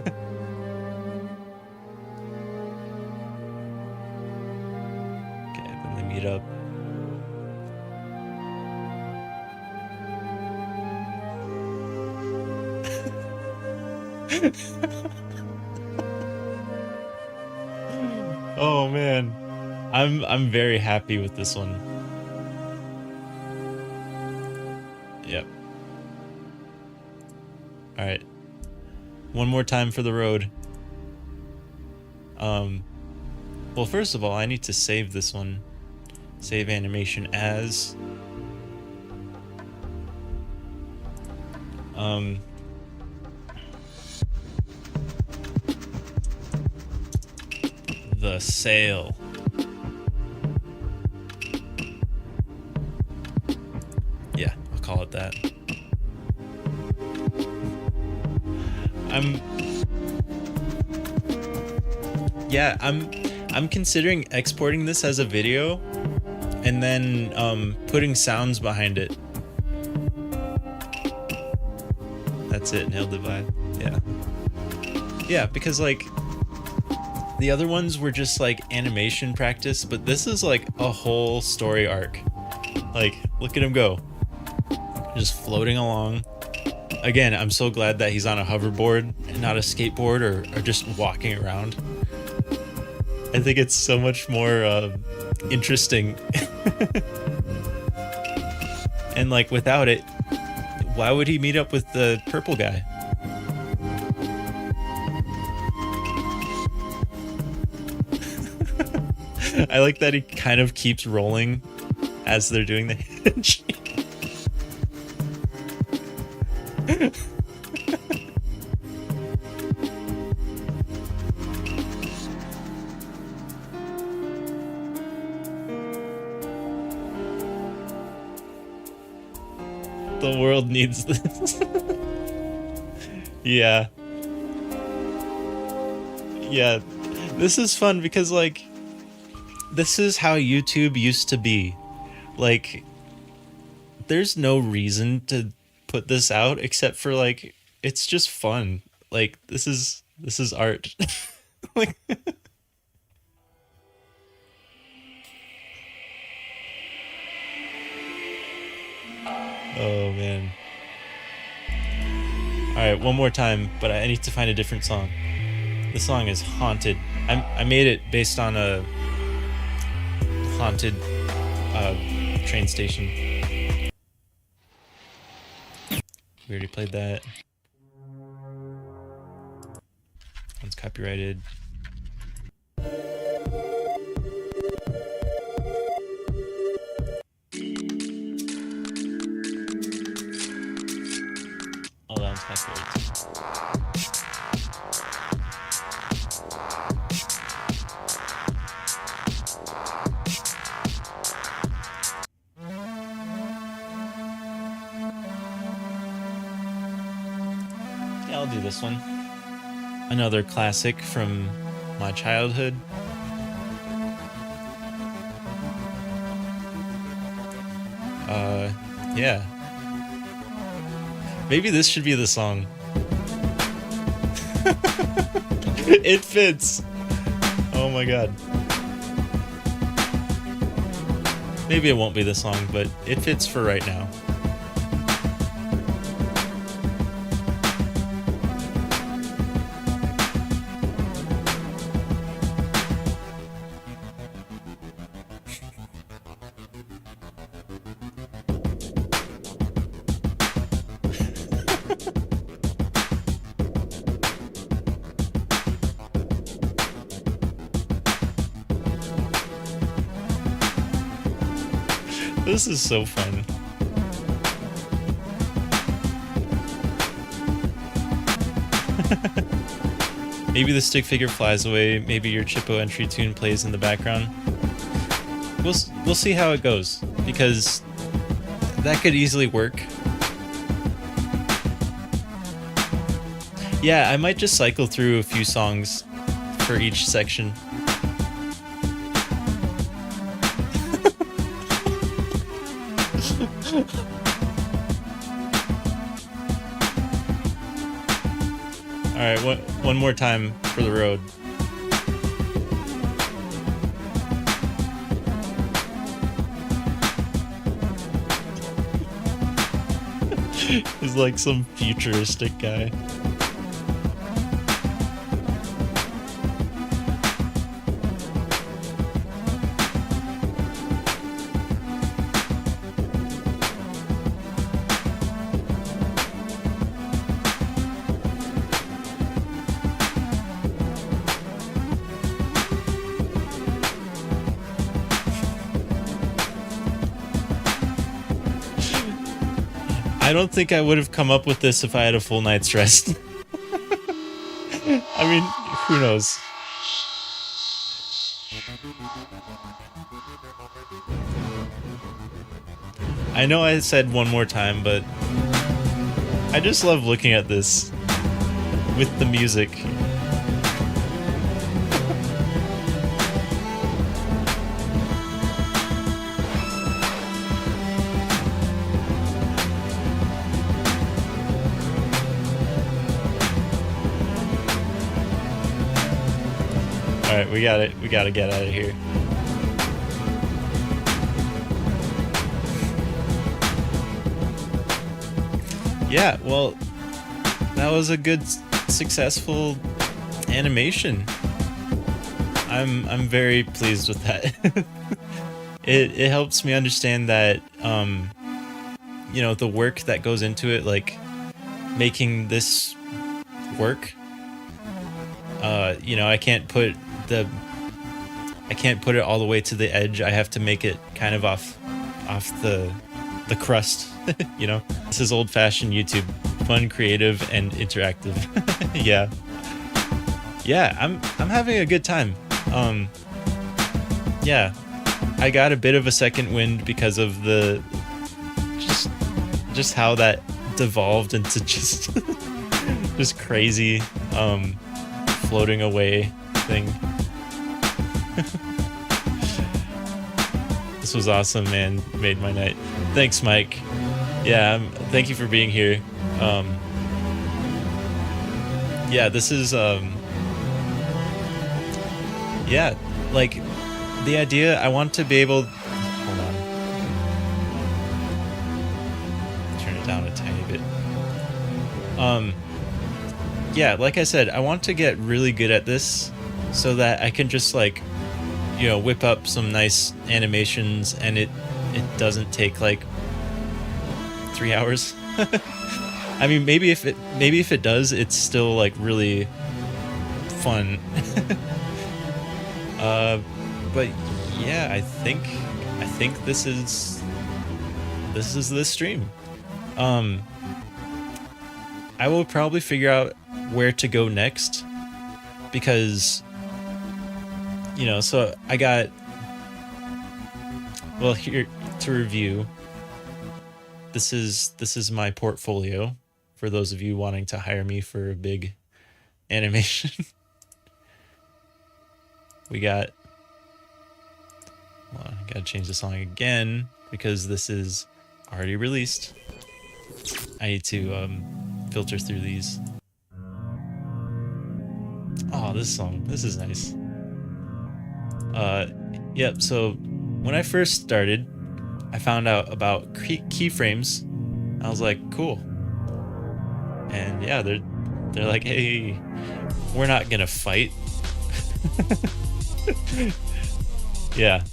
they meet up. Oh man, I'm very happy with this one. Yep. All right. One more time for the road. Well, first of all, I need to save this one. Save animation as the sail. Yeah, I'll call it that. I'm considering exporting this as a video and then putting sounds behind it. That's it, nailed the vibe. Yeah, because like the other ones were just like animation practice, but this is like a whole story arc. Like, look at him go, just floating along. Again, I'm so glad that he's on a hoverboard and not a skateboard or just walking around. I think it's so much more interesting. And like without it, why would he meet up with the purple guy? I like that he kind of keeps rolling as they're doing the handshake. The world needs this. Yeah. Yeah. This is fun because, like, this is how YouTube used to be. Like, there's no reason to put this out except for, like, it's just fun. Like, this is art. Like, oh man. Alright, one more time, but I need to find a different song. This song is Haunted. I made it based on a haunted train station. We already played that. One's copyrighted. Oh, that one's copyrighted. Yeah, I'll do this one. Another classic from my childhood. Yeah. Maybe this should be the song. It fits. Oh my god. Maybe it won't be the song, but it fits for right now. This is so fun. Maybe the stick figure flies away, maybe your Chippo entry tune plays in the background. We'll see how it goes, because that could easily work. Yeah, I might just cycle through a few songs for each section. Alright, one more time for the road. He's like some futuristic guy. I don't think I would have come up with this if I had a full night's rest. I mean, who knows? I know I said one more time, but I just love looking at this with the music. Alright, we gotta get out of here. Yeah, well, that was a good, successful animation. I'm very pleased with that. It helps me understand that, you know, the work that goes into it, like making this work. You know, I can't put it all the way to the edge. I have to make it kind of off the crust, you know? This is old-fashioned YouTube. Fun, creative, and interactive. Yeah. Yeah, I'm having a good time. Yeah. I got a bit of a second wind because of the just how that devolved into just crazy floating away thing. This was awesome, man. Made my night. Thanks, Mike. Yeah, thank you for being here. Yeah, this is yeah, like the idea, I want to be able, hold on, turn it down a tiny bit. Yeah, like I said, I want to get really good at this so that I can just, like, you know, whip up some nice animations and it doesn't take like 3 hours. I mean, maybe if it does, it's still like really fun. But yeah, I think this is the stream. I will probably figure out where to go next, because, you know, so I got, well, here to review, this is my portfolio for those of you wanting to hire me for a big animation. We got, hold on, I gotta change the song again because this is already released. I need to filter through these. Oh, this song, this is nice. Yep, so when I first started, I found out about keyframes. I was like, cool. And yeah, they're like, hey, we're not gonna fight. Yeah,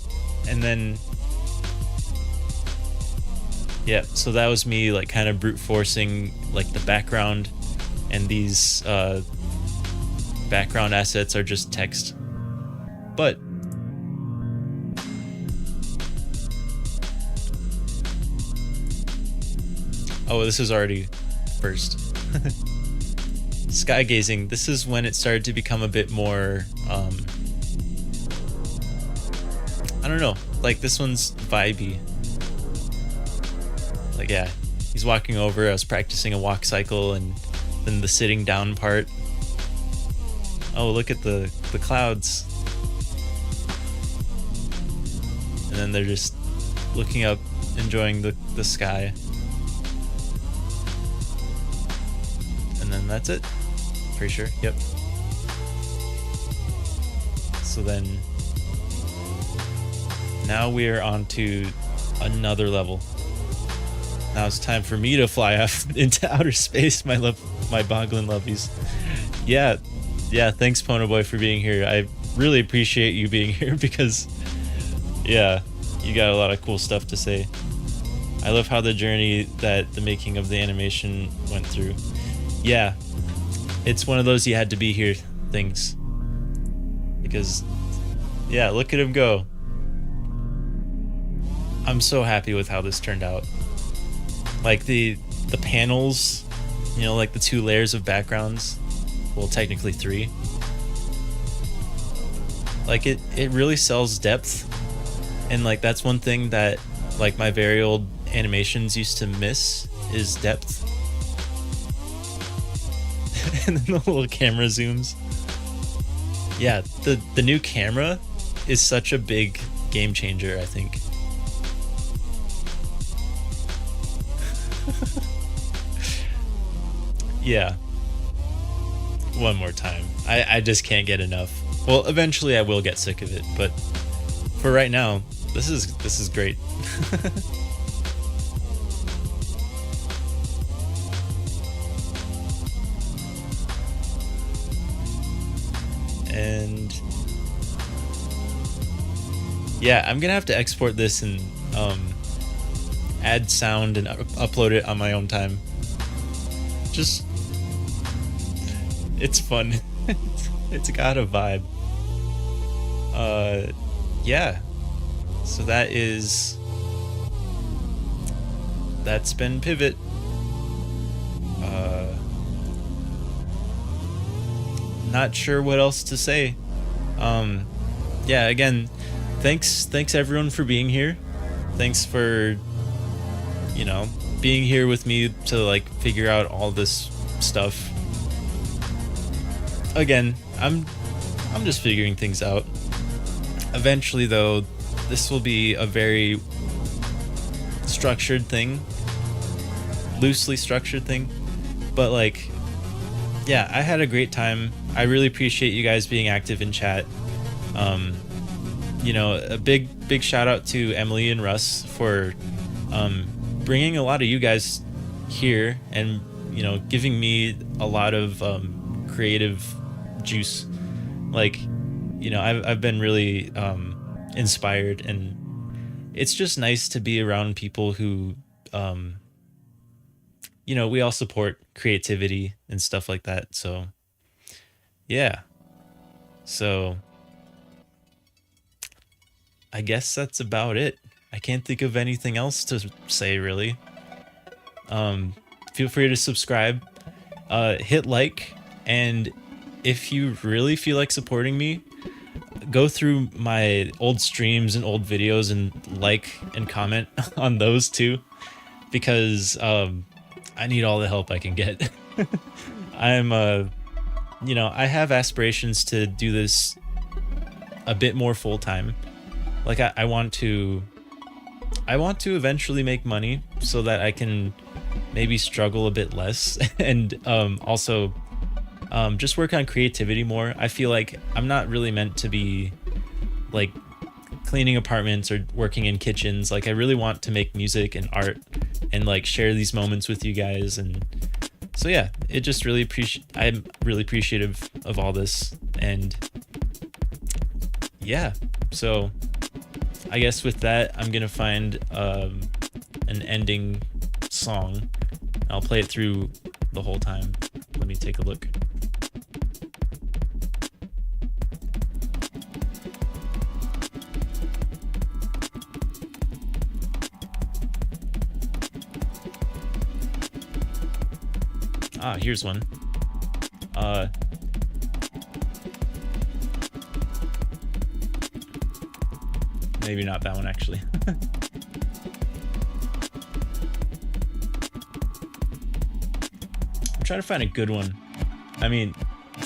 and then yeah, so that was me like kind of brute forcing like the background, and these background assets are just text. But oh, this is already first. Sky gazing, this is when it started to become a bit more I don't know, like this one's vibey. Like yeah, he's walking over, I was practicing a walk cycle, and then the sitting down part. Oh, look at the clouds. And then they're just looking up, enjoying the sky. And then that's it. Pretty sure, yep. So then now we are on to another level. Now it's time for me to fly off into outer space, my boggling lovies. Yeah, thanks Pono Boy for being here. I really appreciate you being here because yeah, you got a lot of cool stuff to say. I love how the journey that the making of the animation went through. Yeah, it's one of those you had to be here things. Because yeah, look at him go. I'm so happy with how this turned out. Like the panels, you know, like the 2 layers of backgrounds, well technically 3. Like it really sells depth, and like that's one thing that like my very old animations used to miss is depth. And then the little camera zooms. Yeah, the new camera is such a big game changer, I think. Yeah. One more time. I just can't get enough. Well, eventually I will get sick of it, but for right now, this is great. And yeah, I'm gonna have to export this and add sound and upload it on my own time. Just, it's fun. It's got a vibe. Yeah. So that's been Pivot. Not sure what else to say. Yeah, again, thanks everyone for being here. Thanks for, you know, being here with me to like figure out all this stuff. Again, I'm just figuring things out. Eventually though, this will be a very structured thing, loosely structured thing, but like, yeah, I had a great time. I really appreciate you guys being active in chat. You know, a big shout out to Emily and Russ for bringing a lot of you guys here and, you know, giving me a lot of creative juice. Like, you know, I've been really inspired, and it's just nice to be around people who, you know, we all support creativity and stuff like that. So yeah, so I guess that's about it. I can't think of anything else to say really. Feel free to subscribe, hit like, and if you really feel like supporting me, go through my old streams and old videos and like and comment on those too, because I need all the help I can get. I'm you know, I have aspirations to do this a bit more full time. Like I want to eventually make money so that I can maybe struggle a bit less and also just work on creativity more. I feel like I'm not really meant to be like cleaning apartments or working in kitchens. Like I really want to make music and art and like share these moments with you guys. And so yeah, it just really I'm really appreciative of all this. And yeah, so I guess with that, I'm gonna find an ending song. I'll play it through the whole time. Let me take a look. Ah, here's one. Maybe not that one, actually. I'm trying to find a good one. I mean,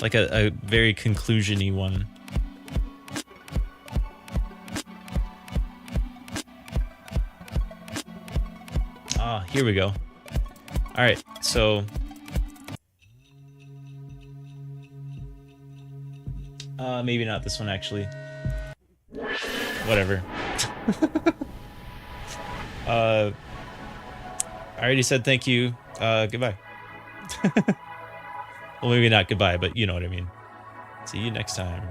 like a very conclusion-y one. Ah, here we go. All right, so maybe not this one, actually. Whatever. I already said thank you. Goodbye. Well, maybe not goodbye, but you know what I mean. See you next time.